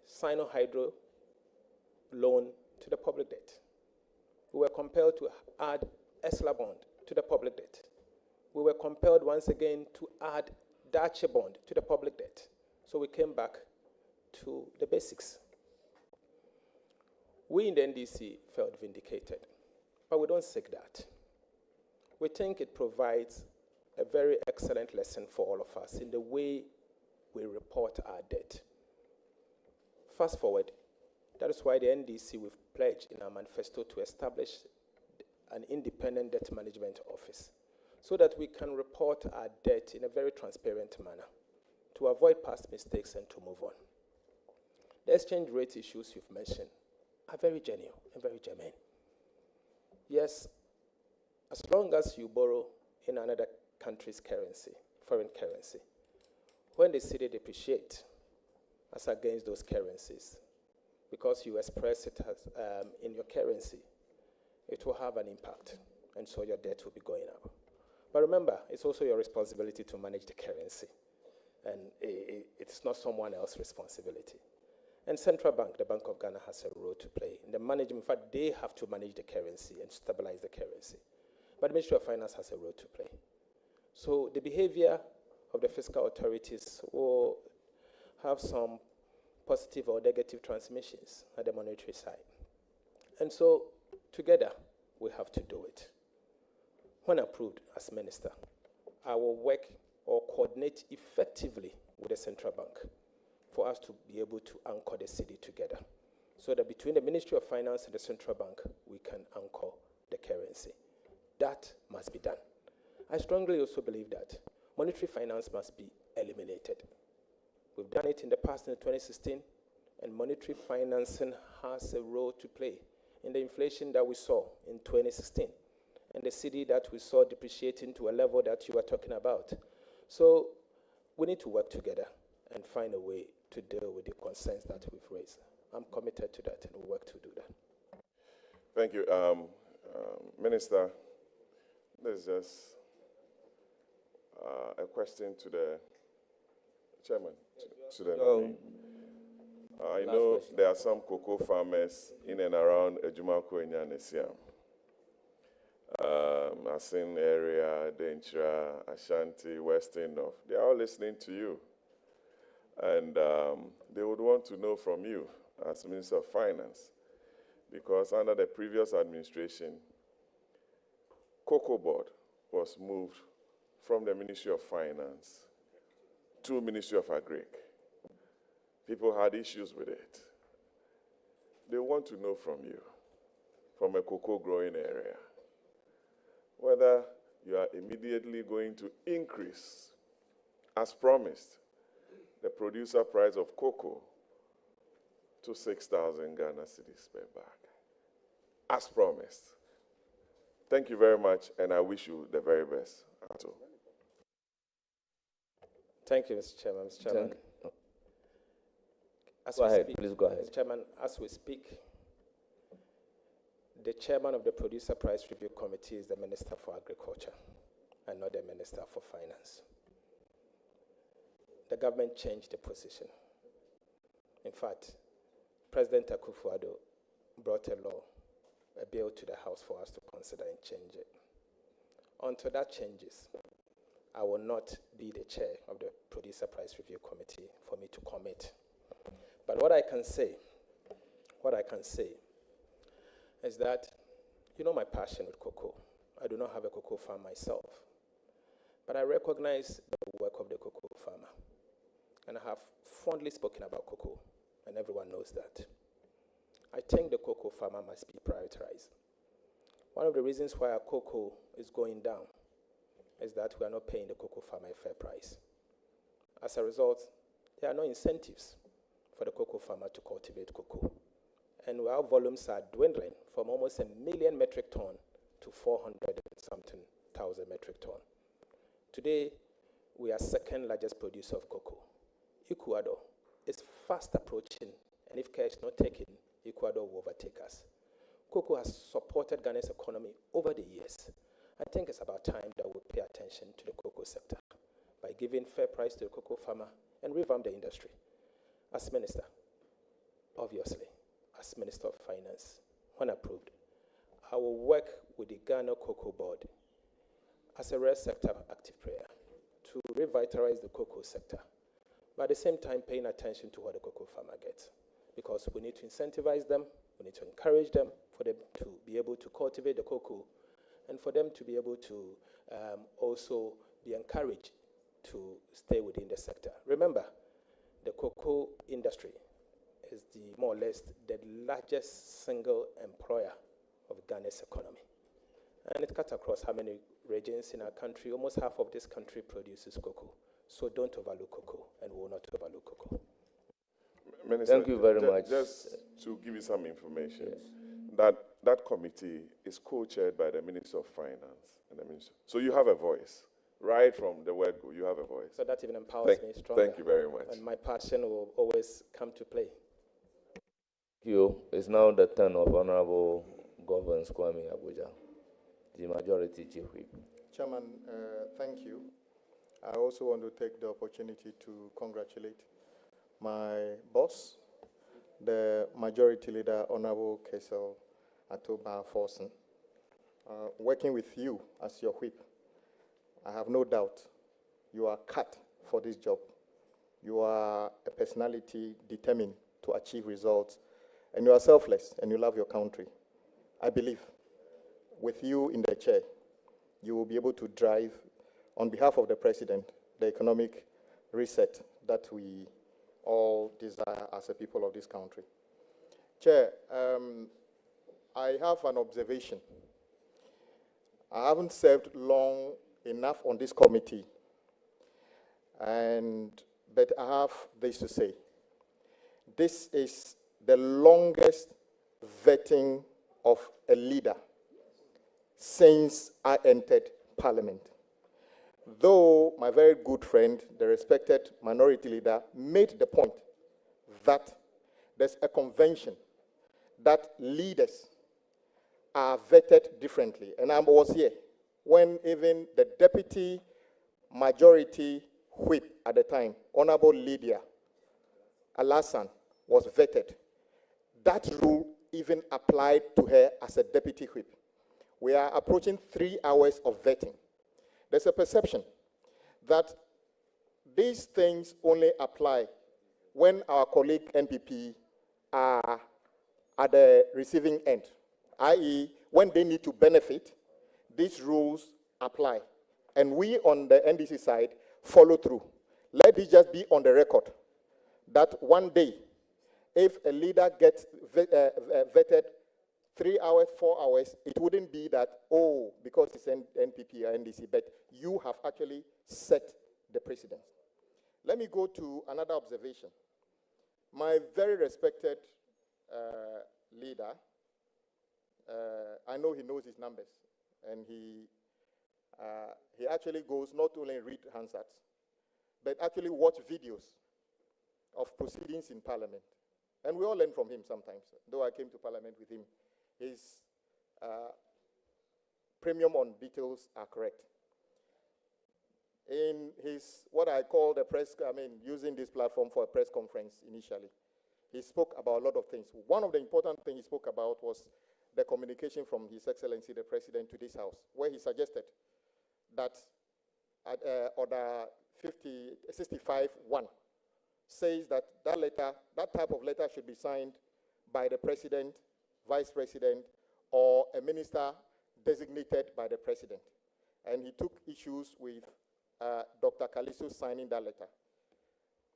Sino-Hydro loan to the public debt. We were compelled to add ESLA bond to the public debt. We were compelled once again to add Dache bond to the public debt. So we came back to the basics. We in the NDC felt vindicated, but we don't seek that. We think it provides a very excellent lesson for all of us in the way we report our debt. Fast forward, that is why the NDC, we've pledged in our manifesto to establish an independent debt management office so that we can report our debt in a very transparent manner to avoid past mistakes and to move on. The exchange rate issues you've mentioned are very genuine and very germane. Yes, as long as you borrow in another country's currency, foreign currency, when the cedi depreciate as against those currencies, because you express it as, in your currency, it will have an impact, and so your debt will be going up. But remember, it's also your responsibility to manage the currency, and it's not someone else's responsibility. And Central Bank, the Bank of Ghana, has a role to play in the management. In fact, they have to manage the currency and stabilize the currency. But the Ministry of Finance has a role to play. So the behavior of the fiscal authorities will have some positive or negative transmissions at the monetary side. And so together, we have to do it. When approved as minister, I will work or coordinate effectively with the central bank for us to be able to anchor the cedi together. so that between the Ministry of Finance and the Central Bank, we can anchor the currency. That must be done. I strongly also believe that monetary finance must be eliminated. We've done it in the past in 2016, and monetary financing has a role to play in the inflation that we saw in 2016 and the cedi that we saw depreciating to a level that you were talking about. So we need to work together and find a way to deal with the concerns that we've raised. I'm committed to that, and we'll work to do that. Thank you. Minister, there's just a question to the chairman, to the nominee. I know there are some cocoa farmers in and around Ejumako and Yanesiam. Asin area, Denchira, Ashanti, Western North. They are all listening to you. And they would want to know from you as Minister of Finance, because under the previous administration, Cocoa Board was moved from the Ministry of Finance to Ministry of Agric. People had issues with it. They want to know from you, from a cocoa growing area, whether you are immediately going to increase, as promised, the producer price of cocoa to 6,000 Ghana cedis per bag, as promised. Thank you very much, and I wish you the very best, Ato. Thank you, Mr. Chairman. Mr. Chairman. Go ahead, please go ahead. Mr. Chairman, as we speak, the chairman of the Producer Price Review Committee is the Minister for Agriculture and not the Minister for Finance. The government changed the position. In fact, President Akufo-Addo brought a bill to the House for us to consider and change it. Until that changes, I will not be the chair of the Producer Price Review Committee for me to commit. But what I can say is that, you know my passion with cocoa. I do not have a cocoa farm myself, but I recognize the work of the cocoa farmer. And I have fondly spoken about cocoa, and everyone knows that. I think the cocoa farmer must be prioritized. One of the reasons why our cocoa is going down is that we are not paying the cocoa farmer a fair price. As a result, there are no incentives for the cocoa farmer to cultivate cocoa. And our volumes are dwindling from almost 1 million metric ton to 400-something thousand metric ton. Today, we are second largest producer of cocoa. Ecuador is fast approaching, and if care is not taken, Ecuador will overtake us. Cocoa has supported Ghana's economy over the years. I think it's about time that we pay attention to the cocoa sector by giving fair price to the cocoa farmer and revamp the industry. As minister, obviously, as Minister of Finance, when approved, I will work with the Ghana Cocoa Board as a rare sector active player to revitalize the cocoa sector, but at the same time paying attention to what the cocoa farmer gets, because we need to incentivize them, we need to encourage them for them to be able to cultivate the cocoa, and for them to be able to also be encouraged to stay within the sector. Remember, the cocoa industry is more or less the largest single employer of Ghana's economy. And it cuts across how many regions in our country. Almost half of this country produces cocoa. So don't overlook cocoa, and we will not overlook cocoa. Minister, thank you very much. Just to give you some information, that committee is co-chaired by the Minister of Finance and the Minister. So you have a voice. Right from the word go, you have a voice. So that even empowers me stronger. Thank you very much. And my passion will always come to play. Thank you. It's now the turn of Honorable Governor Kwame Abuja, the Majority Chief Whip. Chairman, thank you. I also want to take the opportunity to congratulate my boss, the Majority Leader, Honorable Kesel Atoba Forsen. Working with you as your whip, I have no doubt you are cut for this job. You are a personality determined to achieve results, and you are selfless, and you love your country. I believe with you in the chair, you will be able to drive, on behalf of the President, the economic reset that we all desire as a people of this country. Chair, I have an observation. I haven't served long enough on this committee, but I have this to say. This is the longest vetting of a leader since I entered Parliament. Though my very good friend, the respected minority leader, made the point that there's a convention that leaders are vetted differently. And I was here when even the deputy majority whip at the time, Honorable Lydia Alassane, was vetted. That rule even applied to her as a deputy whip. We are approaching 3 hours of vetting. There's a perception that these things only apply when our colleague NPP are at the receiving end, i.e., when they need to benefit, these rules apply. And we on the NDC side follow through. Let it just be on the record that one day, if a leader gets vetted 3 hours, 4 hours, it wouldn't be that, oh, because it's NPP or NDC, but you have actually set the precedent. Let me go to another observation. My very respected leader, I know he knows his numbers, and he actually goes not only read Hansards, but actually watch videos of proceedings in Parliament. And we all learn from him sometimes, though I came to Parliament with him. His premium on details are correct. In his, what I call the press, using this platform for a press conference initially, he spoke about a lot of things. One of the important things he spoke about was the communication from His Excellency the President to this House, where he suggested that Order 65-1 says that that type of letter should be signed by the President, Vice President, or a minister designated by the President. And he took issues with Dr. Kalisu signing that letter.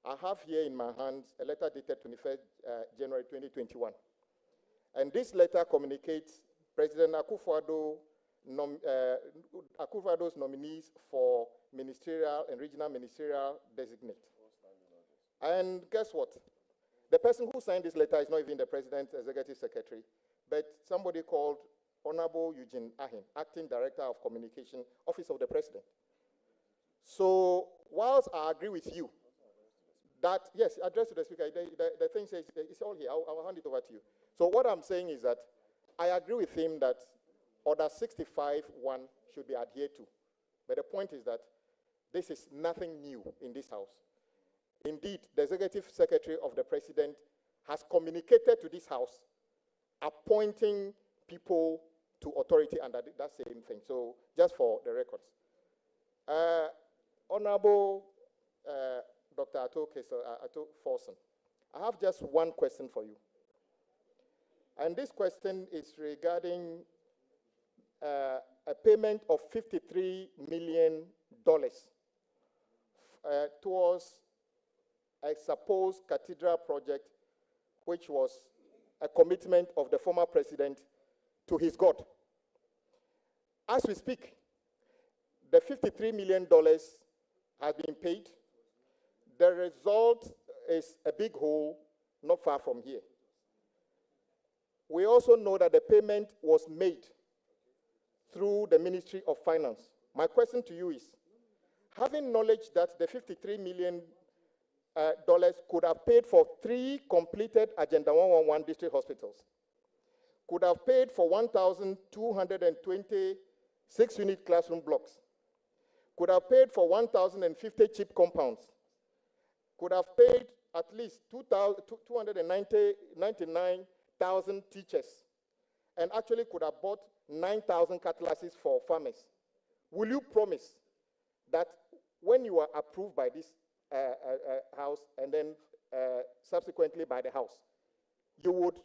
I have here in my hands a letter dated 21st January 2021. And this letter communicates President Akufo-Addo's nominees for ministerial and regional ministerial designate. And guess what? The person who signed this letter is not even the President's Executive Secretary, but somebody called Honorable Eugene Ahin, Acting Director of Communication, Office of the President. So, whilst I agree with you that, yes, address to the Speaker, the thing says, it's all here, I'll hand it over to you. So what I'm saying is that I agree with him that Order 65-1 should be adhered to. But the point is that this is nothing new in this House. Indeed, the Executive Secretary of the President has communicated to this House appointing people to authority under that same thing. So just for the records. Honorable Dr. Ato Forson, I have just one question for you. And this question is regarding a payment of $53 million towards a supposed cathedral project, which was a commitment of the former president to his God. As we speak, the $53 million has been paid. The result is a big hole not far from here. We also know that the payment was made through the Ministry of Finance. My question to you is, having knowledge that the $53 million could have paid for 3 completed Agenda 111 district hospitals, could have paid for 1,220 6-unit classroom blocks, could have paid for 1,050 chip compounds, could have paid at least 299,000 teachers, and actually could have bought 9,000 cutlasses for farmers. Will you promise that when you are approved by this House and then subsequently by the House, you would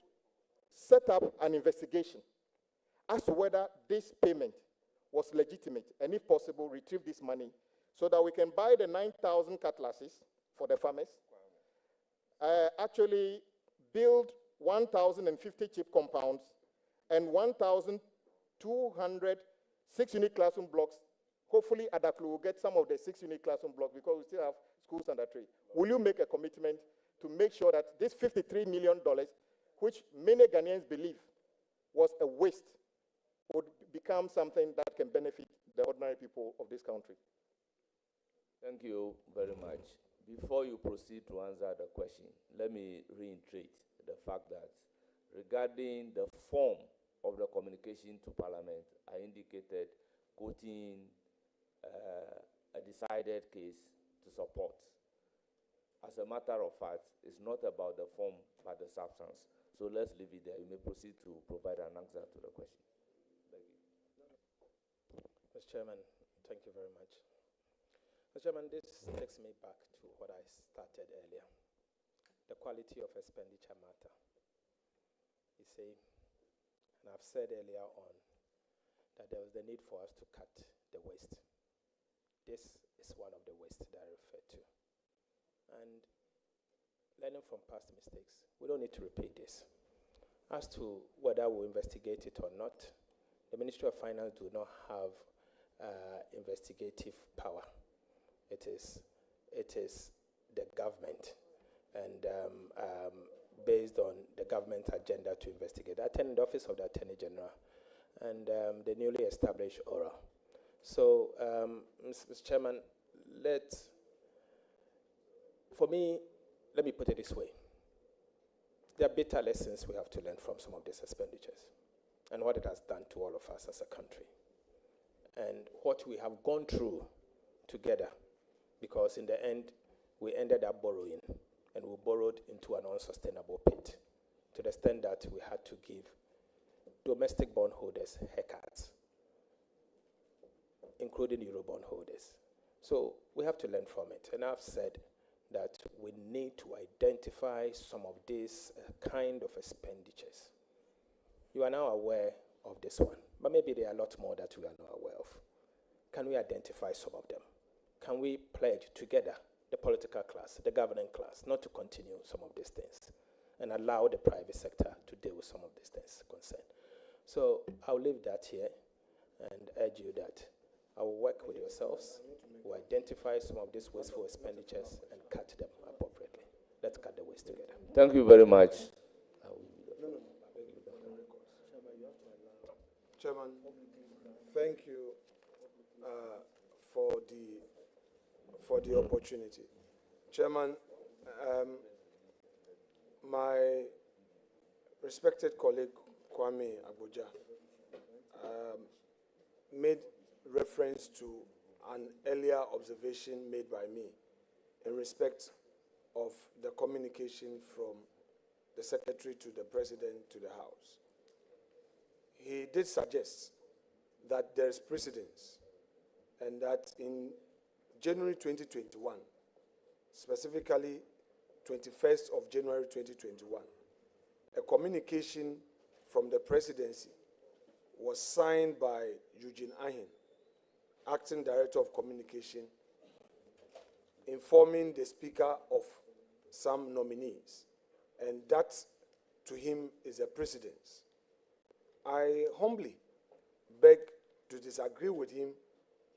set up an investigation as to whether this payment was legitimate, and if possible, retrieve this money so that we can buy the 9,000 cutlasses for the farmers, actually build 1,050 chip compounds, and 1,200 6-unit classroom blocks. Hopefully, Adaklu will get some of the 6-unit classroom blocks because we still have schools under trade. Will you make a commitment to make sure that this $53 million, which many Ghanaians believe was a waste, would become something that can benefit the ordinary people of this country? Thank you very much. Before you proceed to answer the question, let me reiterate the fact that regarding the form of the communication to Parliament, I indicated quoting a decided case to support. As a matter of fact, it's not about the form but the substance. So let's leave it there. You may proceed to provide an answer to the question. Thank you. Mr. Chairman, thank you very much. Mr. Chairman, this takes me back to what I started earlier. The quality of expenditure matter. You see, and I've said earlier on that there was the need for us to cut the waste. This is one of the wastes that I refer to. And learning from past mistakes, we don't need to repeat this. As to whether we'll investigate it or not, the Ministry of Finance do not have investigative power. It is the government, and based on the government agenda to investigate. I attend the Office of the Attorney General and the newly established ORA. So, Mr. Chairman, for me, let me put it this way. There are bitter lessons we have to learn from some of these expenditures and what it has done to all of us as a country and what we have gone through together, because in the end, we ended up borrowing, and we borrowed into an unsustainable pit to the extent that we had to give domestic bondholders haircuts, including Euro bondholders. So we have to learn from it. And I've said that we need to identify some of these kind of expenditures. You are now aware of this one, but maybe there are a lot more that we are not aware of. Can we identify some of them? Can we pledge together, the political class, the governing class, not to continue some of these things and allow the private sector to deal with some of these things concerned? So I'll leave that here and urge you that I will work with yourselves to identify some of these wasteful expenditures and cut them appropriately. Let's cut the waste together. Thank you very much. Chairman, thank you for the opportunity. Chairman, my respected colleague Kwame Abuja made reference to an earlier observation made by me in respect of the communication from the Secretary to the President to the House. He did suggest that there is precedence and that in January 2021, specifically 21st of January 2021, a communication from the presidency was signed by Eugene Ahin, Acting Director of Communication, informing the Speaker of some nominees, and that to him is a precedence. I humbly beg to disagree with him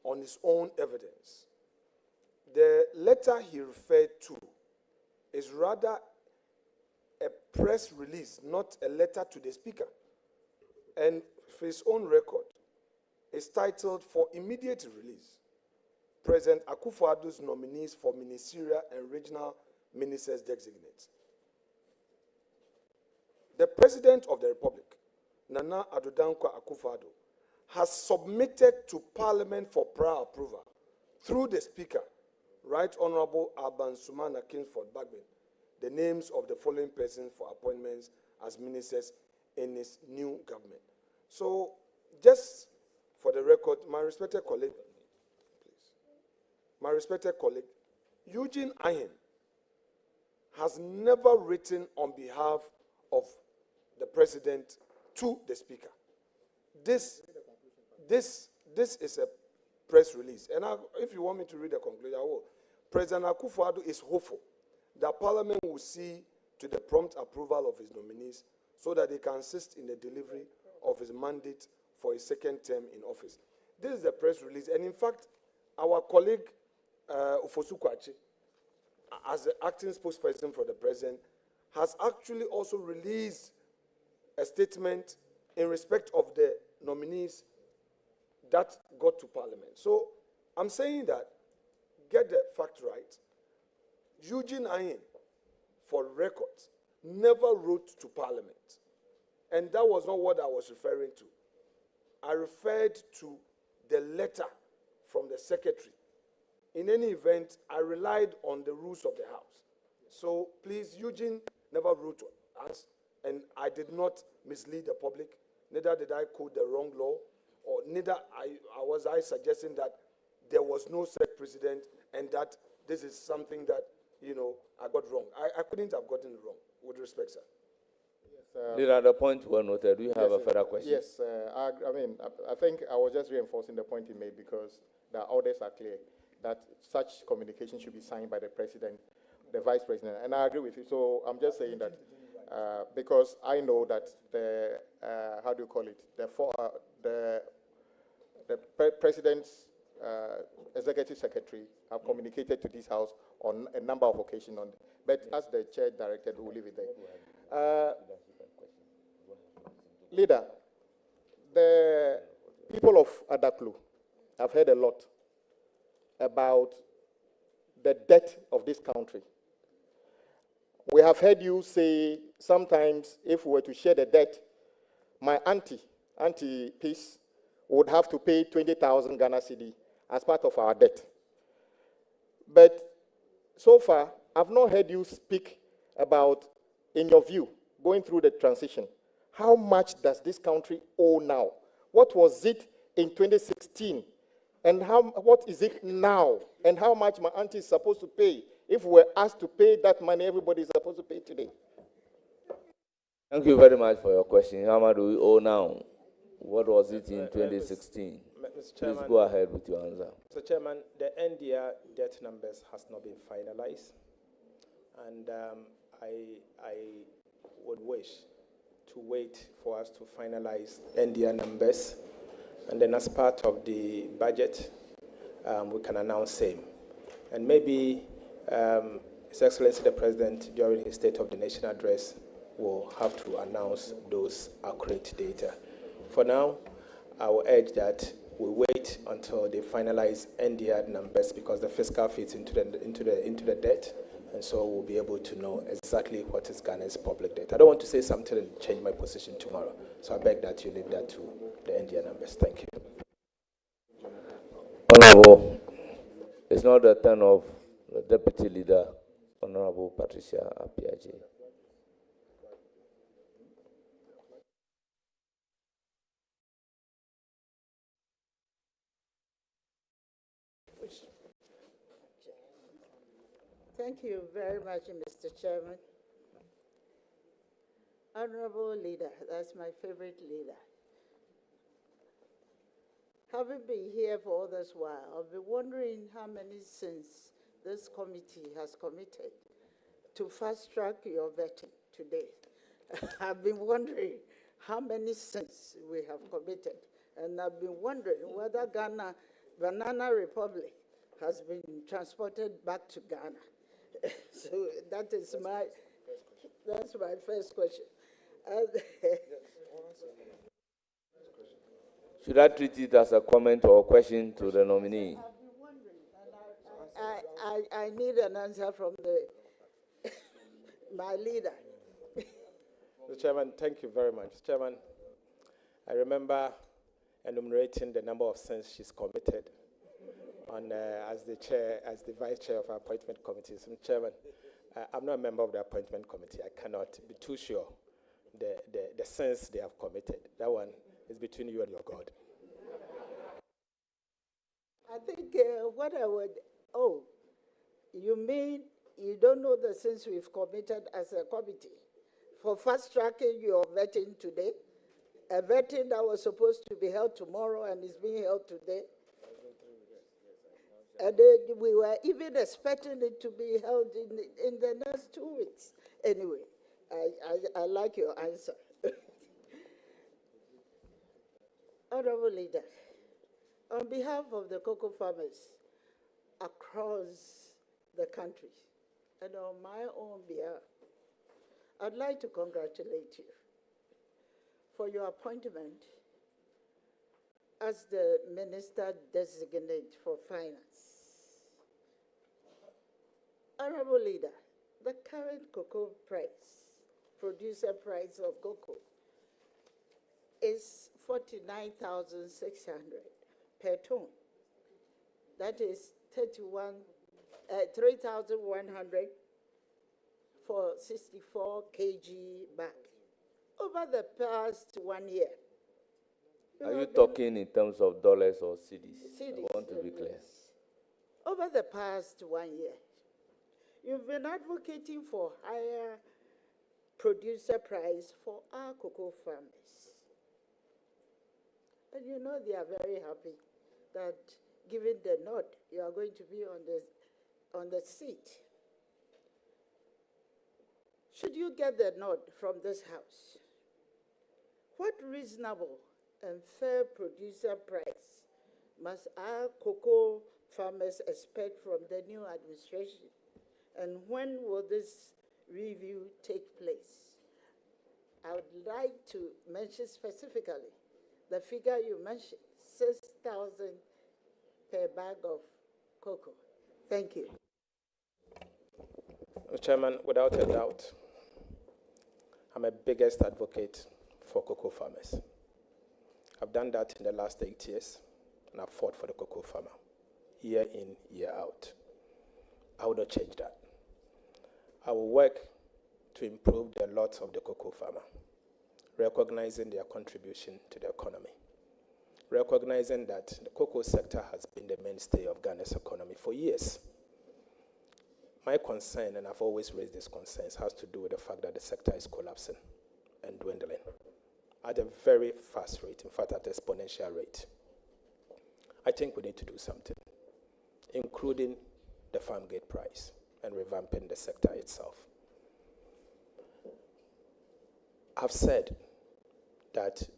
on his own evidence. The letter he referred to is rather a press release, not a letter to the Speaker. And for his own record, it's titled "For Immediate Release, President Akufo-Addo's nominees for ministerial and regional ministers designate." The President of the Republic, Nana Addo Dankwa Akufo-Addo, has submitted to Parliament for prior approval through the Speaker, Right Honorable Alban Sumana Kingsford Bagbin, the names of the following persons for appointments as ministers in his new government. So, just for the record, my respected colleague, Eugene Ahin has never written on behalf of the President to the Speaker. This is a press release. And if you want me to read the conclusion, I will. President Akufo-Addo is hopeful that Parliament will see to the prompt approval of his nominees so that they can assist in the delivery of his mandate for his second term in office. This is the press release, and in fact, our colleague Ofosu Kwakye, as the acting spokesperson for the president, has actually also released a statement in respect of the nominees that got to Parliament. So I'm saying that, get the fact right, Eugene Ayin, for records, never wrote to Parliament. And that was not what I was referring to. I referred to the letter from the secretary. In any event, I relied on the rules of the House. So please, Eugene never wrote to us, and I did not mislead the public, neither did I quote the wrong law, or neither was I suggesting that there was no set precedent and that this is something that, I got wrong. I couldn't have gotten it wrong, with respect, sir. These are the points well noted. Do you have a further question? Yes, I think I was just reinforcing the point he made because the orders are clear that such communication should be signed by the president, the vice president, and I agree with you. So I'm just saying that because I know that the president's executive secretary have communicated to this house on a number of occasions. But as the chair directed, we'll leave it there. Leader, the people of Adaklu have heard a lot about the debt of this country. We have heard you say sometimes if we were to share the debt, my Auntie Peace, would have to pay 20,000 Ghana cedi as part of our debt. But so far, I've not heard you speak about, in your view, going through the transition, how much does this country owe now? What was it in 2016? And what is it now? And how much my auntie is supposed to pay? If we're asked to pay that money, everybody is supposed to pay today. Thank you very much for your question. How much do we owe now? What was it in 2016? Mr. Chairman, please go ahead with your answer. Mr. Chairman, the NDR debt numbers has not been finalized. And I would wish to wait for us to finalize NDR numbers. And then as part of the budget, we can announce same. And maybe His Excellency the President, during his State of the Nation address, will have to announce those accurate data. For now, I will urge that we wait until they finalize NDR numbers because the fiscal fits into the debt, and so we'll be able to know exactly what is Ghana's public debt. I don't want to say something and change my position tomorrow, so I beg that you leave that to the NDR numbers. Thank you. Honorable, it's not the turn of the Deputy Leader, Honorable Patricia Apiaje. Thank you very much, Mr. Chairman. Honorable Leader, that's my favorite leader. Having been here for all this while, I've been wondering how many sins this committee has committed to fast-track your vetting today. I've been wondering how many sins we have committed, and I've been wondering whether Ghana, Banana Republic, has been transported back to Ghana. So that's my first question. Should I treat it as a comment or a question to the nominee? I need an answer from my leader. Mr. Chairman, thank you very much. Chairman, I remember enumerating the number of sins she's committed as the vice chair of our appointment committee. So, Chairman, I'm not a member of the appointment committee. I cannot be too sure the sins they have committed. That one is between you and your God. I think what I would, you mean you don't know the sins we've committed as a committee for fast-tracking your vetting today? A vetting that was supposed to be held tomorrow and is being held today? And we were even expecting it to be held in the next 2 weeks. Anyway, I like your answer. Honorable Leader, on behalf of the cocoa farmers across the country, and on my own behalf, I'd like to congratulate you for your appointment as the Minister Designate for Finance. Honorable Leader, the current cocoa price, producer price of cocoa, is 49,600 per ton. That is 3,100 for 64 kg bag. Over the past 1 year. Are you talking in terms of dollars or cedis? Cedis, I want to be clear. Over the past 1 year, you've been advocating for higher producer price for our cocoa farmers. And you know they are very happy that given the nod, you are going to be on the seat. Should you get the nod from this House, what reasonable and fair producer price must our cocoa farmers expect from the new administration? And when will this review take place? I would like to mention specifically the figure you mentioned, 6,000 per bag of cocoa. Thank you. Mr. Chairman, without a doubt, I'm a biggest advocate for cocoa farmers. I've done that in the last 8 years, and I've fought for the cocoa farmer, year in, year out. I will not change that. I will work to improve the lot of the cocoa farmer, recognizing their contribution to the economy, recognizing that the cocoa sector has been the mainstay of Ghana's economy for years. My concern, and I've always raised these concerns, has to do with the fact that the sector is collapsing and dwindling at a very fast rate, in fact, at an exponential rate. I think we need to do something, including the farm gate price and revamping the sector itself. I've said that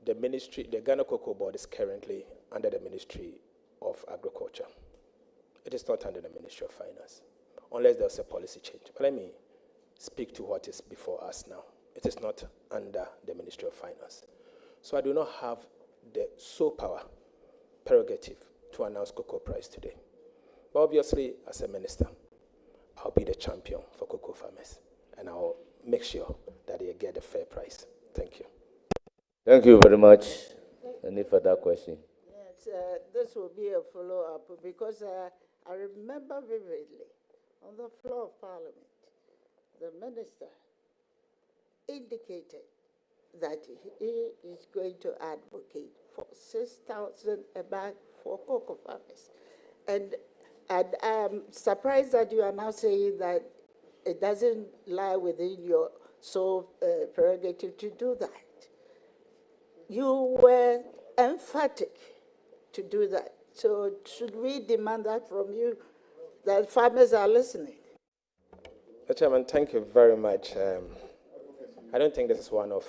the ministry, the Ghana Cocoa Board is currently under the Ministry of Agriculture. It is not under the Ministry of Finance, unless there's a policy change. But let me speak to what is before us now. It is not under the Ministry of Finance. So I do not have the sole power, prerogative, to announce cocoa price today. But obviously, as a minister, I'll be the champion for cocoa farmers, and I'll make sure that they get a fair price. Thank you. Thank you very much. Any further question? Yes, this will be a follow-up because I remember vividly on the floor of Parliament, the minister indicated that he is going to advocate for 6,000 a bag for cocoa farmers. And I'm surprised that you are now saying that it doesn't lie within your sole prerogative to do that. You were emphatic to do that. So should we demand that from you, that farmers are listening? Mr. Chairman, thank you very much. I don't think this is one of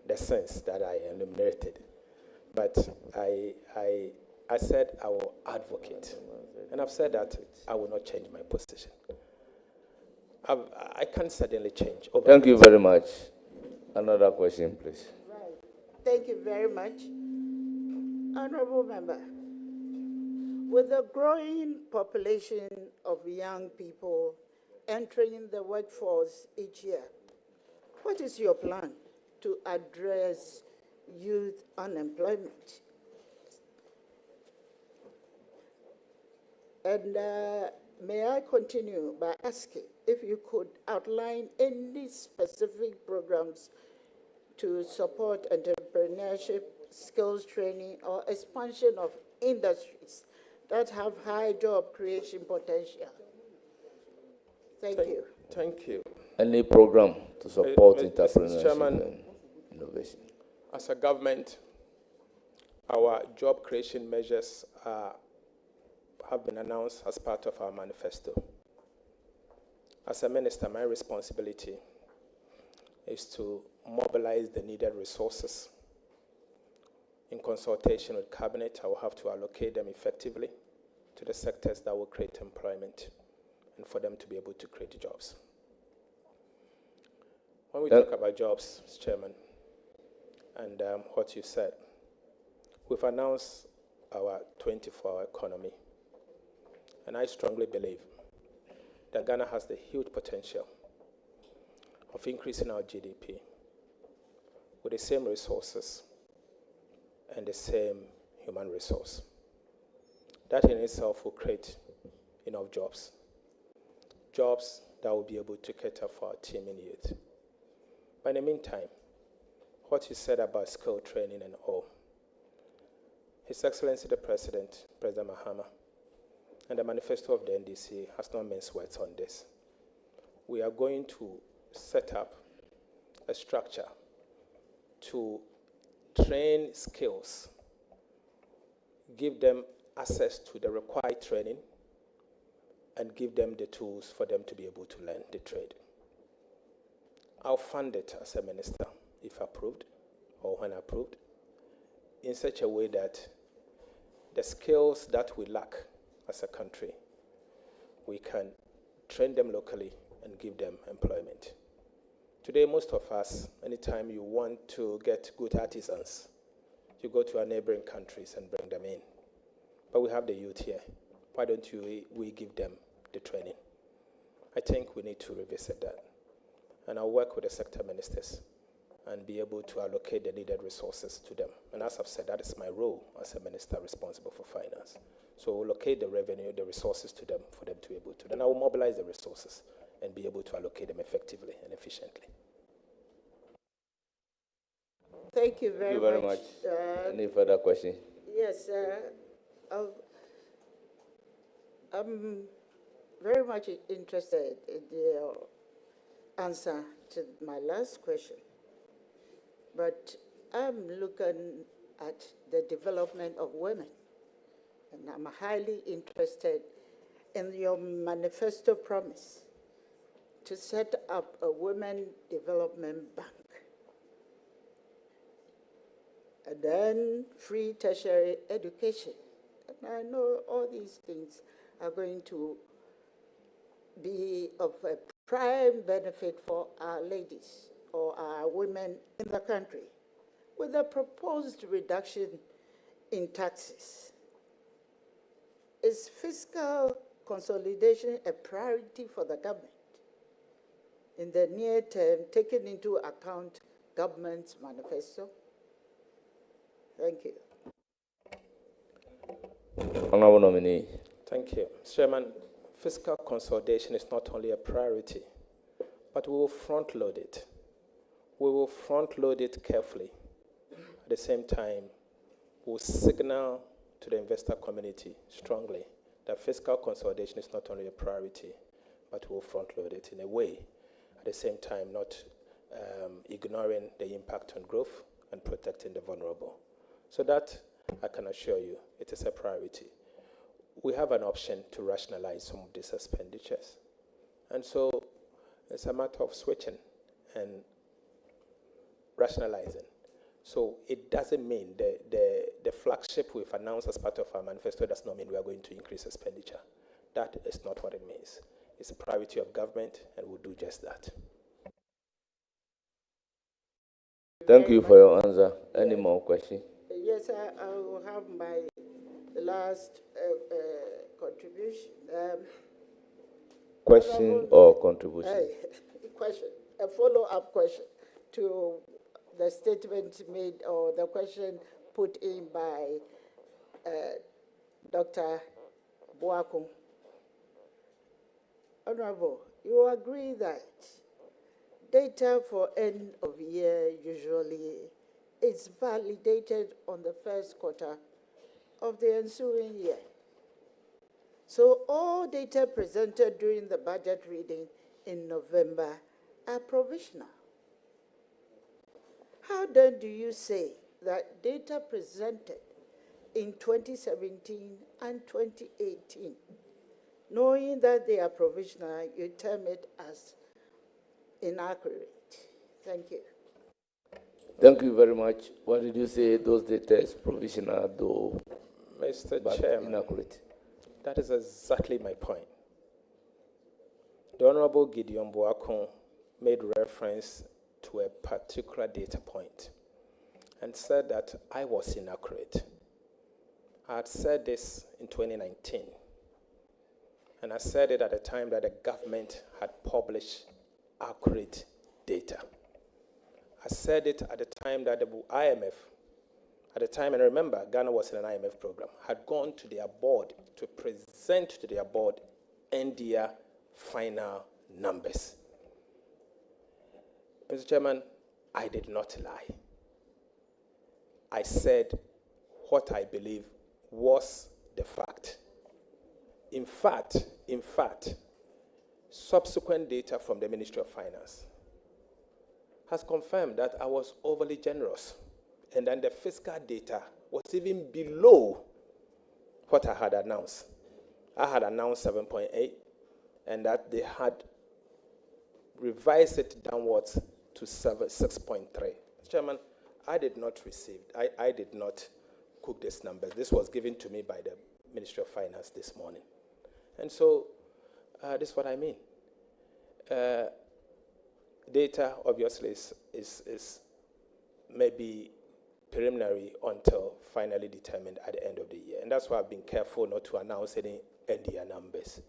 the sins that I enumerated, but I said I will advocate, and I've said that I will not change my position. I can certainly change. Thank you very much. Another question, please. Right. Thank you very much. Honorable Member, with the growing population of young people entering the workforce each year, what is your plan to address youth unemployment? And may I continue by asking if you could outline any specific programs to support entrepreneurship, skills training, or expansion of industries that have high job creation potential? Thank you. Thank you. Any program to support entrepreneurship Chairman, and innovation? As a government, our job creation measures are have been announced as part of our manifesto. As a minister, my responsibility is to mobilize the needed resources. In consultation with Cabinet, I will have to allocate them effectively to the sectors that will create employment and for them to be able to create jobs. When we talk about jobs, Mr. Chairman, and what you said, we've announced our 24-hour economy, and I strongly believe that Ghana has the huge potential of increasing our GDP with the same resources and the same human resource. That in itself will create enough jobs. Jobs that will be able to cater for our teeming youth. But in the meantime, what you said about skill training and all, His Excellency the President, President Mahama, and the manifesto of the NDC has not minced words on this. We are going to set up a structure to train skills, give them access to the required training, and give them the tools for them to be able to learn the trade. I'll fund it as a minister, if approved, or when approved, in such a way that the skills that we lack as a country, we can train them locally and give them employment. Today, most of us, anytime you want to get good artisans, you go to our neighboring countries and bring them in. But we have the youth here. Why don't we give them the training? I think we need to revisit that. And I'll work with the sector ministers and be able to allocate the needed resources to them. And as I've said, that is my role as a minister responsible for finance. So we'll locate the revenue, the resources to them for them to be able to. Then I will mobilize the resources and be able to allocate them effectively and efficiently. Thank you very much. Any further questions? Yes, I'm very much interested in your answer to my last question. But I'm looking at the development of women, and I'm highly interested in your manifesto promise to set up a women development bank, and then free tertiary education. And I know all these things are going to be of a prime benefit for our ladies or our women in the country. With the proposed reduction in taxes, is fiscal consolidation a priority for the government in the near term, taking into account government's manifesto? Thank you. Honorable nominee. Thank you. Chairman, fiscal consolidation is not only a priority, but we will front load it. We will front load it carefully. At the same time, we'll signal to the investor community strongly that fiscal consolidation is not only a priority, but we'll front load it in a way, at the same time not ignoring the impact on growth and protecting the vulnerable. So that, I can assure you, it is a priority. We have an option to rationalize some of these expenditures. And so it's a matter of switching and rationalizing. So it doesn't mean the flagship we've announced as part of our manifesto does not mean we are going to increase expenditure. That is not what it means. It's a priority of government, and we'll do just that. Thank you for your answer. Any more questions? Yes, I will have my last contribution. Question or contribution? Question, a follow-up question to the statement made or the question put in by Dr. Boakum. Honorable, you agree that data for end of year usually is validated on the first quarter of the ensuing year. So all data presented during the budget reading in November are provisional. How then do you say that data presented in 2017 and 2018. Knowing that they are provisional, you term it as inaccurate. Thank you. Thank you very much. What did you say? Those data is provisional, though, Mr. but Chairman, inaccurate. that is exactly my point. The Honorable Gideon Boakon made reference to a particular data point and said that I was inaccurate. I had said this in 2019, and I said it at the time that the government had published accurate data. I said it at the time that the IMF, at the time, and remember, Ghana was in an IMF program, had gone to their board to present to their board and their final numbers. Mr. Chairman, I did not lie. I said what I believe was the fact. In fact, subsequent data from the Ministry of Finance has confirmed that I was overly generous, and then the fiscal data was even below what I had announced. I had announced 7.8, and that they had revised it downwards to 6.3. Chairman, I did not cook these numbers. This was given to me by the Ministry of Finance this morning. And so, this is what I mean. Data, obviously, is maybe preliminary until finally determined at the end of the year. And that's why I've been careful not to announce any NDR numbers.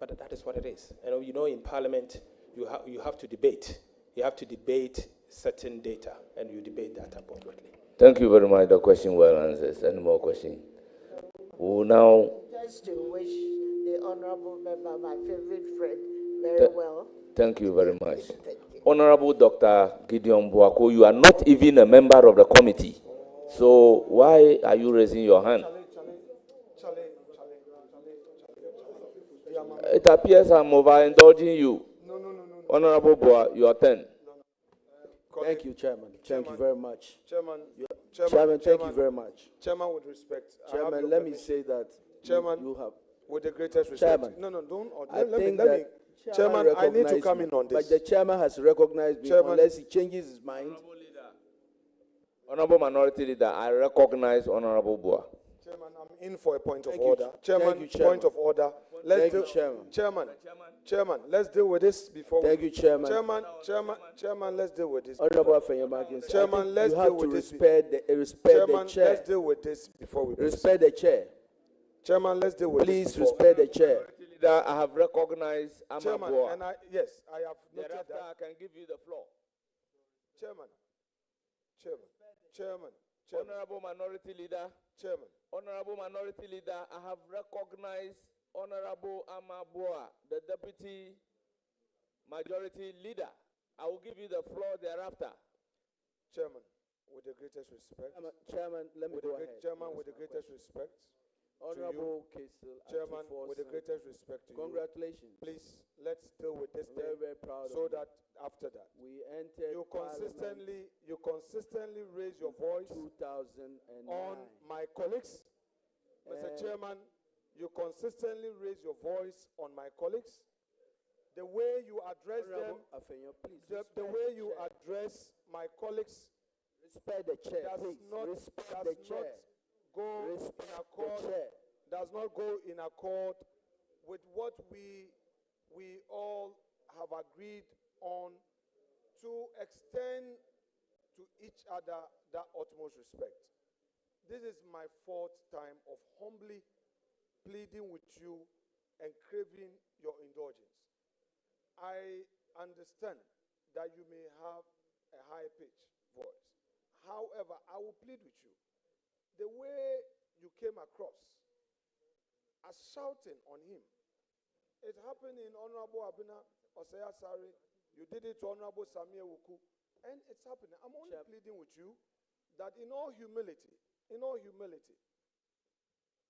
But that is what it is. And you know, in Parliament, you have to debate. You have to debate certain data, and you debate that appropriately. Thank you very much. The question well answered. Any more questions? We'll now... Just to wish the honorable member, my favorite friend, very well. Thank you very much. Honorable Dr. Gideon Boakon, you are not even a member of the committee. So why are you raising your hand? It appears I'm overindulging you. No. Honorable Boa, your turn. Thank you, Chairman. Thank you very much. Chairman, thank you very much. Chairman, with respect. Chairman, let me say that Chairman, you have... With the greatest respect. Chairman, No, don't. Let me, Chairman, I need to come in on this. But the chairman has recognized me unless he changes his mind. Honorable Minority Leader, I recognize Honorable Boa. Chairman, I'm in for a point of Thank you. order. Chairman, Thank you, Chairman. point of order. Chairman, let's deal with this before. Thank you, Chairman. Chairman, let's deal with this. Honorable Afenyomarkin, Chairman, let's deal with this. Respect the chair. Let's deal with this before we respect the chair. Chairman, let's deal with this. this. Please respect the chair. I have recognized Chairman, Amaboa. and I have noted Thereafter, that. I can give you the floor. Chairman. Honorable Minority Leader. Chairman. Honorable Minority Leader, I have recognized Honorable Amaboa, the Deputy Majority Leader. I will give you the floor thereafter. Chairman, with the greatest respect. Chairman, let me go ahead. Chairman, with the greatest respect. Honorable Kesel, Chairman, with the greatest respect to congratulations. You. Please, let's deal with this very, very proud so of that after that we entered you consistently raise your voice 2009 on my colleagues. Mr. Chairman, you consistently raise your voice on my colleagues. The way you address them, the way you address my colleagues, respect the chair. Does not go in accord with what we all have agreed on to extend to each other that utmost respect. This is my fourth time of humbly pleading with you and craving your indulgence. I understand that you may have a high-pitched voice. However, I will plead with you. The way you came across as shouting on him, it happened in Honorable Abina Osei Asare. You did it to Honorable Samia Wuku, and it's happening. I'm only pleading with you that in all humility,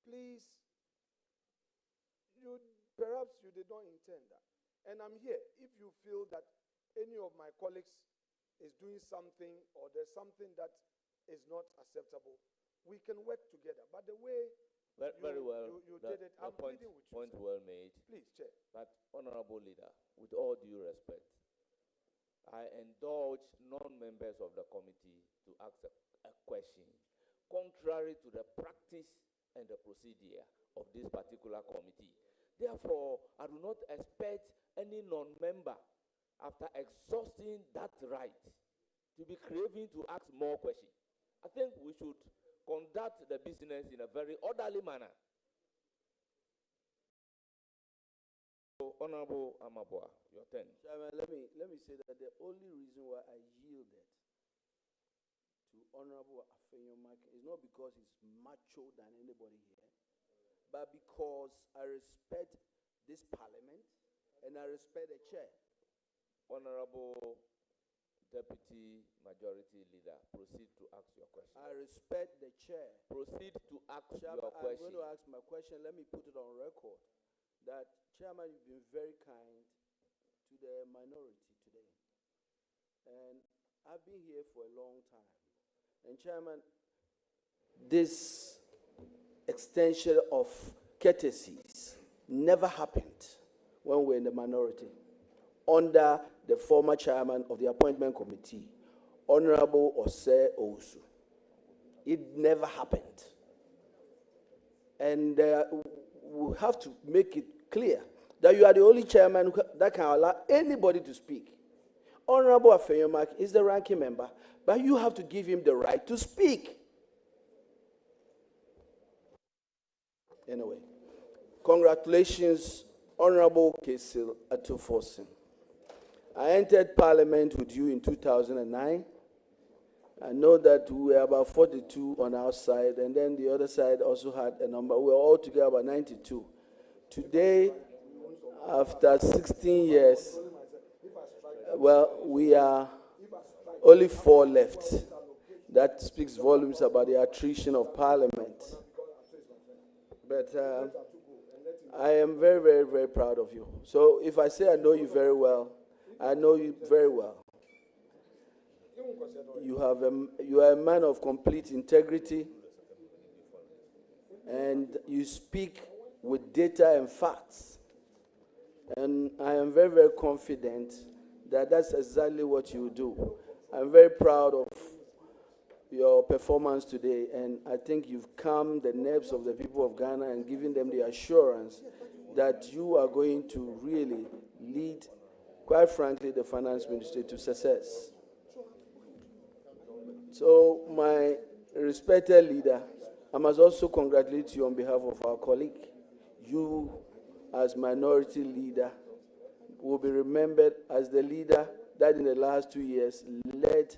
please, perhaps you did not intend that. And I'm here. If you feel that any of my colleagues is doing something or there's something that is not acceptable, we can work together. But the way Very well. you The- did it, the I'm point, pleading with you. point sir. well made. Please, Chair. But, Honorable Leader, with all due respect, I indulge non-members of the committee to ask a question contrary to the practice and the procedure of this particular committee. Therefore, I do not expect any non-member, after exhausting that right, to be craving to ask more questions. I think we should conduct the business in a very orderly manner. So, Honorable Amabua, your turn. Chairman, let me say that the only reason why I yielded to Honorable Afenyomak is not because he's macho than anybody here, but because I respect this parliament and I respect the chair. Honorable Deputy Majority Leader, proceed to ask your question. I respect the chair. Proceed to ask Chairman, your I'm question. going to ask my question. Let me put it on record that, Chairman, you've been very kind to the minority today. And I've been here for a long time. And, Chairman, this extension of courtesies never happened when we were in the minority under the former chairman of the appointment committee, Honorable Osei Owusu. It never happened. And we have to make it clear that you are the only chairman that can allow anybody to speak. Honorable Afenyomak is the ranking member, but you have to give him the right to speak. Anyway, congratulations, Honorable Kesil Atuforsen. I entered Parliament with you in 2009. I know that we were about 42 on our side, and then the other side also had a number. We were all together about 92. Today, after 16 years, well, we are only 4 left. That speaks volumes about the attrition of Parliament. But I am very, very, very proud of you. So if I say I know you very well, I know you very well. You are a man of complete integrity, and you speak with data and facts. And I am very, very confident that that's exactly what you do. I'm very proud of your performance today, and I think you've calmed the nerves of the people of Ghana and given them the assurance that you are going to really lead, quite frankly, the finance ministry to success. So, my respected leader, I must also congratulate you on behalf of our colleague. You, as minority leader, will be remembered as the leader that in the last 2 years led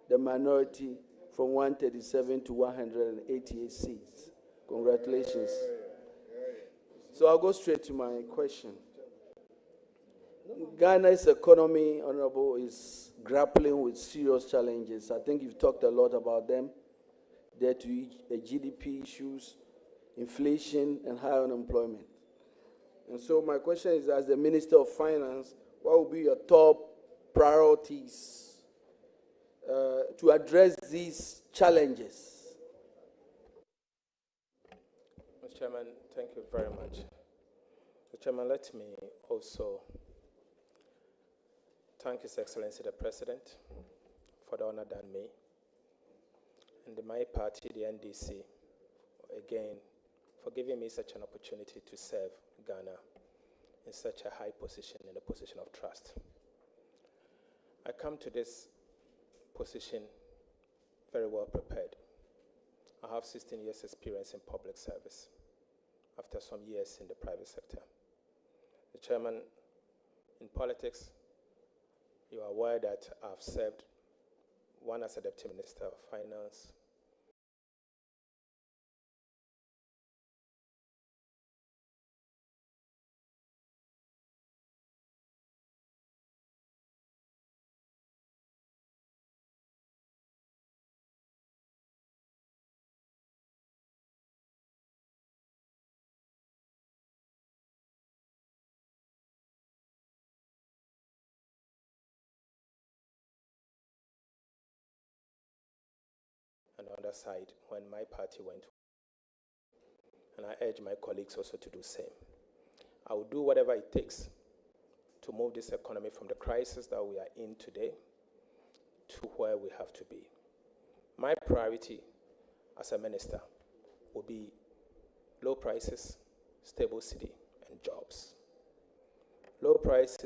the minority from 137 to 188 seats. Congratulations. So I'll go straight to my question. Ghana's economy, Honorable, is grappling with serious challenges. I think you've talked a lot about them. Debt to GDP issues, inflation, and high unemployment. And so my question is, as the Minister of Finance, what will be your top priorities to address these challenges? Mr. Chairman, thank you very much. Mr. Chairman, let me also thank His Excellency the President for the honor done me, and my party, the NDC, again, for giving me such an opportunity to serve Ghana in such a high position, in a position of trust. I come to this position very well prepared. I have 16 years experience in public service after some years in the private sector. The Chairman, in politics, you are aware that I've served, one as a Deputy Minister of Finance, side when my party went. And I urge my colleagues also to do the same. I will do whatever it takes to move this economy from the crisis that we are in today to where we have to be. My priority as a minister will be low prices, stable city, and jobs. Low prices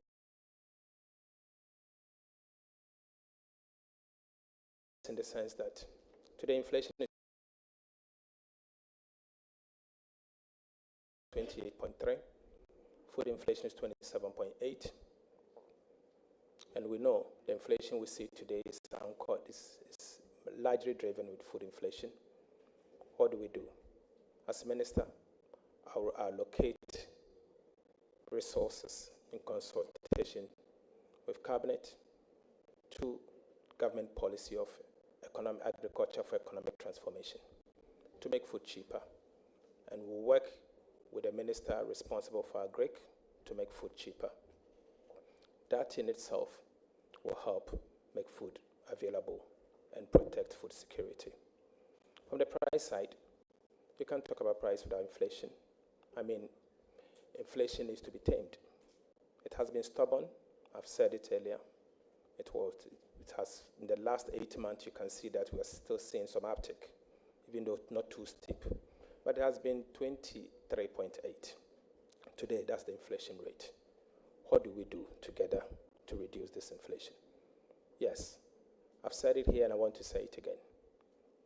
in the sense that today inflation is 28.3, food inflation is 27.8, and we know the inflation we see today is anchored, is largely driven with food inflation. What do we do? As minister, I will allocate resources in consultation with cabinet to government policy of agriculture for economic transformation to make food cheaper. And we'll work with the minister responsible for agric to make food cheaper. That in itself will help make food available and protect food security. From the price side, you can't talk about price without inflation. I mean, inflation needs to be tamed. It has been stubborn. I've said it earlier. It has, in the last 8 months, you can see that we are still seeing some uptick, even though not too steep. But it has been 23.8. Today, that's the inflation rate. What do we do together to reduce this inflation? Yes, I've said it here and I want to say it again.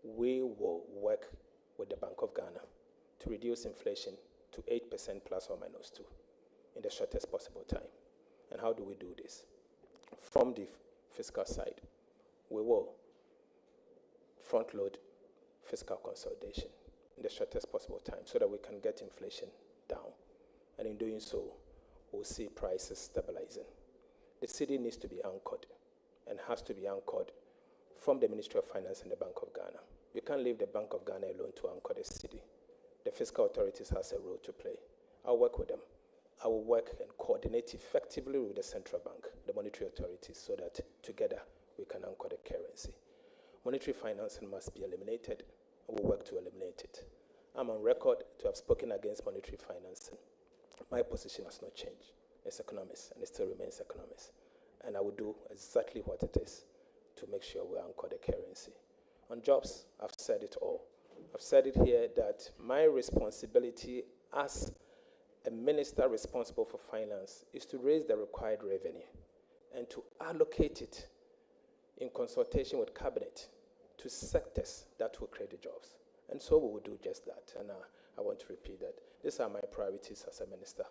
We will work with the Bank of Ghana to reduce inflation to 8% plus or minus 2 in the shortest possible time. And how do we do this? From the fiscal side, we will front load fiscal consolidation in the shortest possible time so that we can get inflation down. And in doing so, we'll see prices stabilizing. The city needs to be anchored and has to be anchored from the Ministry of Finance and the Bank of Ghana. You can't leave the Bank of Ghana alone to anchor the city. The fiscal authorities has a role to play. I'll work with them. I will work and coordinate effectively with the central bank, the monetary authorities, so that together we can anchor the currency. Monetary financing must be eliminated, and we'll work to eliminate it. I'm on record to have spoken against monetary financing. My position has not changed. It's economist, and it still remains economist. And I will do exactly what it is to make sure we anchor the currency. On jobs, I've said it all. I've said it here that my responsibility as a minister responsible for finance is to raise the required revenue and to allocate it in consultation with cabinet to sectors that will create the jobs. And so we will do just that. And I want to repeat that. These are my priorities as a minister,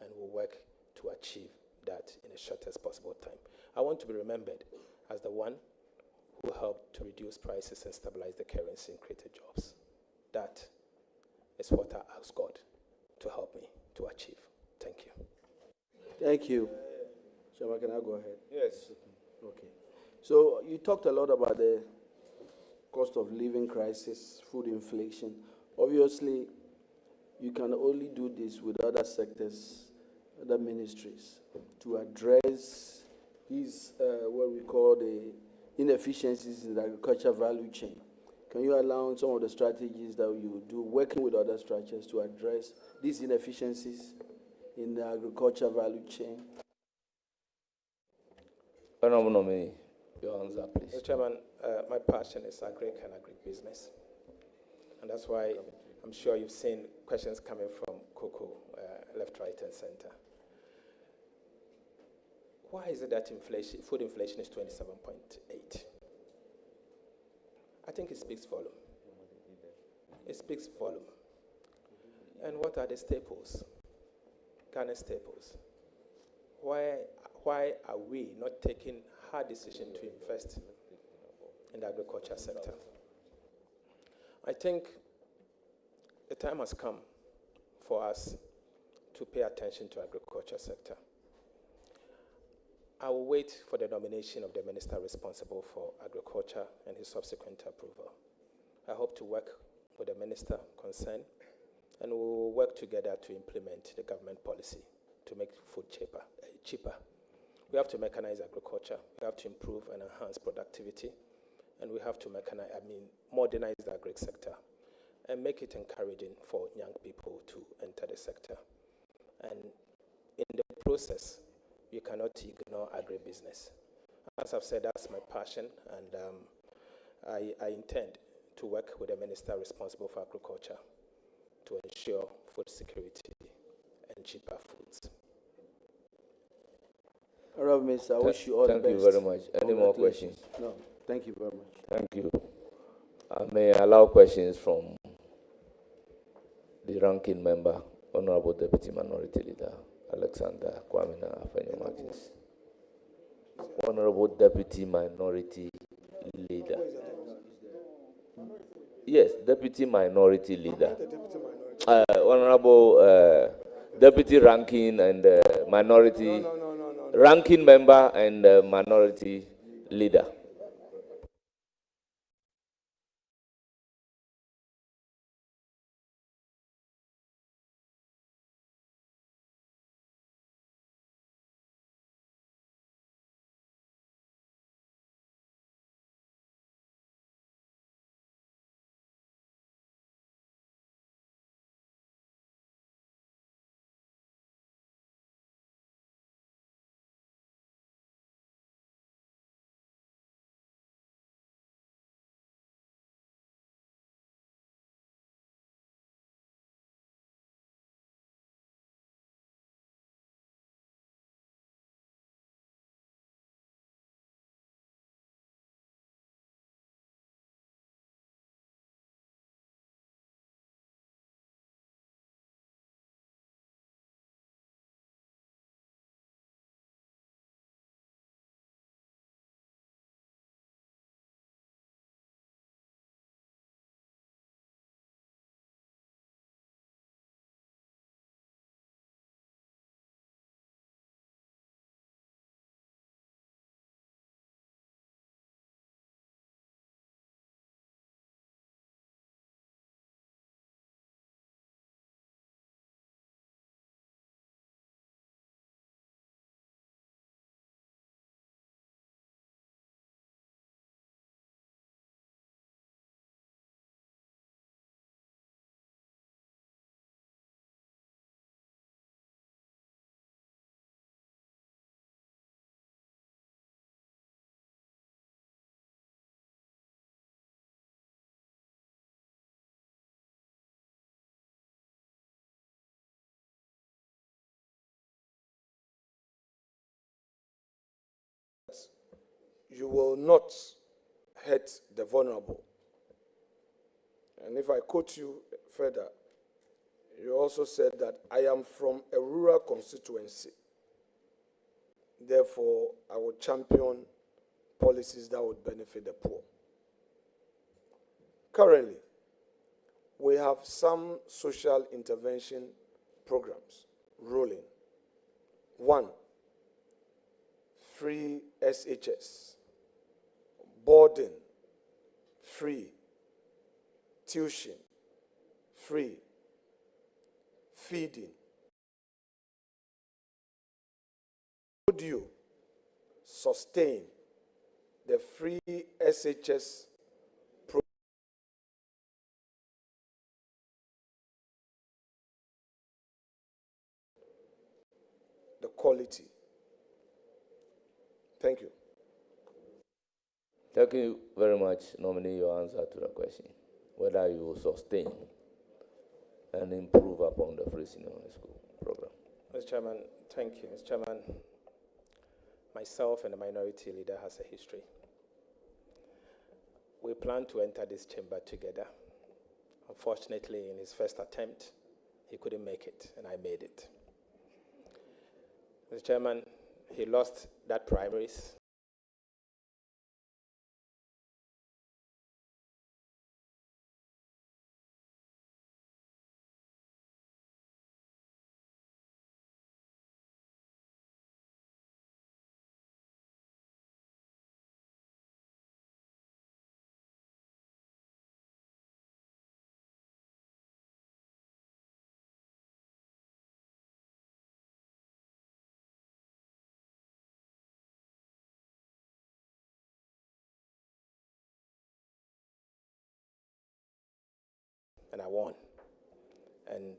and we'll work to achieve that in the shortest possible time. I want to be remembered as the one who helped to reduce prices and stabilize the currency and create jobs. That is what I ask God to help me to achieve. Thank you. Thank you. Shama, can I go ahead? Yes. Okay. So you talked a lot about the cost of living crisis, food inflation. Obviously, you can only do this with other sectors, other ministries, to address these, what we call the inefficiencies in the agriculture value chain. Can you outline some of the strategies that you do, working with other structures to address these inefficiencies in the agriculture value chain? Honorable nominee, your answer, please. Mr. Chairman, my passion is agric and agribusiness. And that's why I'm sure you've seen questions coming from Coco, left, right, and center. Why is it that food inflation is 27.8? I think it speaks volume. It speaks volume. And what are the staples? Ghana staples. Why are we not taking hard decision to invest in the agriculture sector? I think the time has come for us to pay attention to agriculture sector. I will wait for the nomination of the minister responsible for agriculture and his subsequent approval. I hope to work with the minister concerned, and we will work together to implement the government policy to make food cheaper. We have to mechanize agriculture. We have to improve and enhance productivity. and we have to modernize the agri sector and make it encouraging for young people to enter the sector. And in the process, you cannot ignore agribusiness. As I've said, that's my passion, and I intend to work with the minister responsible for agriculture to ensure food security and cheaper foods. Honorable Minister, I wish you all the best. Thank you very much. Any more questions? No, thank you very much. Thank you. I may allow questions from the ranking member, Honorable Deputy Minority Leader, Alexander Kwamina Afenyo-Martins. Honorable Deputy Minority Leader. Yes, Deputy Minority Leader. Honorable Deputy Ranking and Minority. Ranking Member and Minority Leader. You will not hurt the vulnerable. And if I quote you further, you also said that I am from a rural constituency. Therefore, I will champion policies that would benefit the poor. Currently, we have some social intervention programs rolling. One, free SHS, boarding, free, tuition, free, feeding. Would you sustain the free SHS program? The quality. Thank you. Thank you very much, nominee, your answer to the question, whether you will sustain and improve upon the free senior high school program. Mr. Chairman, thank you. Mr. Chairman, myself and the minority leader has a history. We plan to enter this chamber together. Unfortunately, in his first attempt, he couldn't make it, and I made it. Mr. Chairman, he lost that primaries. and I won. And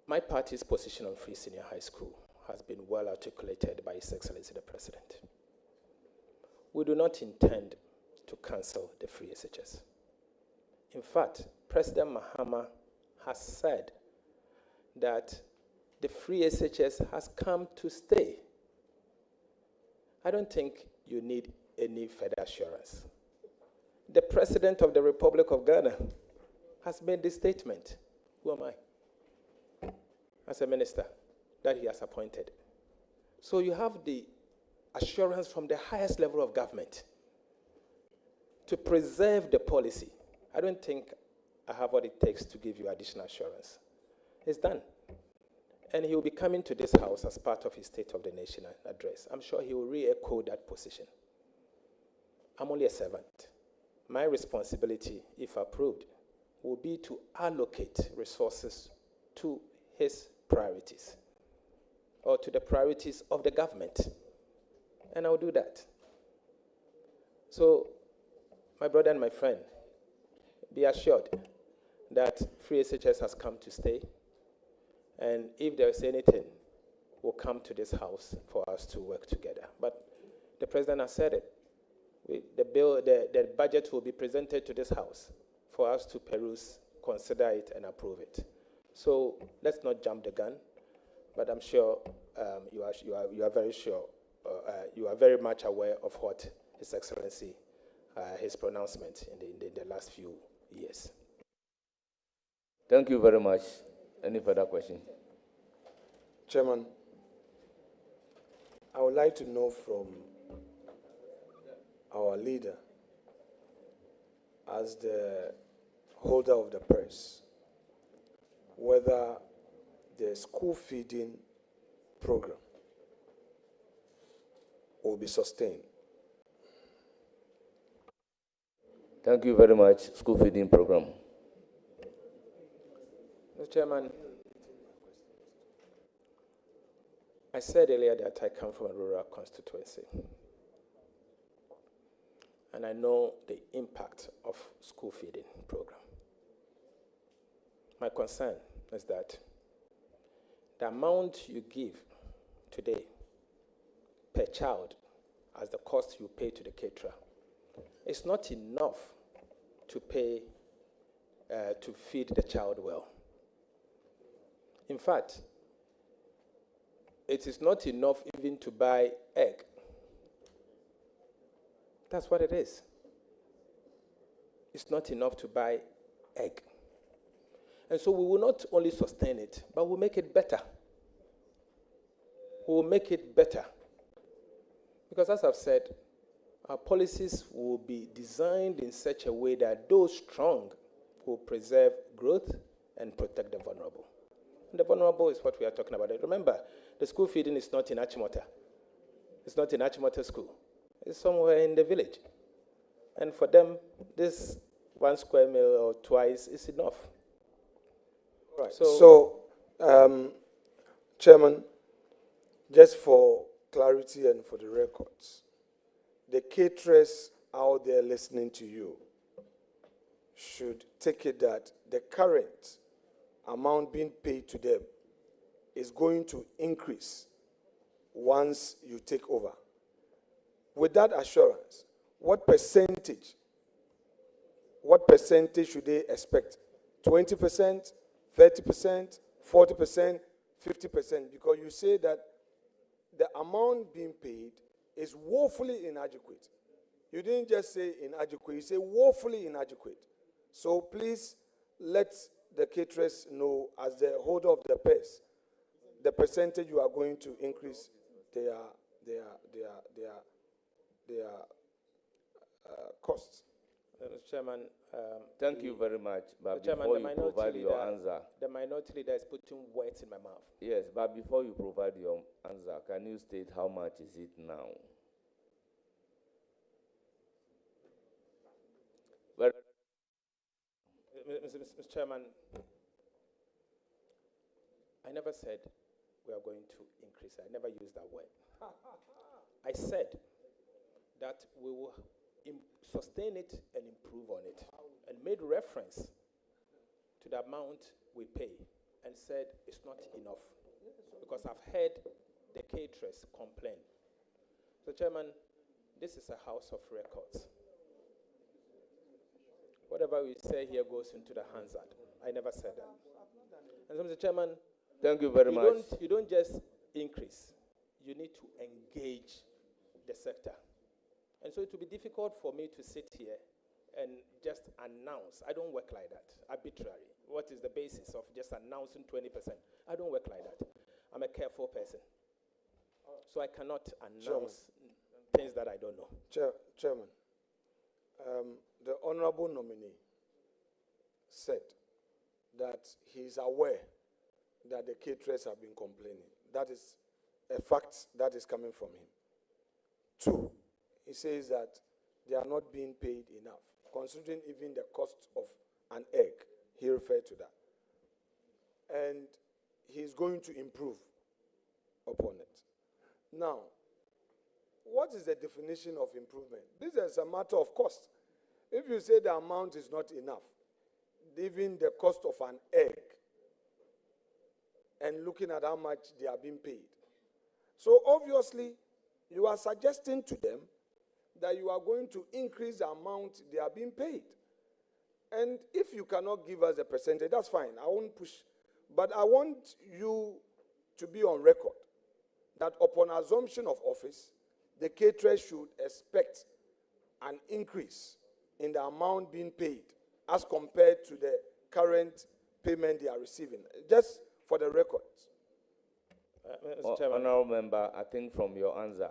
my party's position on Free Senior High School has been well articulated by His Excellency the President. We do not intend to cancel the free SHS. In fact, President Mahama has said that the free SHS has come to stay. I don't think you need any further assurance. The President of the Republic of Ghana has made this statement. Who am I? As a minister that he has appointed. So you have the assurance from the highest level of government to preserve the policy. I don't think I have what it takes to give you additional assurance. It's done. And he will be coming to this house as part of his State of the Nation address. I'm sure he will re-echo that position. I'm only a servant. My responsibility, if approved, will be to allocate resources to his priorities or to the priorities of the government. And I'll do that. So, my brother and my friend, be assured that free SHS has come to stay. And if there is anything, we'll come to this house for us to work together. But the president has said it. The budget will be presented to this house for us to peruse, consider it, and approve it. So let's not jump the gun, but I'm sure you are very sure, you are very much aware of what His Excellency, his pronouncement in the last few years. Thank you very much. Any further question? Chairman, I would like to know from our leader, as the holder of the purse, whether the school feeding program will be sustained. Thank you very much. School feeding program. Mr. Chairman, I said earlier that I come from a rural constituency. And I know the impact of school feeding program. My concern is that the amount you give today per child as the cost you pay to the caterer is not enough to pay to feed the child well. In fact, it is not enough even to buy egg. That's what it is. It's not enough to buy egg. And so we will not only sustain it, but we'll make it better. We will make it better. Because as I've said, our policies will be designed in such a way that those strong will preserve growth and protect the vulnerable. And the vulnerable is what we are talking about. Remember, the school feeding is not in Achimota. It's not in Achimota school. It's somewhere in the village. And for them, this 1 square meal or twice is enough. Right. So, Chairman, just for clarity and for the records, the caterers out there listening to you should take it that the current amount being paid to them is going to increase once you take over. With that assurance, what percentage should they expect? 20%, 30%, 40%, 50%? Because you say that the amount being paid is woefully inadequate. You didn't just say inadequate, you say woefully inadequate. So please let the caterers know, as the holder of the purse, the percentage you are going to increase their costs. Mr. Chairman, Thank you very much. But Mr. Chairman, before the you minority provide your leader- answer, The minority leader is putting words in my mouth. yes, but before you provide your answer, can you state how much is it now? Well, Mr. Chairman, I never said we are going to increase. I never used that word. I said that we will sustain it and improve on it, and made reference to the amount we pay and said it's not enough, because I've heard the caterers complain. So, Chairman, this is a house of records. Whatever we say here goes into the Hansard. I never said that. And so, Mr. Chairman, thank you very much. You don't just increase. You need to engage the sector. And so it will be difficult for me to sit here and just announce. I don't work like that, arbitrary. What is the basis of just announcing 20%? I don't work like that. I'm a careful person. So I cannot announce things that I don't know. Chairman, the honorable nominee said that he's aware that the caterers have been complaining. That is a fact that is coming from him. 2, he says that they are not being paid enough, considering even the cost of an egg. He referred to that. And he's going to improve upon it. Now, what is the definition of improvement? This is a matter of cost. If you say the amount is not enough, even the cost of an egg, and looking at how much they are being paid. So obviously, you are suggesting to them that you are going to increase the amount they are being paid. And if you cannot give us a percentage, that's fine. I won't push. But I want you to be on record that upon assumption of office, the caterers should expect an increase in the amount being paid as compared to the current payment they are receiving. Just for the record. Mr. Chairman. Honorable member, I think from your answer,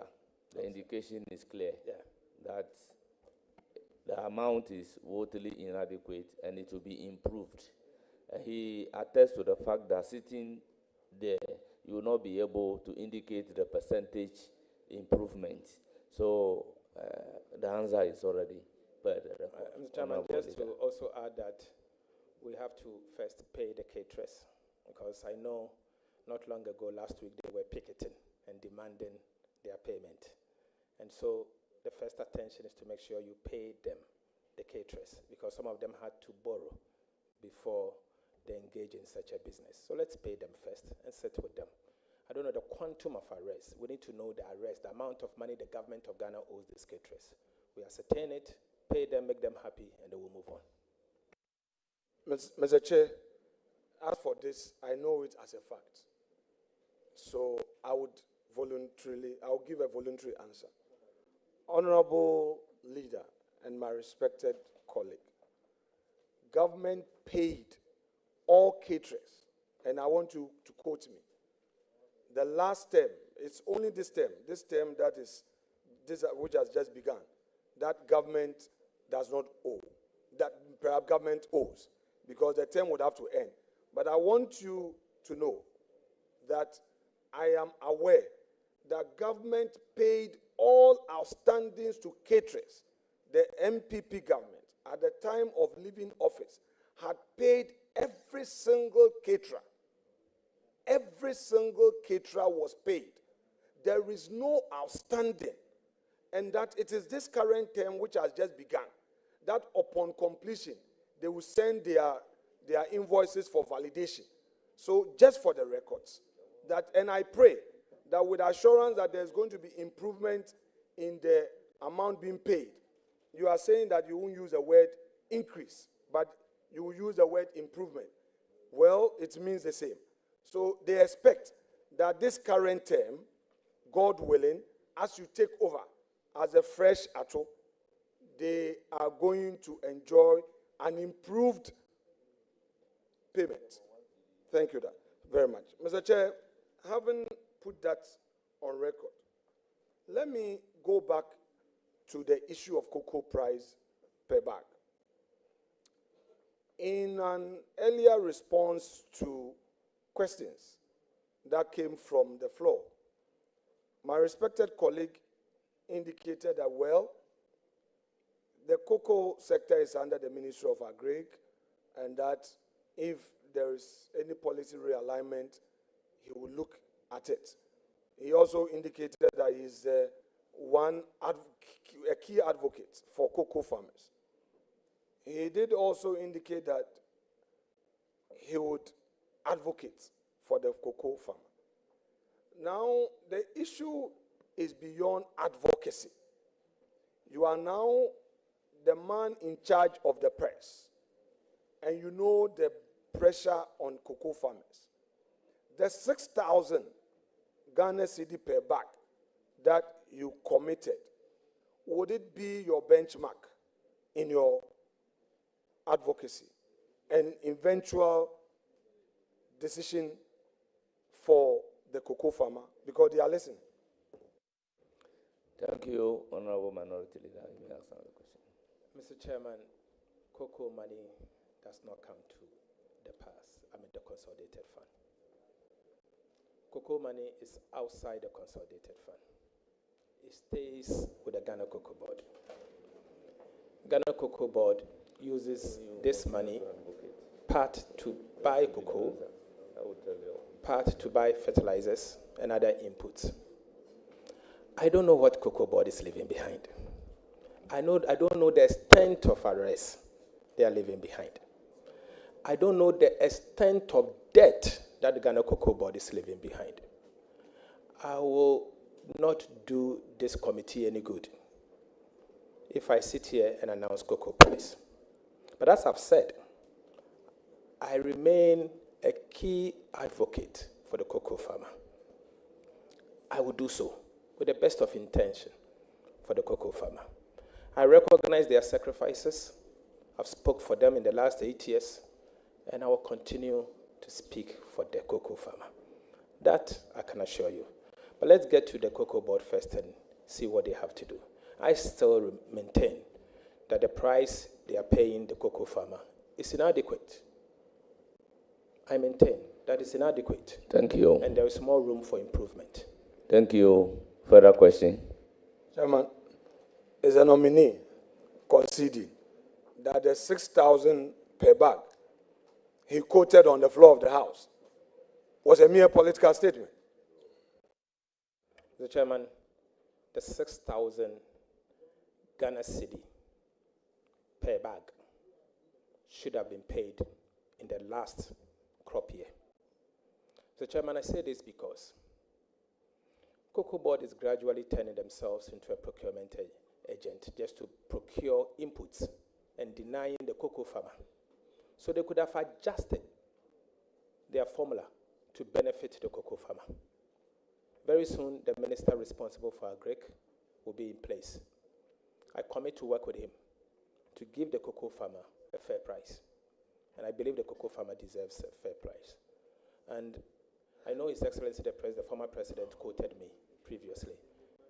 the indication is clear that the amount is woefully inadequate and it will be improved. He attests to the fact that sitting there, you will not be able to indicate the percentage improvement. So the answer is already per the record. Mr. Chairman, just to also add that we have to first pay the caterers, because I know not long ago, last week, they were picketing and demanding their payment. And so the first attention is to make sure you pay them, the caterers, because some of them had to borrow before they engage in such a business. So let's pay them first and settle with them. I don't know the quantum of arrest. We need to know the arrest, the amount of money the government of Ghana owes these caterers. We ascertain it, pay them, make them happy, and then we'll move on. Mr. Chair, as for this, I know it as a fact. So I will give a voluntary answer. Honorable leader and my respected colleague, government paid all caterers, and I want you to quote me. The last term, it's only this term that is, which has just begun, that government does not owe, that perhaps government owes, because the term would have to end. But I want you to know that I am aware that government paid all outstandings to caterers. The MPP government, at the time of leaving office, had paid every single caterer. Every single caterer was paid. There is no outstanding. And that it is this current term which has just begun, that upon completion, they will send their invoices for validation. So just for the records, that, and I pray that with assurance that there's going to be improvement in the amount being paid. You are saying that you won't use the word increase, but you will use the word improvement. Well, it means the same. So they expect that this current term, God willing, as you take over as a fresh ATO, they are going to enjoy an improved payment. Thank you very much. Mr. Chair, having put that on record, let me go back to the issue of cocoa price per bag. In an earlier response to questions that came from the floor, my respected colleague indicated that, well, the cocoa sector is under the Ministry of Agri, and that if there is any policy realignment, he will look at it. He also indicated that he is a key advocate for cocoa farmers. He did also indicate that he would advocate for the cocoa farmer. Now, the issue is beyond advocacy. You are now the man in charge of the press, and you know the pressure on cocoa farmers. The 6,000 Ghana cedi per bag that you committed, would it be your benchmark in your advocacy and eventual decision for the cocoa farmer? Because they are listening. Thank you, Honorable Minority Leader. You may ask another question. Mr. Chairman, cocoa money does not come to the the consolidated fund. Cocoa money is outside the consolidated fund. It stays with the Ghana Cocoa Board. Ghana Cocoa Board uses this money part to buy cocoa, part to buy fertilizers and other inputs. I don't know what Cocoa Board is leaving behind. I don't know the extent of arrests they are leaving behind. I don't know the extent of debt that the Ghana Cocoa Board is leaving behind. I will not do this committee any good if I sit here and announce cocoa price. But as I've said, I remain a key advocate for the cocoa farmer. I will do so with the best of intention for the cocoa farmer. I recognize their sacrifices. I've spoke for them in the last 8 years, and I will continue to speak for the cocoa farmer. That I can assure you. But let's get to the Cocoa Board first and see what they have to do. I still maintain that the price they are paying the cocoa farmer is inadequate. I maintain that it's inadequate. Thank you. And there is more room for improvement. Thank you. Further question? Chairman, is a nominee conceding that the 6,000 per bag he quoted on the floor of the House was a mere political statement? Mr. Chairman, the 6,000 Ghana cedi per bag should have been paid in the last crop year. Mr. Chairman, I say this because Cocoa Board is gradually turning themselves into a procurement agent just to procure inputs and denying the cocoa farmer. So they could have adjusted their formula to benefit the cocoa farmer. Very soon, the minister responsible for Agric will be in place. I commit to work with him to give the cocoa farmer a fair price. And I believe the cocoa farmer deserves a fair price. And I know His Excellency the former president quoted me previously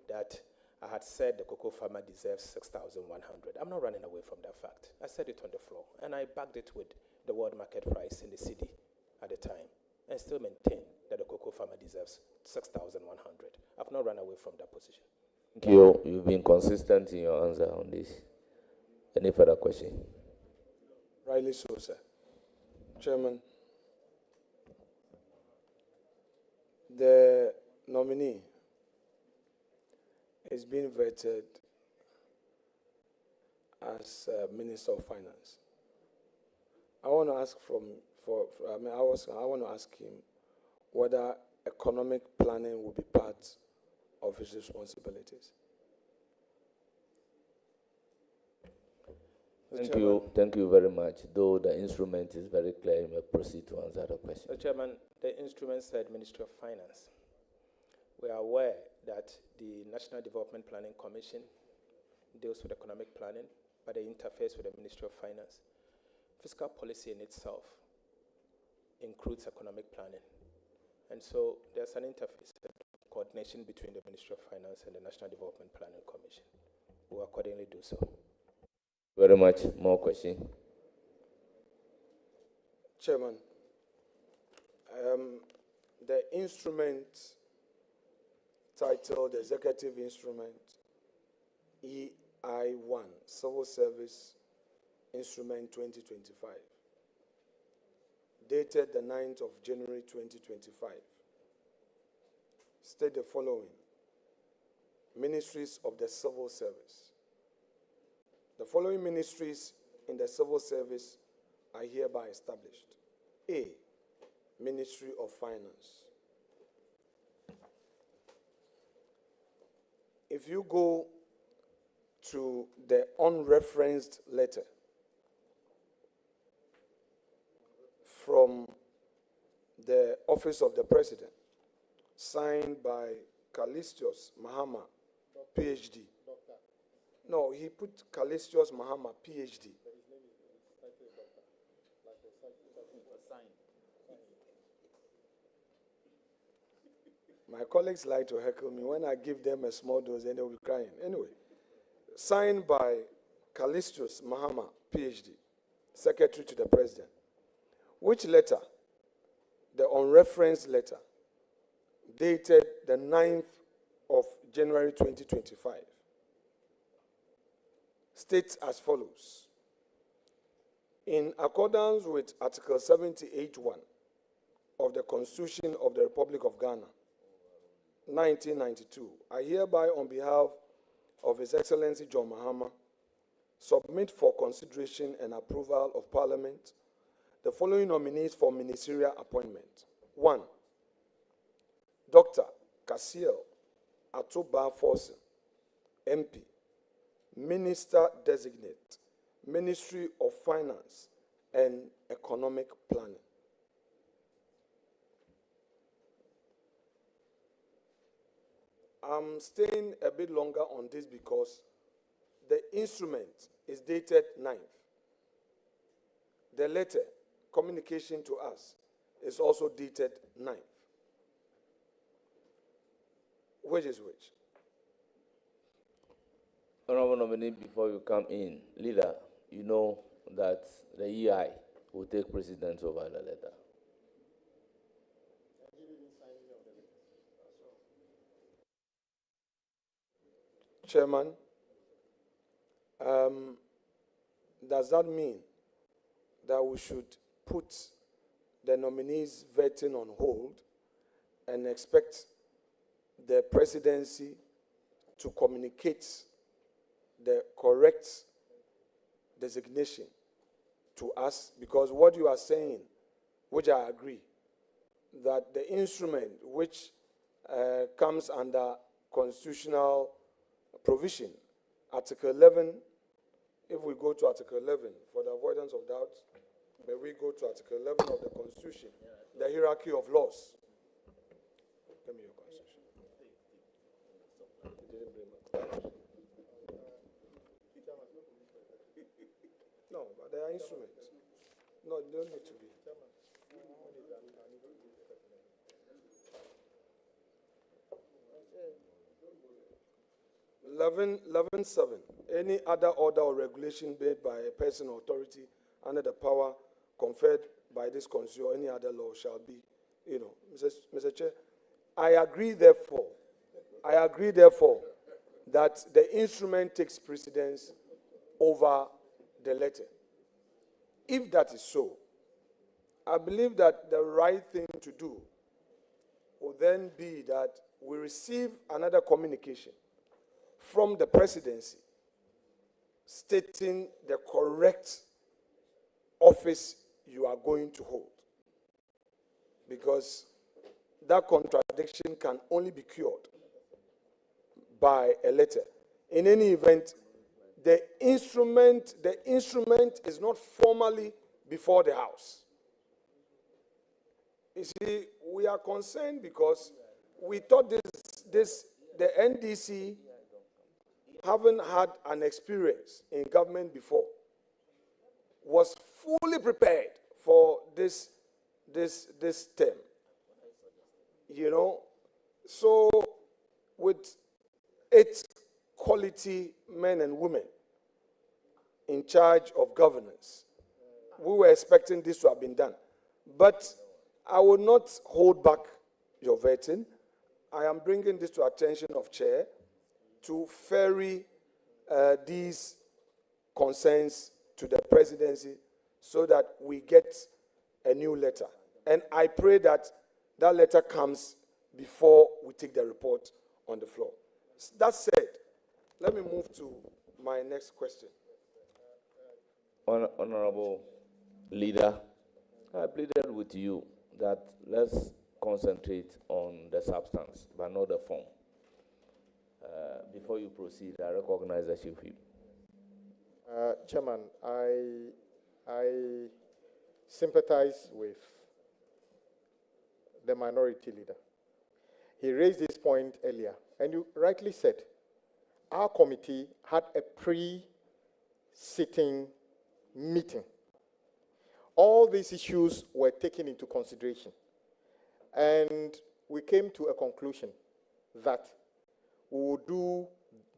that I had said the cocoa farmer deserves 6,100. I'm not running away from that fact. I said it on the floor, and I backed it with the world market price in the city at the time, and still maintain that the cocoa farmer deserves 6,100. I've not run away from that position. Thank you. You've been consistent in your answer on this. Any further question? Rightly so, sir. Chairman, the nominee is being vetted as Minister of Finance. I want to ask I want to ask him whether economic planning will be part of his responsibilities. Thank you very much. Though the instrument is very clear, you may proceed to answer the question. Mr. Chairman, the instrument said Ministry of Finance. We are aware that the National Development Planning Commission deals with economic planning, but they interface with the Ministry of Finance. Fiscal policy in itself includes economic planning. And so there's an interface, coordination between the Ministry of Finance and the National Development Planning Commission. We will accordingly do so. Very much. More questions? Chairman, the instrument titled Executive Instrument EI1, Civil Service Instrument 2025, dated the 9th of January 2025, state the following. Ministries of the Civil Service. The following ministries in the civil service are hereby established. A, Ministry of Finance. If you go to the unreferenced letter from the Office of the President, signed by Callistius Mahama, PhD. No, he put Callistius Mahama, PhD. My colleagues like to heckle me. When I give them a small dose, then they'll be crying. Anyway, signed by Callistius Mahama, PhD, Secretary to the President. Which letter? The unreferenced letter, dated the 9th of January 2025, states as follows. In accordance with Article 78(1) of the Constitution of the Republic of Ghana, 1992, I hereby, on behalf of His Excellency John Mahama, submit for consideration and approval of Parliament the following nominees for ministerial appointment. 1. Dr. Cassiel Atoba Forson, MP, Minister Designate, Ministry of Finance and Economic Planning. I'm staying a bit longer on this because the instrument is dated 9th. The letter, communication to us, is also dated 9th. Which is which? Honorable nominee, before you come in, leader, you know that the EI will take precedence over the letter. Chairman, does that mean that we should put the nominees' vetting on hold and expect the presidency to communicate the correct designation to us? Because what you are saying, which I agree, that the instrument which comes under constitutional provision, Article 11, if we go to Article 11, for the avoidance of doubt, may we go to Article 11 of the Constitution, the hierarchy of laws. Give me your Constitution. No, but they are instruments. No, they don't need to be. 11.7. Any other order or regulation made by a person or authority under the power conferred by this Constitution or any other law shall be, Mr. Chair, I agree therefore that the instrument takes precedence over the letter. If that is so, I believe that the right thing to do will then be that we receive another communication from the presidency stating the correct office you are going to hold. Because that contradiction can only be cured by a letter. In any event, the instrument is not formally before the House. You see, we are concerned because we thought the NDC, having had an experience in government before, was fully prepared for this term. So with 8 quality men and women in charge of governance, we were expecting this to have been done. But I will not hold back your vetting. I am bringing this to attention of Chair to ferry these concerns to the presidency so that we get a new letter. And I pray that that letter comes before we take the report on the floor. That said, let me move to my next question. Honorable Leader, I pleaded with you that let's concentrate on the substance, but not the form. Before you proceed, I recognize the chief whip. Chairman, I sympathize with the minority leader. He raised this point earlier, and you rightly said, our committee had a pre-sitting meeting. All these issues were taken into consideration, and we came to a conclusion that we will do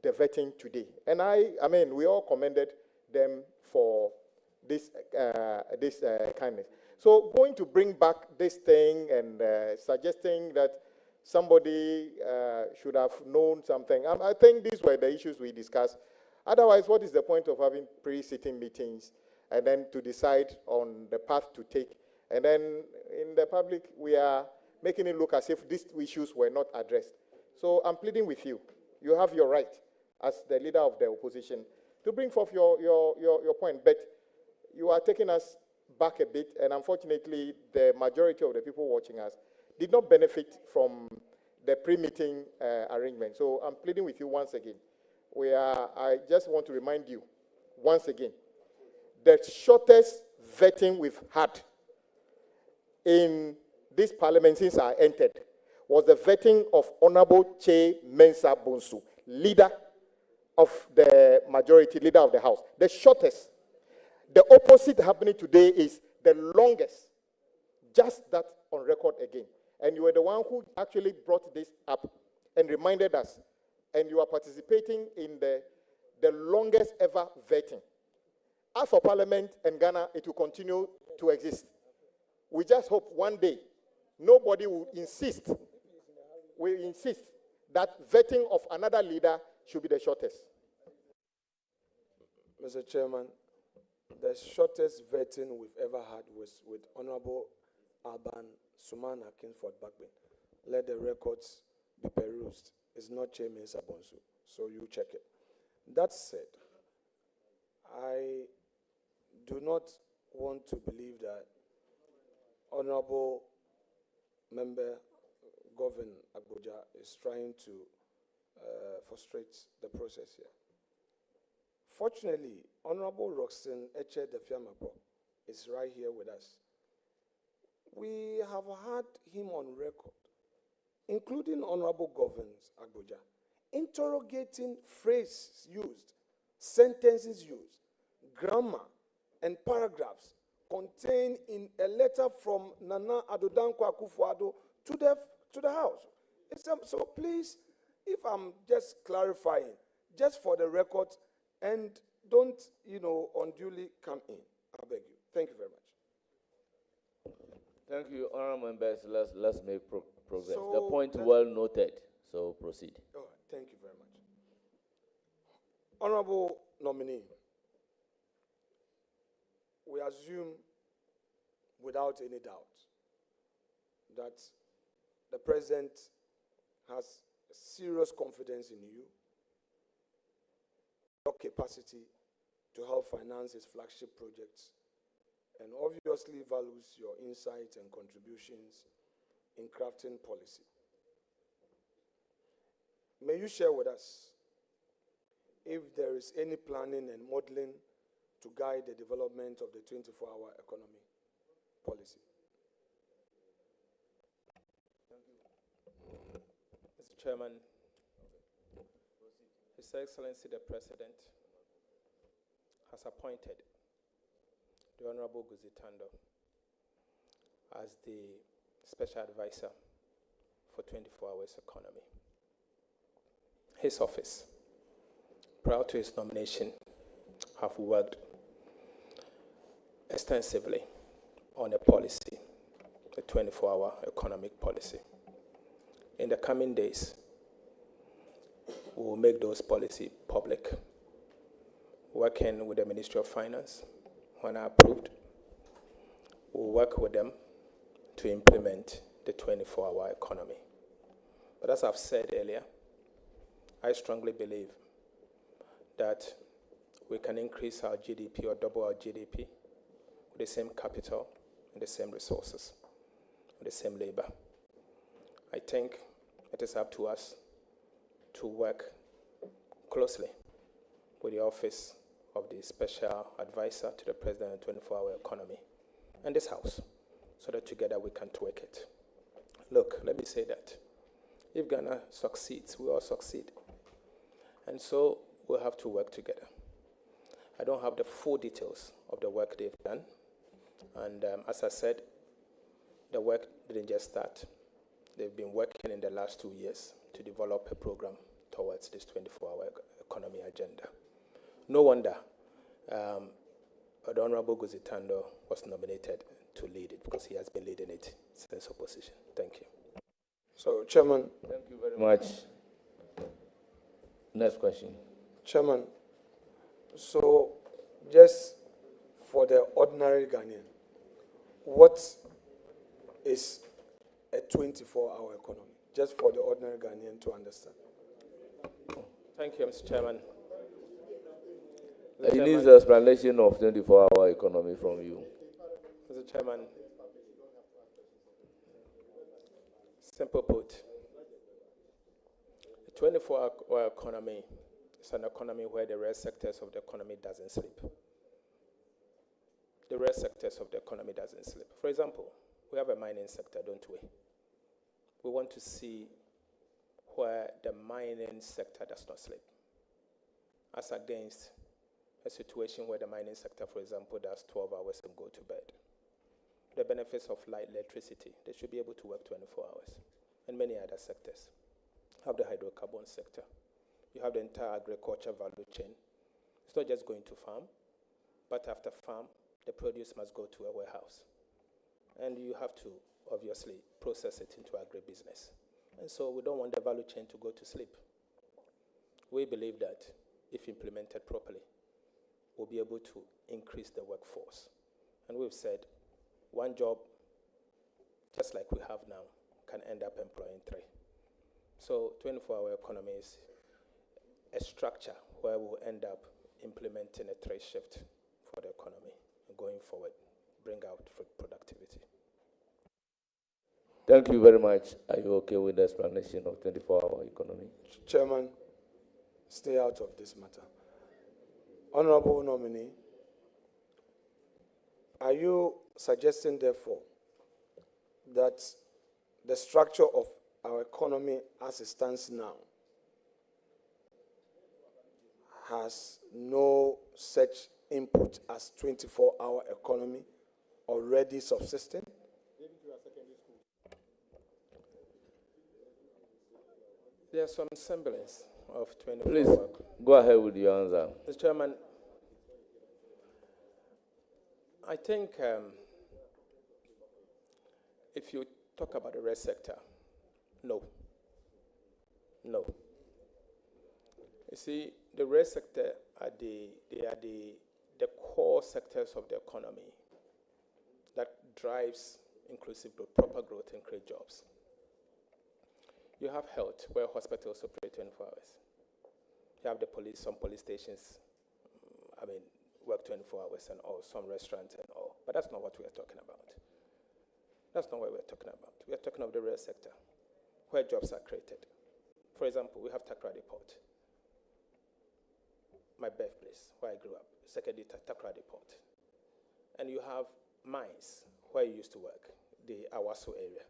the vetting today. And I mean, we all commended them for this kindness. So going to bring back this thing and suggesting that somebody should have known something, I think these were the issues we discussed. Otherwise, what is the point of having pre-sitting meetings and then to decide on the path to take? And then in the public, we are making it look as if these issues were not addressed. So I'm pleading with you. You have your right as the leader of the opposition to bring forth your point. But you are taking us back a bit, and unfortunately, the majority of the people watching us did not benefit from the pre-meeting arrangement. So I'm pleading with you once again. I just want to remind you once again, the shortest vetting we've had in this parliament since I entered was the vetting of Honorable Che Mensa Bonsu, leader of the majority, leader of the House. The shortest. The opposite happening today is the longest. Just that on record again. And you were the one who actually brought this up and reminded us. And you are participating in the longest ever vetting. As for Parliament and Ghana, it will continue to exist. We just hope one day nobody will insist that vetting of another leader should be the shortest. Mr. Chairman, the shortest vetting we've ever had was with Honorable Alban Sumana Kingsford Bagbin. Let the records be perused. It's not Che Mensa Bonsu, so you check it. That said, I do not want to believe that Honorable Member Govin Agboja is trying to frustrate the process here. Fortunately, Honorable Roxanne Eche Defiamapo is right here with us. We have had him on record, including Honorable Govin Agboja, interrogating phrases used, sentences used, grammar, and paragraphs contained in a letter from Nana Addo Dankwa Akufo-Addo to the House. So please, if I'm just clarifying, just for the record, and don't, unduly come in. I beg you. Thank you very much. Thank you, honorable members. Let's make progress. So, the point well noted. So proceed. All right. Thank you very much. Honorable nominee, we assume without any doubt that the president has serious confidence in you, your capacity to help finance his flagship projects, and obviously values your insight and contributions in crafting policy. May you share with us if there is any planning and modeling to guide the development of the 24-hour economy policy. Mr. Chairman, His Excellency the President has appointed the Honorable Guzi Tando as the Special Advisor for 24 Hours Economy. His office, prior to his nomination, have worked extensively on a policy a 24-hour economic policy. In the coming days, we will make those policies public, working with the Ministry of Finance when approved. We'll work with them to implement the 24-hour economy. But as I've said earlier, I strongly believe that we can increase our GDP or double our GDP with the same capital and the same resources, with the same labor. I think it is up to us to work closely with the Office of the Special Advisor to the President on 24-hour economy and this House, so that together we can tweak it. Look, let me say that if Ghana succeeds, we all succeed. And so we'll have to work together. I don't have the full details of the work they've done. And as I said, the work didn't just start. They've been working in the last 2 years to develop a program towards this 24-hour economy agenda. No wonder the Honorable Guzitando was nominated to lead it, because he has been leading it since opposition. Thank you. So, Chairman. Thank you very much. Next question. Chairman, so just for the ordinary Ghanaian, what is a 24-hour economy? Just for the ordinary Ghanaian to understand. Thank you, Mr. Chairman. He needs the explanation of 24-hour economy from you. Mr. Chairman, simple put, a 24-hour economy is an economy where the rest sectors of the economy doesn't sleep. The rest sectors of the economy doesn't sleep. For example, we have a mining sector, don't we? We want to see where the mining sector does not sleep, as against a situation where the mining sector, for example, does 12 hours and go to bed. The benefits of light electricity, they should be able to work 24 hours. And many other sectors. You have the hydrocarbon sector. You have the entire agriculture value chain. It's not just going to farm, but after farm, the produce must go to a warehouse. And you have to, obviously, process it into agribusiness. And so we don't want the value chain to go to sleep. We believe that if implemented properly, we'll be able to increase the workforce. And we've said, one job, just like we have now, can end up employing 3. So 24-hour economy is a structure where we'll end up implementing a 3 shift for the economy and going forward, bring out productivity. Thank you very much. Are you okay with the explanation of 24-hour economy? Chairman, stay out of this matter. Honorable nominee, are you suggesting, therefore, that the structure of our economy as it stands now has no such input as 24-hour economy already subsisting? There's some semblance of 24 Please, hour. go ahead with your answer. Mr. Chairman, I think if you talk about the rest sector, no. You see, the rest sector are the core sectors of the economy that drives inclusive growth, proper growth, and create jobs. You have health, where hospitals operate 24 hours. You have the police, some police stations, work 24 hours and all, some restaurants and all. But that's not what we are talking about. That's not what we're talking about. We are talking of the real sector, where jobs are created. For example, we have Takoradi Port, my birthplace, where I grew up, secondly, Takoradi Port. And you have mines, where you used to work, the Awaso area.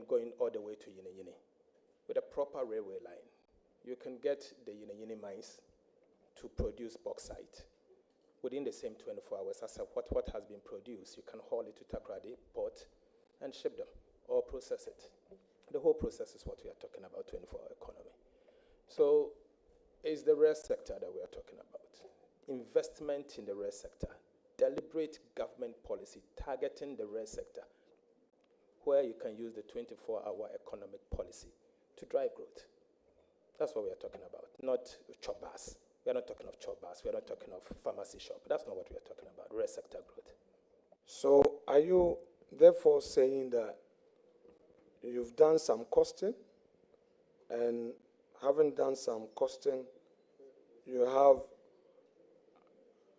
Going all the way to Yini. With a proper railway line, you can get the Yini mines to produce bauxite within the same 24 hours. As what has been produced, you can haul it to Takoradi Port and ship them or process it. The whole process is what we are talking about, 24-hour economy. So it's the rail sector that we are talking about. Investment in the rail sector, deliberate government policy targeting the rail sector where you can use the 24-hour economic policy to drive growth. That's what we are talking about, not chop bars. We are not talking of chop bars. We are not talking of pharmacy shop. That's not what we are talking about, real sector growth. So are you therefore saying that you've done some costing, and having done some costing, you have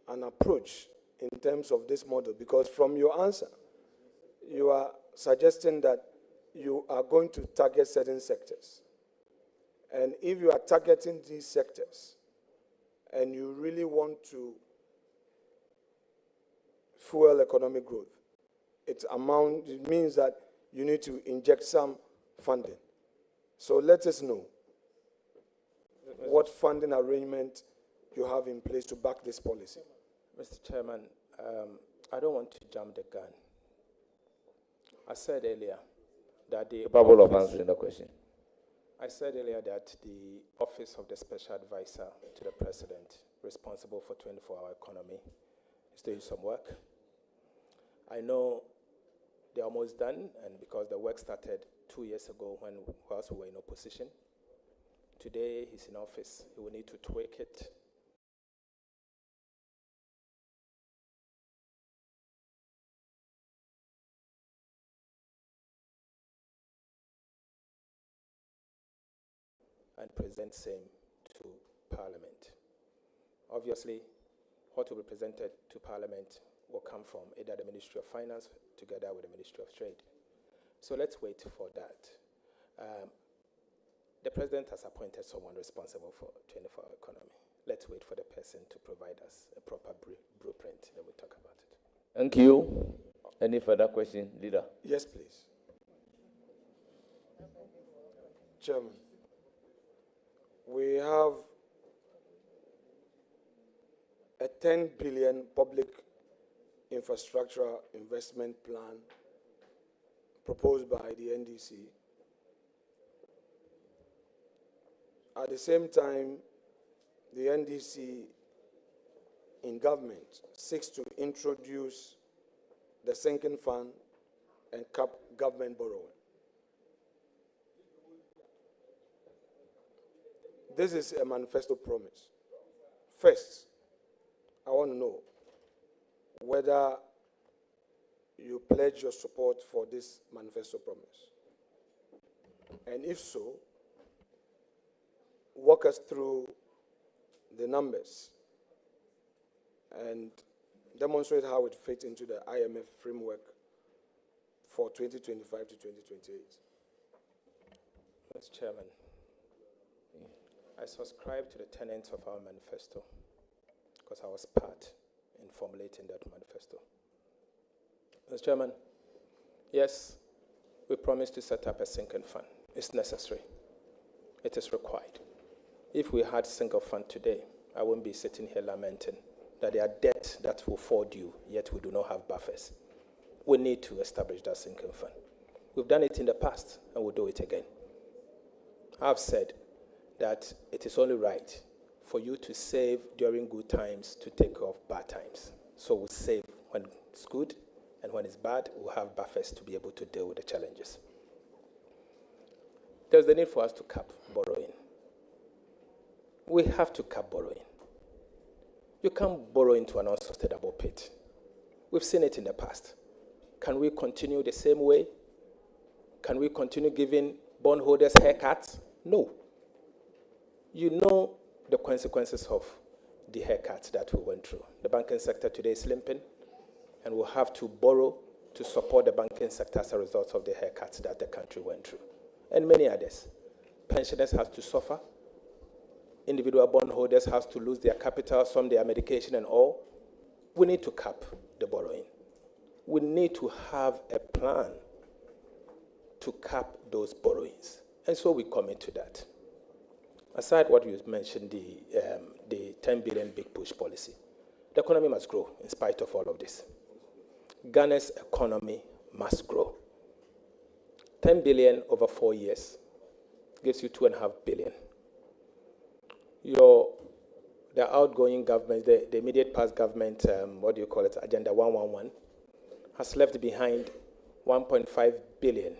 an approach in terms of this model? Because from your answer, you are suggesting that you are going to target certain sectors. And if you are targeting these sectors and you really want to fuel economic growth, it means that you need to inject some funding. So let us know what funding arrangement you have in place to back this policy. Mr. Chairman, I don't want to jump the gun. I said earlier that the capable of answering the question. I said earlier that the Office of the Special Advisor to the President, responsible for 24-hour economy, is doing some work. I know they're almost done, and because the work started 2 years ago when whilst we were in opposition. Today he's in office. He will need to tweak it. And present same to Parliament. Obviously, what will be presented to Parliament will come from either the Ministry of Finance together with the Ministry of Trade. So let's wait for that. The President has appointed someone responsible for 24-hour economy. Let's wait for the person to provide us a proper blueprint, then we'll talk about it. Thank you. Any further question, Leader? Yes, please. Chairman, we have a 10 billion public infrastructure investment plan proposed by the NDC. At the same time, the NDC in government seeks to introduce the sinking fund and cap government borrowing. This is a manifesto promise. First, I want to know whether you pledge your support for this manifesto promise. And if so, walk us through the numbers and demonstrate how it fits into the IMF framework for 2025 to 2028. Mr. Chairman, I subscribe to the tenets of our manifesto because I was part in formulating that manifesto. Mr. Chairman, yes, we promised to set up a sinking fund. It's necessary. It is required. If we had single fund today, I wouldn't be sitting here lamenting that there are debts that will fall due, yet we do not have buffers. We need to establish that sinking fund. We've done it in the past, and we'll do it again. I've said that it is only right for you to save during good times to take off bad times. So we'll save when it's good, and when it's bad, we'll have buffers to be able to deal with the challenges. There's the need for us to cap borrowing. We have to cap borrowing. You can't borrow into an unsustainable pit. We've seen it in the past. Can we continue the same way? Can we continue giving bondholders haircuts? No. You know the consequences of the haircuts that we went through. The banking sector today is limping, and we'll have to borrow to support the banking sector as a result of the haircuts that the country went through, and many others. Pensioners have to suffer. Individual bondholders have to lose their capital, some their medication and all. We need to cap the borrowing. We need to have a plan to cap those borrowings. And so we commit to that. Aside what you mentioned, the 10 billion big push policy, the economy must grow in spite of all of this. Ghana's economy must grow. 10 billion over 4 years gives you 2.5 billion. The outgoing government, the immediate past government, Agenda 111, has left behind 1.5 billion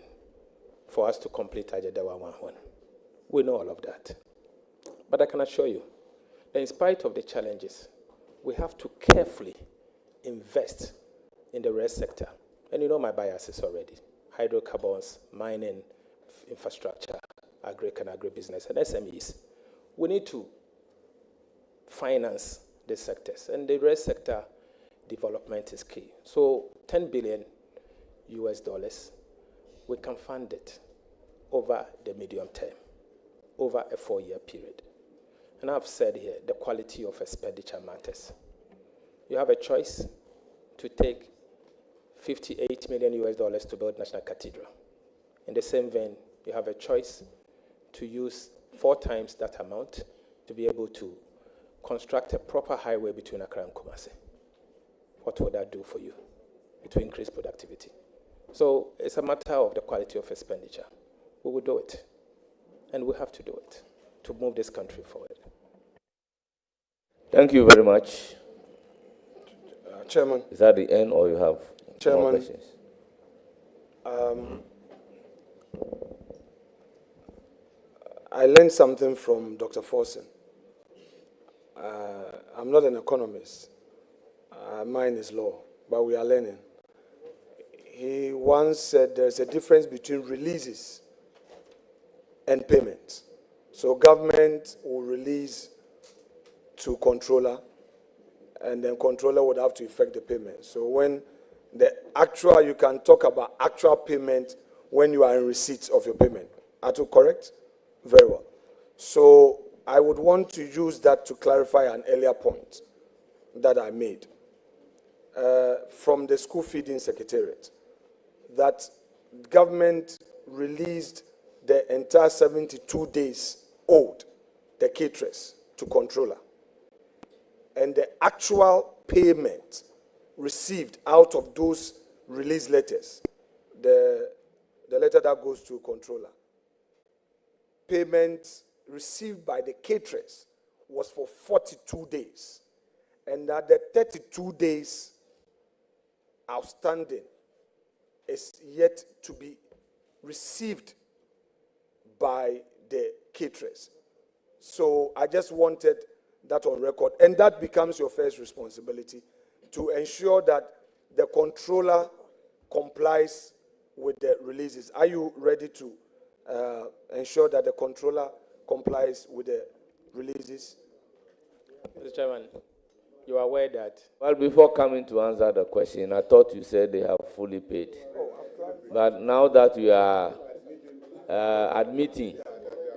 for us to complete Agenda 111. We know all of that. But I can assure you that in spite of the challenges, we have to carefully invest in the rare sector. And you know my biases already. Hydrocarbons, mining, infrastructure, agric and agribusiness, and SMEs. We need to finance these sectors. And the rare sector development is key. So 10 billion US dollars, we can fund it over the medium term, over a 4-year period. And I've said here, the quality of expenditure matters. You have a choice to take 58 million US dollars to build National Cathedral. In the same vein, you have a choice to use 4 times that amount to be able to construct a proper highway between Accra and Kumasi. What would that do for you? It will increase productivity. So it's a matter of the quality of expenditure. We will do it. And we have to do it to move this country forward. Thank you very much. Chairman. Is that the end, or you have more questions? I learned something from Dr. Forson. I'm not an economist. Mine is law, but we are learning. He once said there's a difference between releases and payments. So government will release to controller, and then controller would have to effect the payment. So when the actual, you can talk about actual payment when you are in receipt of your payment. Are you correct? Very well. So I would want to use that to clarify an earlier point that I made from the school feeding secretariat, that government released the entire 72 days owed, the caterers, to controller. And the actual payment received out of those release letters, the letter that goes to controller, payment received by the caterers was for 42 days. And that the 32 days outstanding is yet to be received by the caterers. So I just wanted that on record. And that becomes your first responsibility, to ensure that the controller complies with the releases. Are you ready to ensure that the controller complies with the releases? Mr. Chairman, you are aware that... Well, before coming to answer the question, I thought you said they have fully paid. But now that you are admitting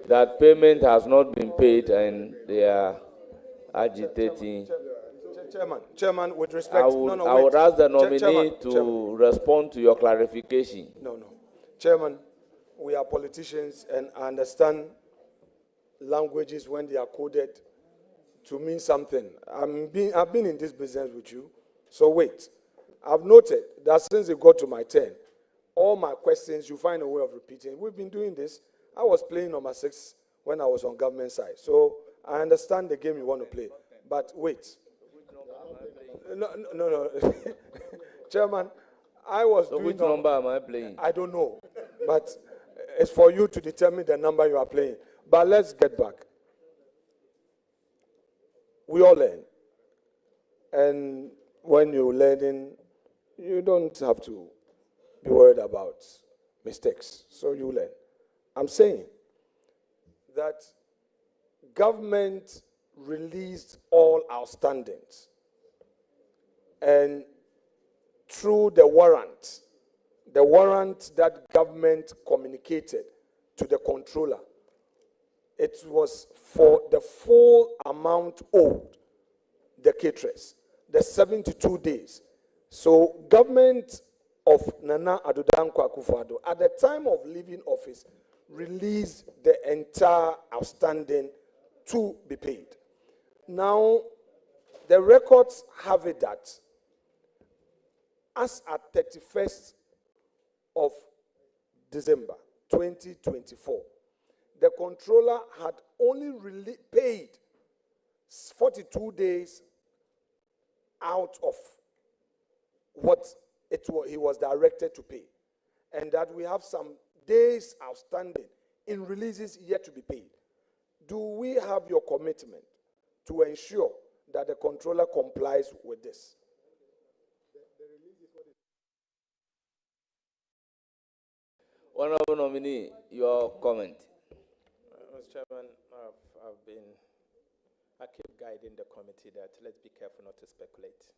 that payment has not been paid and they are agitating... Chairman, with respect... I would ask the nominee to respond to your clarification. No. Chairman, we are politicians, and I understand languages when they are coded to mean something. I've been in this business with you, so wait. I've noted that since it got to my turn, all my questions, you find a way of repeating. We've been doing this. I was playing number 6 when I was on government side, so I understand the game you want to play. But wait. No. Chairman, I was doing... Which number am I playing? I don't know, but it's for you to determine the number you are playing. But let's get back. We all learn. And when you're learning, you don't have to be worried about mistakes. So you learn. I'm saying that government released all outstandings. And through the warrant that government communicated to the controller, it was for the full amount owed the caterers, the 72 days. So government of Nana Addo Dankwa Akufo-Addo, at the time of leaving office, released the entire outstanding to be paid. Now, the records have it that as at 31st of December 2024, the controller had only paid 42 days out of what he was directed to pay. and that we have some days outstanding in releases yet to be paid. Do we have your commitment to ensure that the controller complies with this? Honorable nominee, your comment. Mr. Chairman, I keep guiding the committee that let's be careful not to speculate,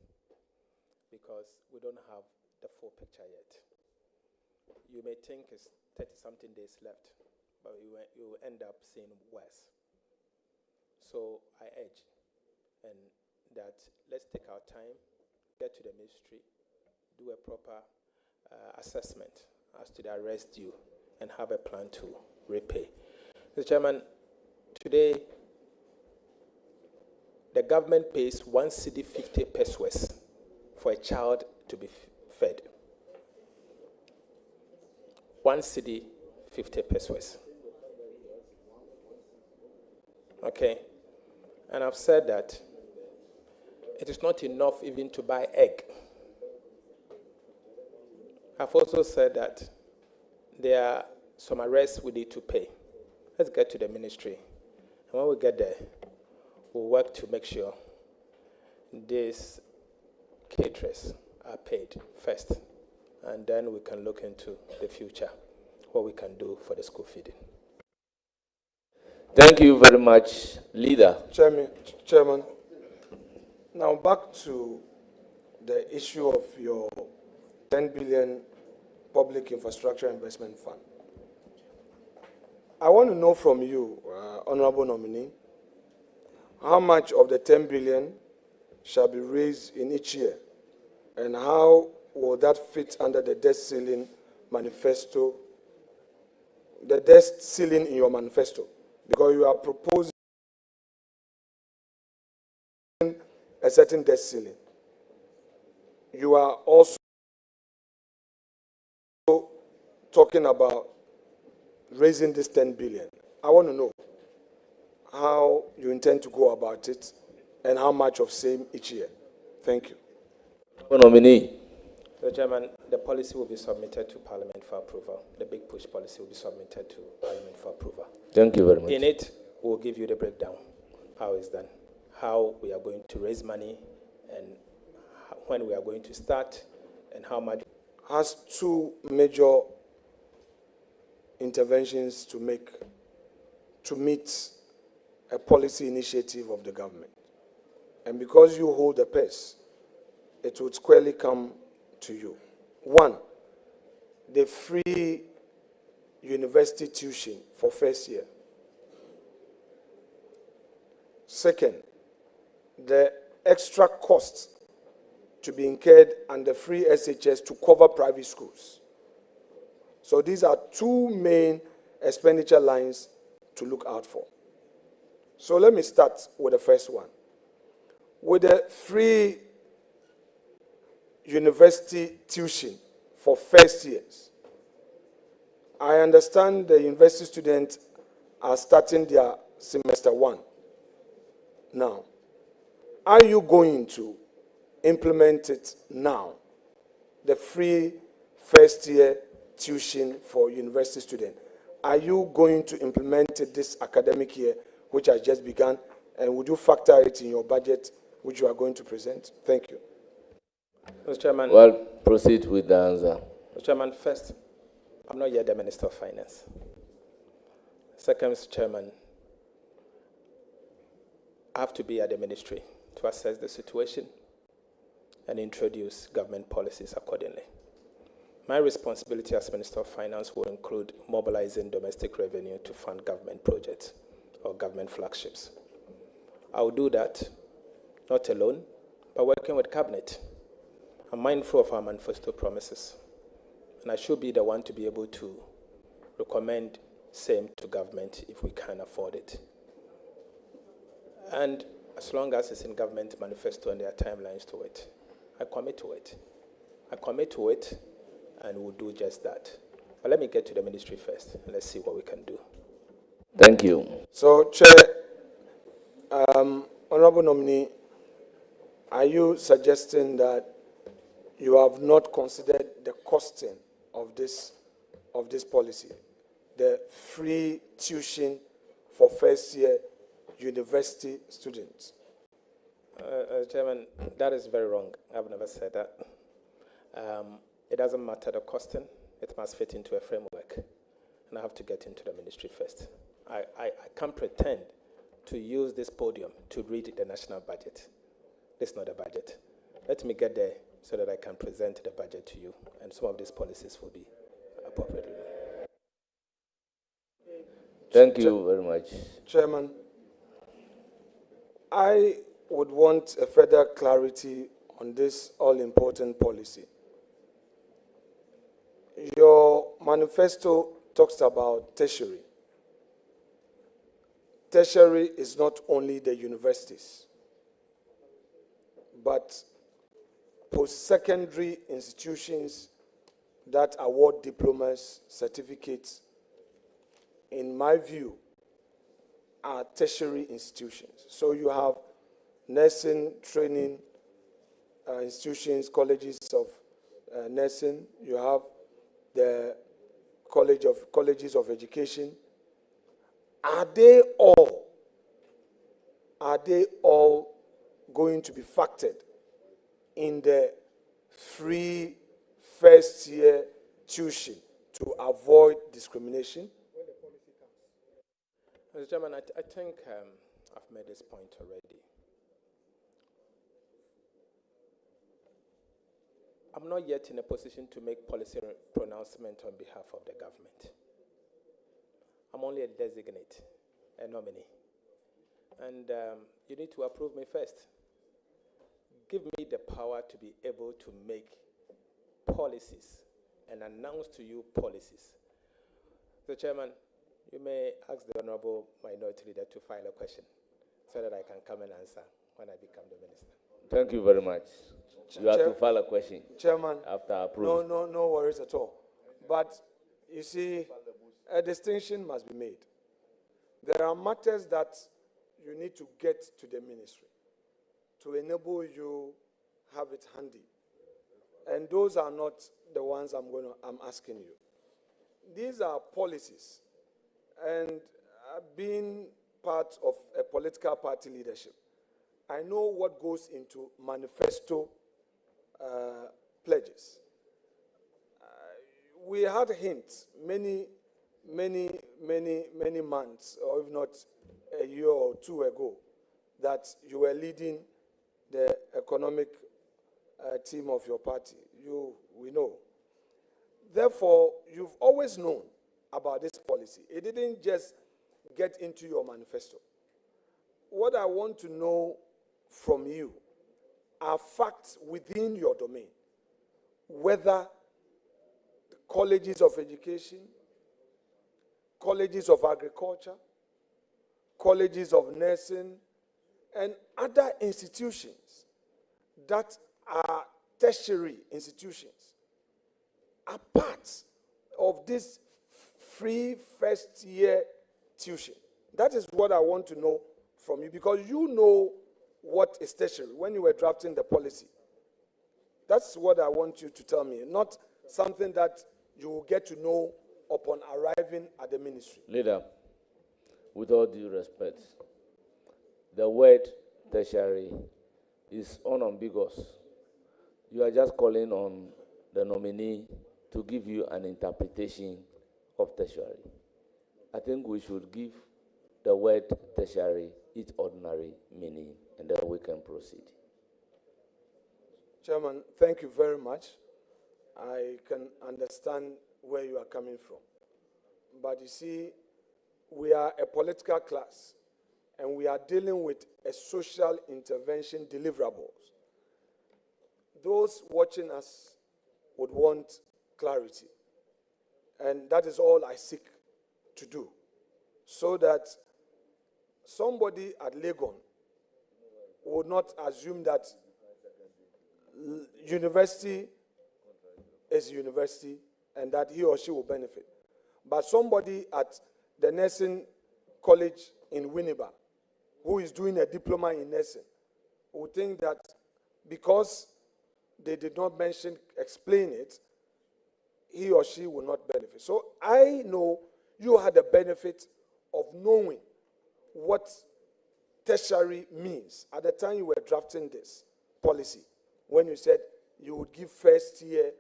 because we don't have the full picture yet. You may think it's 30-something days left, but you will end up seeing worse. So I urge that let's take our time, get to the ministry, do a proper assessment as to the arrest due, and have a plan to repay. Mr. Chairman, today the government pays 1 cedi 50 pesos for a child to be fed. 1 cedi 50 pesos. Okay, and I've said that it is not enough even to buy egg. I've also said that there are some arrests we need to pay. Let's get to the ministry. And when we get there, we'll work to make sure these caterers are paid first. And then we can look into the future, what we can do for the school feeding. Thank you very much, Leader. Chairman, now back to the issue of your 10 billion Public Infrastructure Investment Fund. I want to know from you, Honorable Nominee, how much of the 10 billion shall be raised in each year, and how will that fit under the debt ceiling manifesto, the debt ceiling in your manifesto? Because you are proposing a certain debt ceiling. You are also talking about raising this 10 billion. I want to know how you intend to go about it and how much of same each year. Thank you. Nominee. Mr. Chairman, the policy will be submitted to Parliament for approval. The big push policy will be submitted to Parliament for approval. Thank you very much. In it, we'll give you the breakdown, how it's done, how we are going to raise money, and when we are going to start, and how much. Has two major interventions to make to meet a policy initiative of the government. And because you hold the purse, it would squarely come to you. One, the free university tuition for first year. Second, the extra costs to be incurred under free SHS to cover private schools. So these are two main expenditure lines to look out for. So let me start with the first one. With the free university tuition for first years, I understand the university students are starting their semester 1. Now, are you going to implement it now, the free first year tuition for university students? Are you going to implement it this academic year, which has just begun, and would you factor it in your budget, which you are going to present? Thank you. Mr. Chairman. Well, proceed with the answer. Mr. Chairman, first, I'm not yet the Minister of Finance. Second, Mr. Chairman, I have to be at the ministry to assess the situation and introduce government policies accordingly. My responsibility as Minister of Finance will include mobilizing domestic revenue to fund government projects or government flagships. I will do that not alone, but working with Cabinet. I'm mindful of our manifesto promises, and I should be the one to be able to recommend same to government if we can afford it. And as long as it's in government manifesto and there are timelines to it, I commit to it. I commit to it, and we'll do just that. But let me get to the ministry first, and let's see what we can do. Thank you. So, Chair, Honorable Nominee, are you suggesting that you have not considered the costing of this of this policy, the free tuition for first-year university students? Chairman, that is very wrong. I've never said that. It doesn't matter the costing. It must fit into a framework. And I have to get into the ministry first. I can't pretend to use this podium to read the national budget. This is not a budget. Let me get there so that I can present the budget to you, and some of these policies will be appropriately. Thank you very much. Chairman, I would want a further clarity on this all-important policy. Your manifesto talks about tertiary. Tertiary is not only the universities, but post-secondary institutions that award diplomas, certificates, in my view, are tertiary institutions. So you have nursing training institutions, colleges of nursing, you have the colleges of education. Are they all going to be factored in the free first-year tuition to avoid discrimination? Mr. Chairman, I think I've made this point already. I'm not yet in a position to make policy pronouncement on behalf of the government. I'm only a designate, a nominee. And you need to approve me first. Give me the power to be able to make policies and announce to you policies. So, Chairman, you may ask the Honorable Minority Leader to file a question so that I can come and answer when I become the minister. Thank you very much. You have to file a question. Chairman, after approval. No worries at all. But you see, a distinction must be made. There are matters that you need to get to the ministry to enable you have it handy. And those are not the ones I'm asking you. These are policies. And being part of a political party leadership, I know what goes into manifesto pledges. We had hints many months, or if not a year or two ago, that you were leading the economic team of your party. We know. Therefore, you've always known about this policy. It didn't just get into your manifesto. What I want to know from you are facts within your domain, whether the colleges of education, colleges of agriculture, colleges of nursing, and other institutions that are tertiary institutions are part of this free first-year tuition. That is what I want to know from you, because you know what is tertiary when you were drafting the policy. That's what I want you to tell me, not something that you will get to know upon arriving at the ministry. Leader, with all due respect, the word tertiary is unambiguous. You are just calling on the nominee to give you an interpretation of tertiary. I think we should give the word tertiary its ordinary meaning, and then we can proceed. Chairman, thank you very much. I can understand where you are coming from. But you see, we are a political class, and we are dealing with a social intervention deliverables. Those watching us would want clarity. And that is all I seek to do, so that somebody at Legon would not assume that university is university and that he or she will benefit. But somebody at the nursing college in Winneba who is doing a diploma in nursing would think that because they did not explain it, he or she will not benefit. So I know you had the benefit of knowing what tertiary means at the time you were drafting this policy, when you said you would give first-year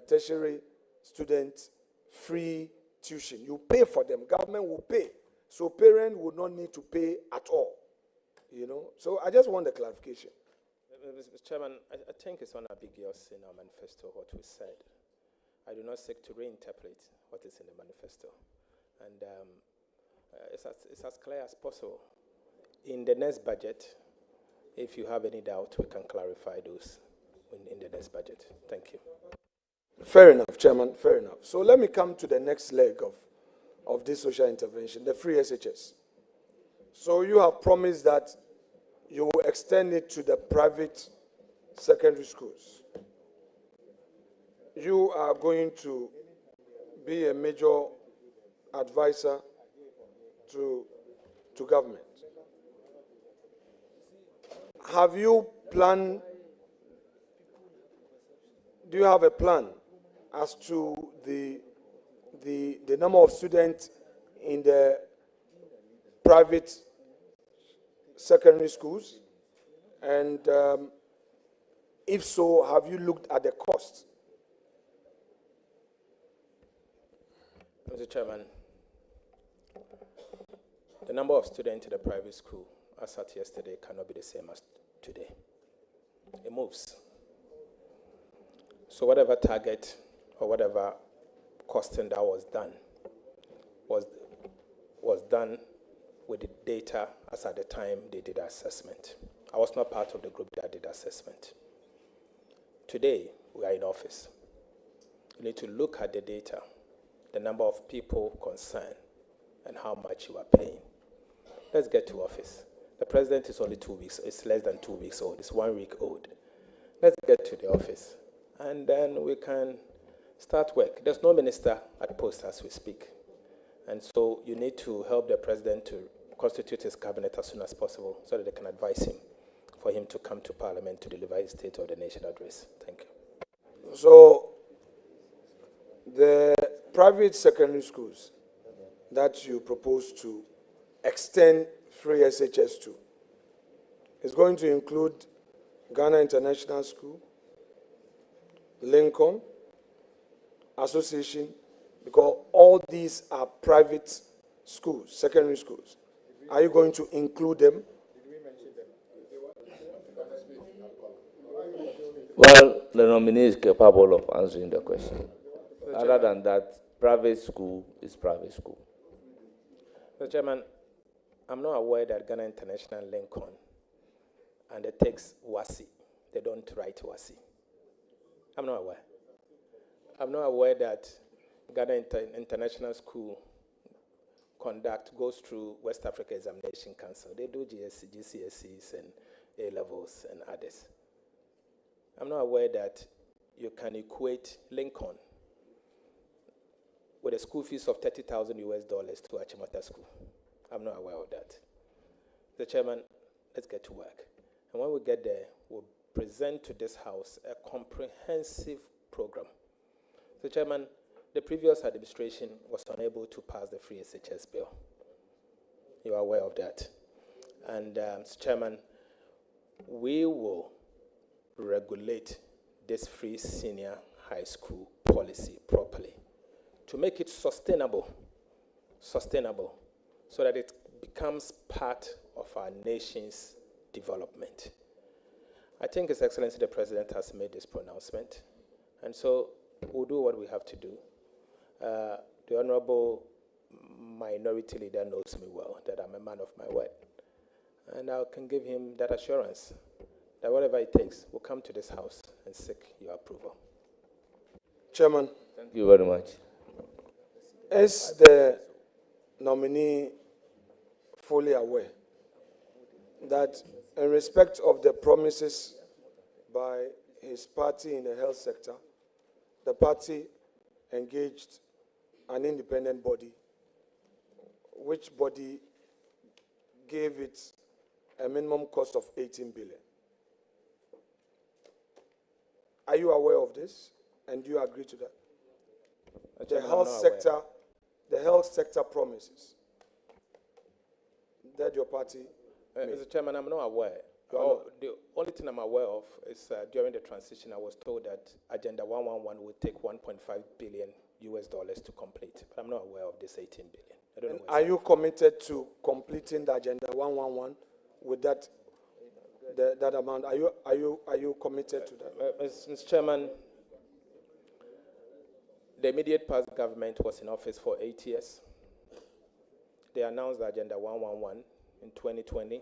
tertiary students free tuition. You pay for them. Government will pay. So parents would not need to pay at all. You know? So I just want the clarification. Mr. Chairman, I think it's unambiguous in our manifesto what we said. I do not seek to reinterpret what is in the manifesto. And it's as clear as possible. In the next budget, if you have any doubt, we can clarify those in the next budget. Thank you. Fair enough, Chairman, fair enough. So let me come to the next leg of this social intervention, the free SHS. So you have promised that you will extend it to the private secondary schools. You are going to be a major advisor to government. Have you planned, do you have a plan as to the number of students in the private secondary schools? And if so, have you looked at the cost? Mr. Chairman, the number of students in the private school as at yesterday cannot be the same as today. It moves. So whatever target or whatever costing that was done was done with the data as at the time they did assessment. I was not part of the group that did assessment. Today, we are in office. You need to look at the data, the number of people concerned, and how much you are paying. Let's get to office. The president is only 2 weeks, it's less than 2 weeks old, it's 1 week old. Let's get to the office, and then we can start work. There's no minister at post as we speak. And so you need to help the president to constitute his cabinet as soon as possible so that they can advise him for him to come to Parliament to deliver his State of the Nation address. Thank you. So the private secondary schools that you propose to extend free SHS to is going to include Ghana International School, Lincoln, Association, because all these are private schools, secondary schools. Are you going to include them? Well, the nominee is capable of answering the question. Other than that, private school is private school. Mr. Chairman, I'm not aware that Ghana International Lincoln and it takes WASI. They don't write WASI. I'm not aware. I'm not aware that Ghana International School goes through West Africa Examination Council. They do GCSEs and A-levels and others. I'm not aware that you can equate Lincoln with a school fees of $30,000 to Achimota School. I'm not aware of that. The Chairman, let's get to work. And when we get there, we'll present to this House a comprehensive program. The Chairman, the previous administration was unable to pass the free SHS bill. You are aware of that. And Mr. Chairman, we will regulate this free senior high school policy properly to make it sustainable, so that it becomes part of our nation's development. I think His Excellency the President has made this pronouncement, and so we'll do what we have to do. The Honorable Minority Leader knows me well, that I'm a man of my word, and I can give him that assurance that whatever it takes, we'll come to this House and seek your approval. Chairman. Thank you very much. Is the nominee fully aware that in respect of the promises by his party in the health sector, the party engaged an independent body, which body gave it a minimum cost of 18 billion? Are you aware of this? And do you agree to that? the health sector promises that your party made? Mr. Chairman, I'm not aware. The only thing I'm aware of is during the transition, I was told that Agenda 111 would take 1.5 billion US dollars to complete, but I'm not aware of this 18 billion. I don't know. Are you committed to completing the Agenda 111 with that amount? Are you committed to that? Mr. Chairman, the immediate past government was in office for 8 years. They announced the Agenda 111 in 2020.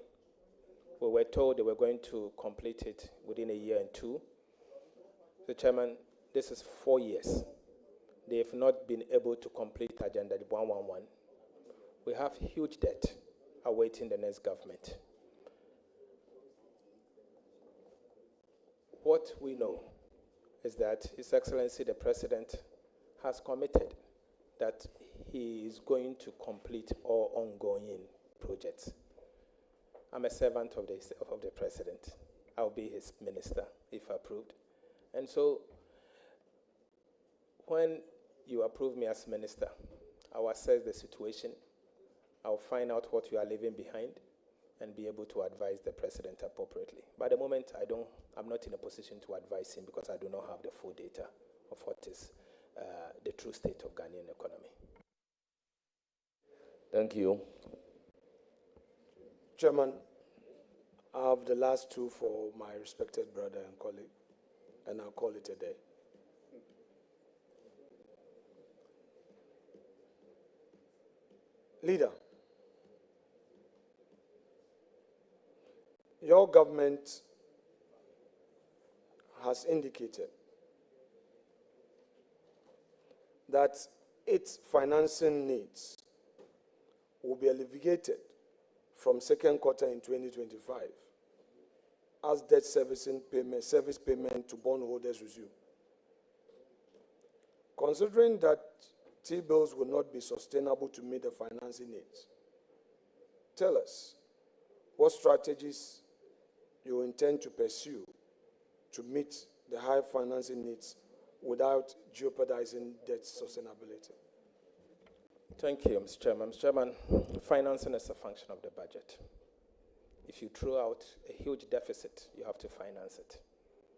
We were told they were going to complete it within a year and two. Mr. Chairman, this is 4 years. They have not been able to complete Agenda 111. We have huge debt awaiting the next government. What we know is that His Excellency the President has committed that he is going to complete all ongoing projects. I'm a servant of the President. I'll be his minister if approved. And so when you approve me as minister, I'll assess the situation. I'll find out what you are leaving behind and be able to advise the President appropriately. But at the moment, I'm not in a position to advise him because I do not have the full data of what is the true state of Ghanaian economy. Thank you. Chairman, I have the last two for my respected brother and colleague, and I'll call it a day. Leader, your government has indicated that its financing needs will be alleviated from second quarter in 2025 as debt service payment to bondholders resume. Considering that T-bills will not be sustainable to meet the financing needs, tell us what strategies you intend to pursue to meet the high financing needs without jeopardizing debt sustainability. Thank you, Mr. Chairman. Mr. Chairman, financing is a function of the budget. If you throw out a huge deficit, you have to finance it.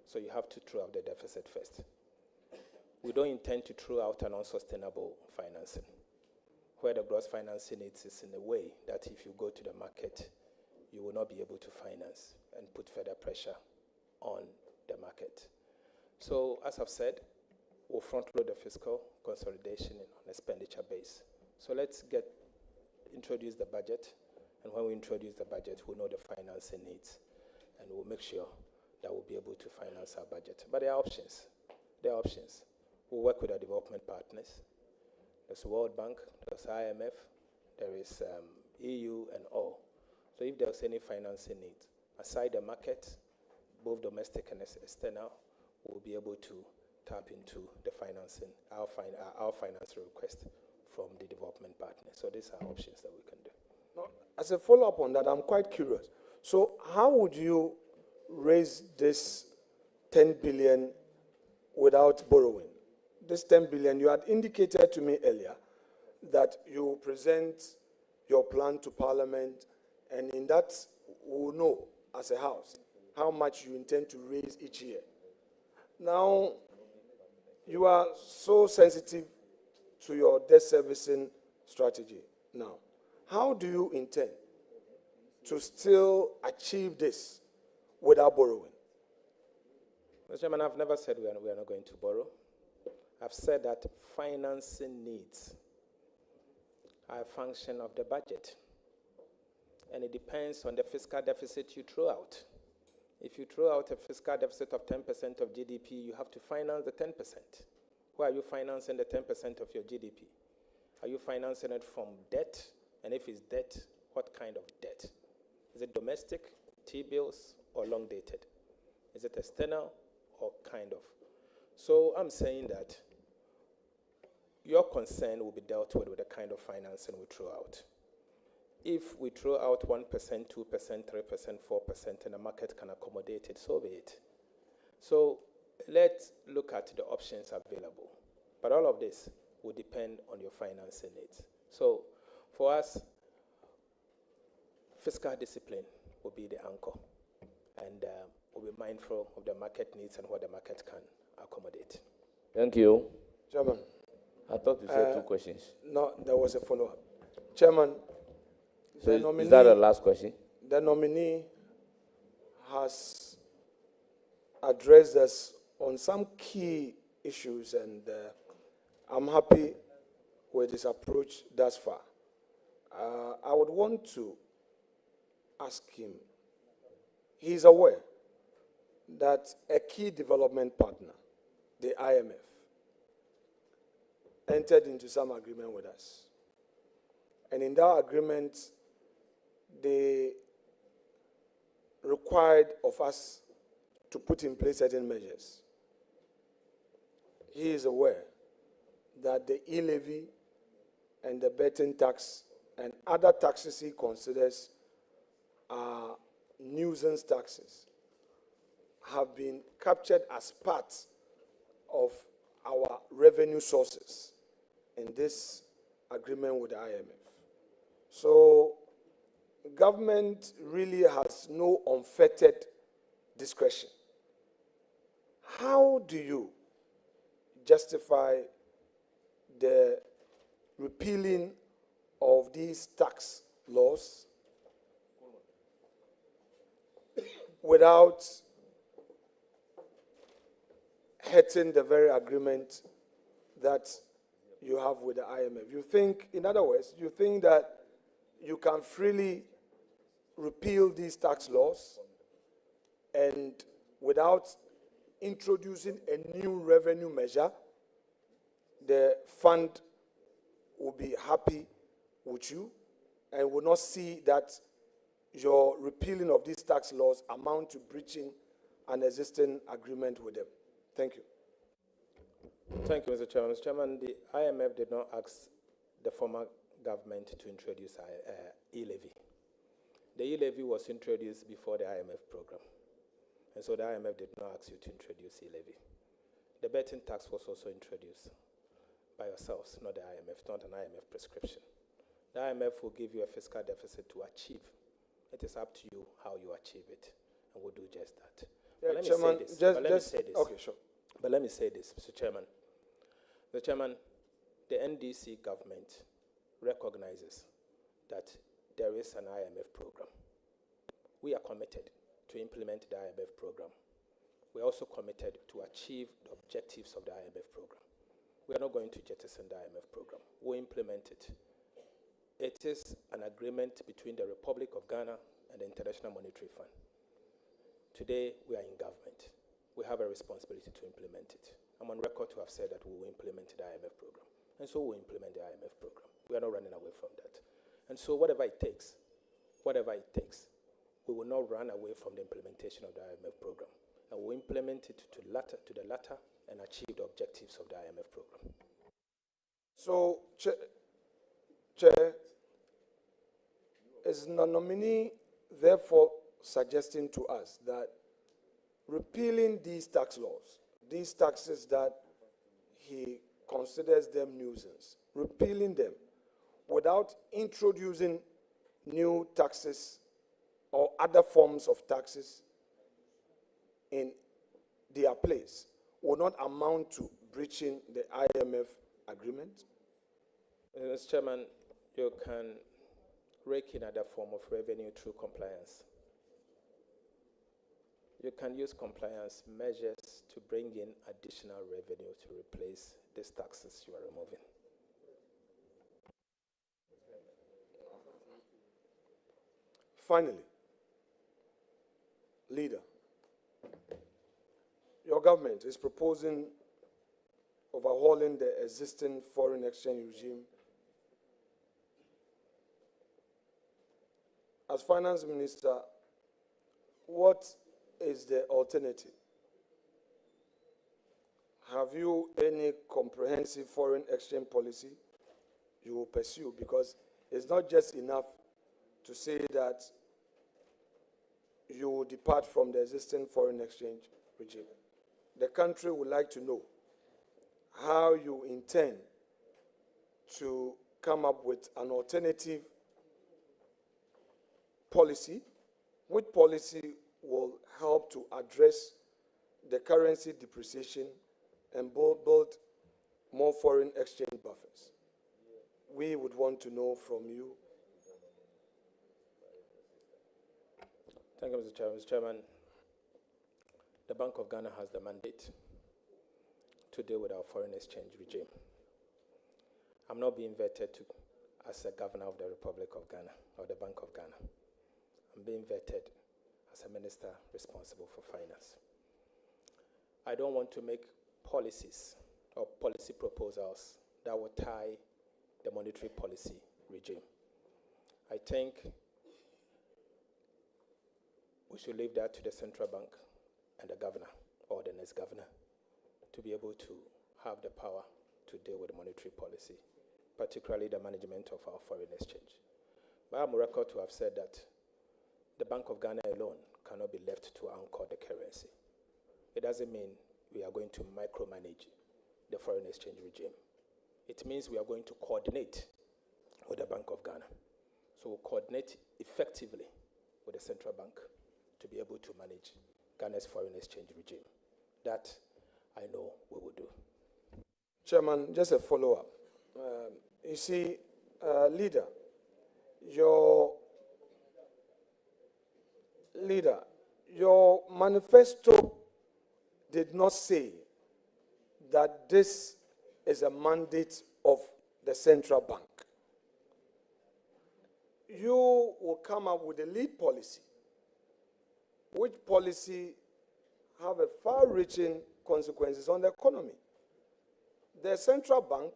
So you have to throw out the deficit first. We don't intend to throw out an unsustainable financing, where the gross financing needs is in a way that if you go to the market, you will not be able to finance and put further pressure on the market. So, as I've said, we'll front-load the fiscal consolidation on expenditure base. So let's introduce the budget, and when we introduce the budget, we'll know the financing needs, and we'll make sure that we'll be able to finance our budget. But there are options. There are options. We'll work with our development partners. There's World Bank, there's IMF, there is EU and all. So if there's any financing need, aside the market, both domestic and external, we'll be able to tap into the financing, our financial request from the development partners. So these are options that we can do. Now, as a follow-up on that, I'm quite curious. So how would you raise this 10 billion without borrowing? This 10 billion, you had indicated to me earlier that you will present your plan to Parliament, and in that we'll know as a house how much you intend to raise each year. Now, you are so sensitive to your debt servicing strategy. Now, how do you intend to still achieve this without borrowing? Mr. Chairman, I've never said we are not going to borrow. I've said that financing needs are a function of the budget. And it depends on the fiscal deficit you throw out. If you throw out a fiscal deficit of 10% of GDP, you have to finance the 10%. Where are you financing the 10% of your GDP? Are you financing it from debt? And if it's debt, what kind of debt? Is it domestic, T-bills, or long-dated? Is it external or kind of? So I'm saying that your concern will be dealt with the kind of financing we throw out. If we throw out 1%, 2%, 3%, 4%, and the market can accommodate it, so be it. So let's look at the options available. But all of this will depend on your financing needs. So for us, fiscal discipline will be the anchor, and we'll be mindful of the market needs and what the market can accommodate. Thank you. Chairman. I thought you said 2 questions. No, there was a follow-up. Chairman, So is that the last question? The nominee has addressed us on some key issues, and I'm happy with his approach thus far. I would want to ask him, he's aware that a key development partner, the IMF, entered into some agreement with us. And in that agreement, they required of us to put in place certain measures. He is aware that the e-levy and the betting tax and other taxes he considers are nuisance taxes have been captured as part of our revenue sources in this agreement with the IMF. So government really has no unfettered discretion. How do you justify the repealing of these tax laws without hurting the very agreement that you have with the IMF? You think, in other words, you think that you can freely repeal these tax laws and without introducing a new revenue measure, the fund will be happy with you and will not see that your repealing of these tax laws amount to breaching an existing agreement with them? Thank you. Thank you, Mr. Chairman. Mr. Chairman, the IMF did not ask the former government to introduce e-levy. The e-levy was introduced before the IMF program. And so the IMF did not ask you to introduce e-levy. The betting tax was also introduced by yourselves, not the IMF, not an IMF prescription. The IMF will give you a fiscal deficit to achieve. It is up to you how you achieve it, and we'll do just that. Yeah, but Chairman, let me say this. Okay, sure. But let me say this, Mr. Chairman. Mr. Chairman, the NDC government recognizes that there is an IMF program. We are committed to implement the IMF program. We are also committed to achieve the objectives of the IMF program. We are not going to jettison the IMF program. We'll implement it. It is an agreement between the Republic of Ghana and the International Monetary Fund. Today, we are in government. We have a responsibility to implement it. I'm on record to have said that we will implement the IMF program. And so we'll implement the IMF program. We are not running away from that. And so whatever it takes, we will not run away from the implementation of the IMF program. And we'll implement it to the latter and achieve the objectives of the IMF program. So, Chair, is the nominee therefore suggesting to us that repealing these tax laws, these taxes that he considers them nuisance, repealing them without introducing new taxes or other forms of taxes in their place will not amount to breaching the IMF agreement? Mr. Chairman, you can rake in other form of revenue through compliance. You can use compliance measures to bring in additional revenue to replace these taxes you are removing. Finally, leader, your government is proposing overhauling the existing foreign exchange regime. As finance minister, what is the alternative? Have you any comprehensive foreign exchange policy you will pursue? Because it's not just enough to say that you will depart from the existing foreign exchange regime. The country would like to know how you intend to come up with an alternative policy, which policy will help to address the currency depreciation and build more foreign exchange buffers. We would want to know from you. Thank you, Mr. Chairman. Mr. Chairman, the Bank of Ghana has the mandate to deal with our foreign exchange regime. I'm not being vetted as a governor of the Republic of Ghana or the Bank of Ghana. I'm being vetted as a minister responsible for finance. I don't want to make policies or policy proposals that will tie the monetary policy regime. I think we should leave that to the central bank and the governor or the next governor to be able to have the power to deal with monetary policy, particularly the management of our foreign exchange. But I'm a record to have said that the Bank of Ghana alone cannot be left to anchor the currency. It doesn't mean we are going to micromanage the foreign exchange regime. It means we are going to coordinate with the Bank of Ghana. So we'll coordinate effectively with the central bank to be able to manage Ghana's foreign exchange regime. That I know we will do. Chairman, just a follow-up. You see, leader, your manifesto did not say that this is a mandate of the central bank. You will come up with a lead policy, which policy have a far-reaching consequences on the economy. The central bank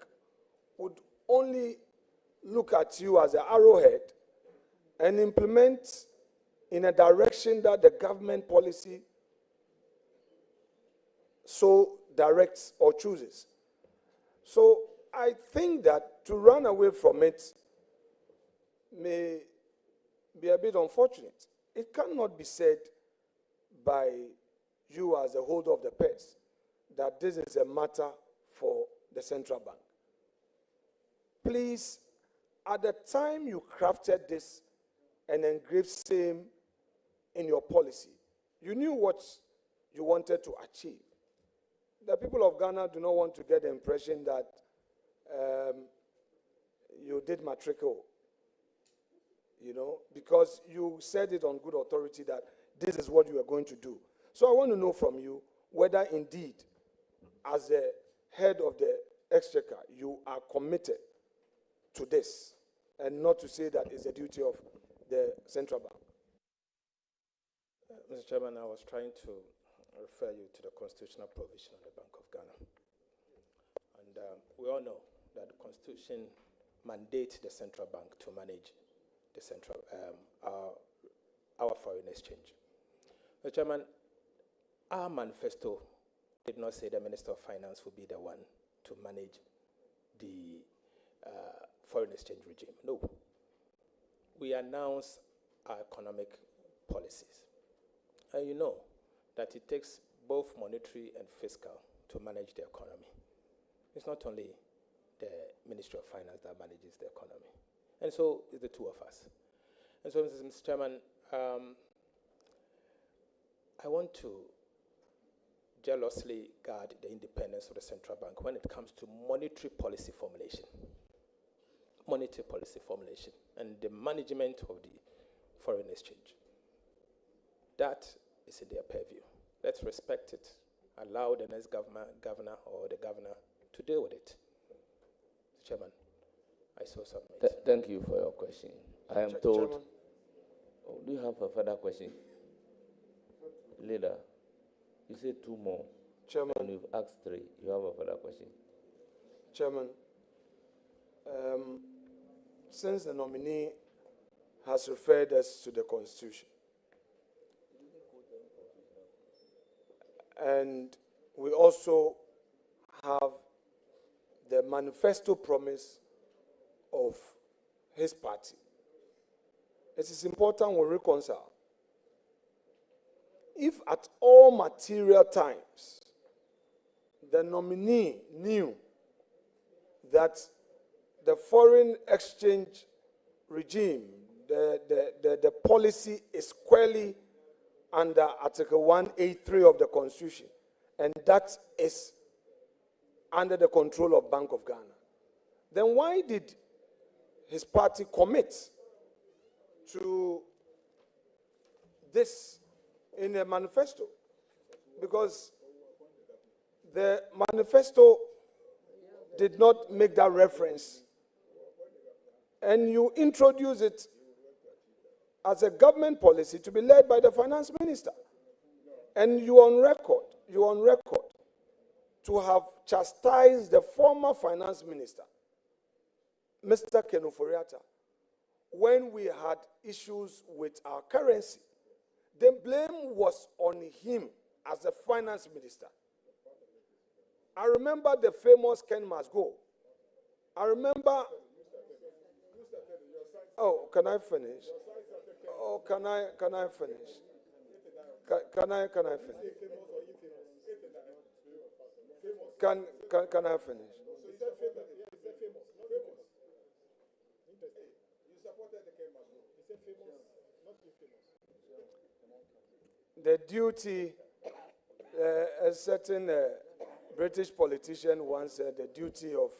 would only look at you as an arrowhead and implement in a direction that the government policy so directs or chooses. So I think that to run away from it may be a bit unfortunate. It cannot be said by you as the holder of the purse that this is a matter for the central bank. Please, at the time you crafted this and engraved same in your policy, you knew what you wanted to achieve. The people of Ghana do not want to get the impression that you did matricle, because you said it on good authority that this is what you are going to do. So I want to know from you whether indeed, as the head of the Exchequer, you are committed to this, and not to say that it's a duty of the central bank. Mr. Chairman, I was trying to refer you to the constitutional provision of the Bank of Ghana. And we all know that the Constitution mandates the central bank to manage the our foreign exchange. Mr. Chairman, our manifesto did not say the Minister of Finance would be the one to manage the foreign exchange regime. No. We announced our economic policies. And you know that it takes both monetary and fiscal to manage the economy. It's not only the Ministry of Finance that manages the economy. And so it's the two of us. And so, Mr. Chairman, I want to jealously guard the independence of the central bank when it comes to monetary policy formulation. Monetary policy formulation and the management of the foreign exchange. That is in their purview. Let's respect it. Allow the next governor or the governor to deal with it. Chairman, I so submit. Thank you for your question. I am told. Oh, do you have a further question? Leader, you said two more. Chairman. And you've asked three. You have a further question. Chairman, since the nominee has referred us to the Constitution, and we also have the manifesto promise of his party, it is important we reconcile. If at all material times the nominee knew that the foreign exchange regime, the policy is squarely under Article 183 of the Constitution, and that is under the control of Bank of Ghana, then why did his party commit to this in a manifesto? Because the manifesto did not make that reference, and you introduce it as a government policy to be led by the finance minister. And you're on record to have chastised the former finance minister, Mr. Ken Ofori-Atta, when we had issues with our currency. The blame was on him as the finance minister. I remember the famous Ken Must Go. I remember. Oh, can I finish? Oh, can I finish? Can I finish? Can I finish? The duty, a certain British politician once said, the duty of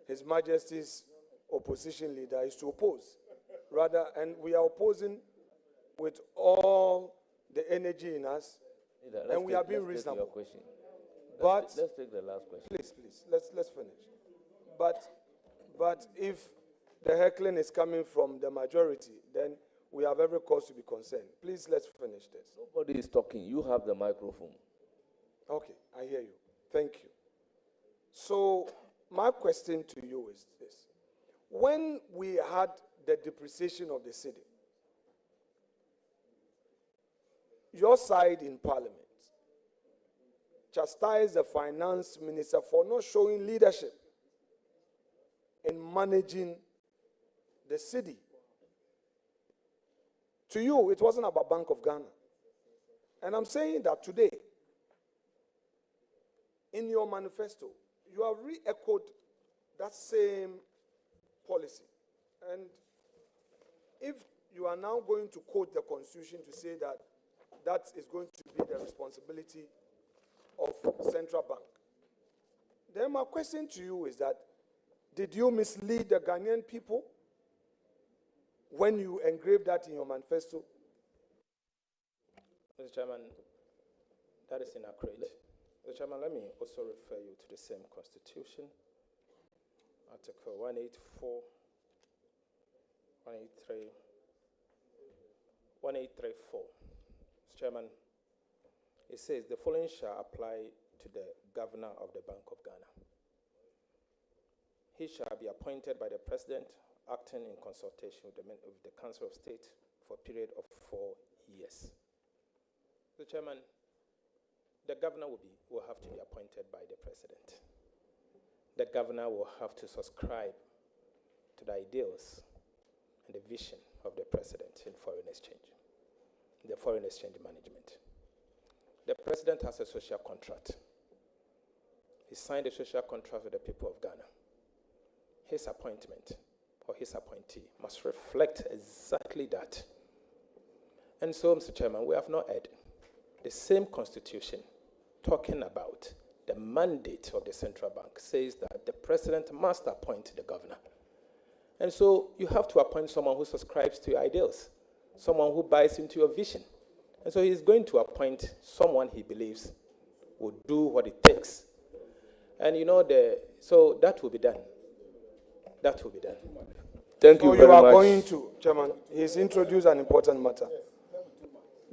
His Majesty's opposition leader is to oppose. Rather, and we are opposing with all the energy in us, and we are being reasonable. But let's take the last question. Please, let's finish. But if the heckling is coming from the majority, then we have every cause to be concerned. Please, let's finish this. Nobody is talking. You have the microphone. Okay, I hear you. Thank you. So my question to you is this. When we had the depreciation of the cedi, your side in Parliament chastised the finance minister for not showing leadership in managing the cedi. To you, it wasn't about Bank of Ghana. And I'm saying that today, in your manifesto, you have re-echoed that same policy. And if you are now going to quote the Constitution to say that that is going to be the responsibility of central bank, then my question to you is that, did you mislead the Ghanaian people when you engraved that in your manifesto? Mr. Chairman, that is inaccurate. Mr. Chairman, let me also refer you to the same Constitution, Article 184, 183, 1834. Mr. Chairman, it says the following shall apply to the governor of the Bank of Ghana. He shall be appointed by the President, acting in consultation with the Council of State for a period of 4 years. Mr. Chairman, the governor will have to be appointed by the President. The governor will have to subscribe to the ideals and the vision of the President in foreign exchange, the foreign exchange management. The President has a social contract. He signed a social contract with the people of Ghana. His appointment or his appointee must reflect exactly that. And so, Mr. Chairman, we have not had the same Constitution talking about the mandate of the central bank says that the President must appoint the governor. And so you have to appoint someone who subscribes to your ideals, someone who buys into your vision. And so he's going to appoint someone he believes will do what it takes. And so that will be done. That will be done. Thank you very much. So you are going to, Chairman, he's introduced an important matter.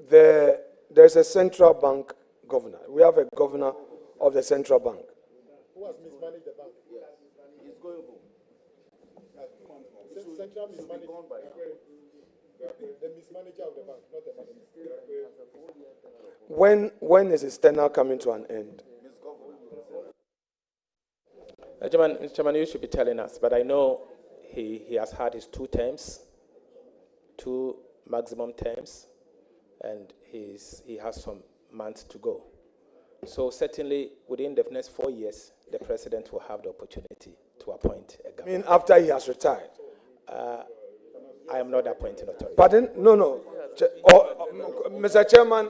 There's a central bank governor. We have a governor of the central bank. Who has mismanaged the bank? He's going home. Central mismanaged the mismanager of the bank, not the manager. When is his tenure coming to an end? Mr. Chairman, you should be telling us, but I know he has had his 2 terms, 2 maximum terms, and he has some months to go. So certainly within the next 4 years, the president will have the opportunity to appoint a I governor. mean, after he has retired. I am not appointing authority. Pardon? No. Mr. Chairman,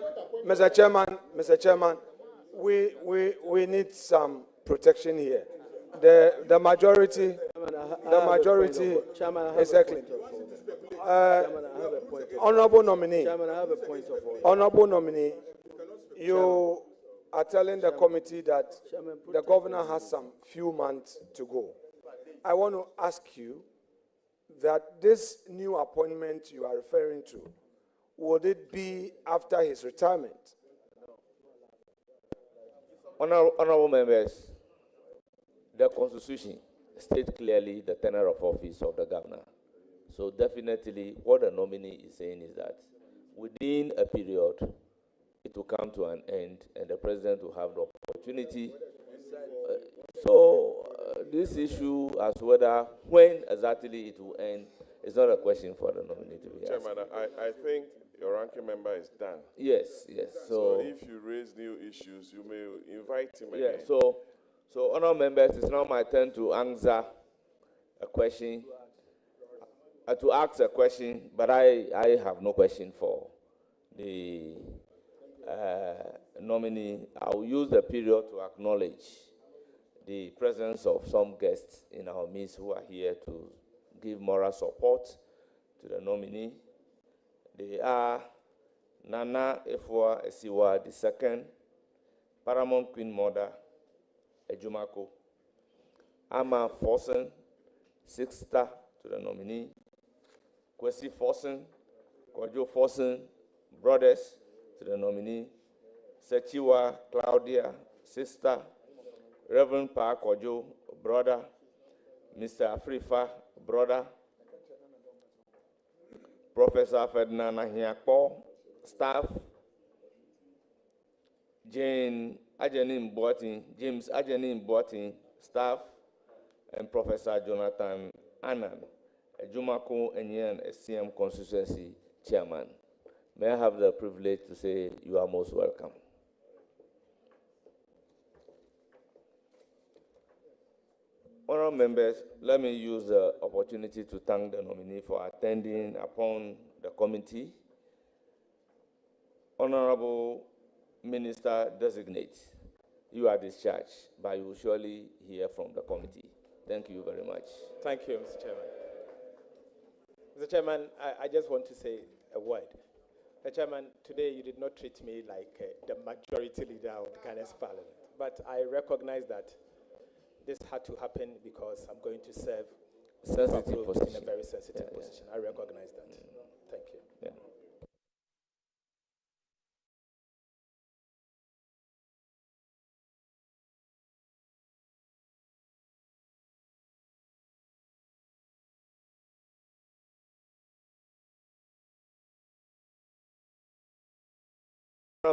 we need some protection here. The majority, exactly. Honorable nominee, honorable nominee, you are telling the committee that the governor has some few months to go. I want to ask you that this new appointment you are referring to, would it be after his retirement? Honorable members, the Constitution states clearly the tenure of office of the governor. So definitely what the nominee is saying is that within a period, it will come to an end and the president will have the opportunity. This issue as whether when exactly it will end is not a question for the nominee to be asked. Chairman, I think your ranking member is done. Yes. So if you raise new issues, you may invite him again. Yeah, so honorable members, it's now my turn to answer a question, to ask a question, but I have no question for the nominee. I will use the period to acknowledge the presence of some guests in our midst who are here to give moral support to the nominee. They are Nana Efua Esiwa II, Paramount Queen Mother, Ejumako, Ama Forsen, sister to the nominee, Kwesi Forsen, Kojo Forsen, brothers to the nominee, Sechiwa Claudia, sister, Reverend Pa Kojo, brother, Mr. Afrifa, brother, Professor Ferdinand Ahiakpo, staff, James Ajenim Boatin, staff, and Professor Jonathan Annan, Ejumako Enyen SCM constituency chairman. May I have the privilege to say you are most welcome. Honourable members, let me use the opportunity to thank the nominee for attending upon the committee. Honourable Minister Designate, you are discharged, but you will surely hear from the committee. Thank you very much. Thank you, Mr. Chairman. Mr. Chairman, I just want to say a word. Mr. Chairman, today you did not treat me like the majority leader of the Ghana's parliament, but I recognize that this had to happen because I'm going to serve in a very sensitive position. I recognize that. Thank you. Yeah.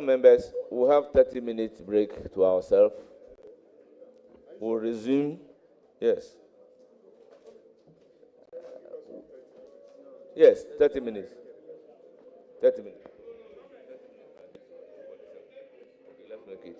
Members, we'll have 30 minutes break to ourselves. We'll resume. Yes. Yes, 30 minutes. 30 minutes. Okay, let's make it.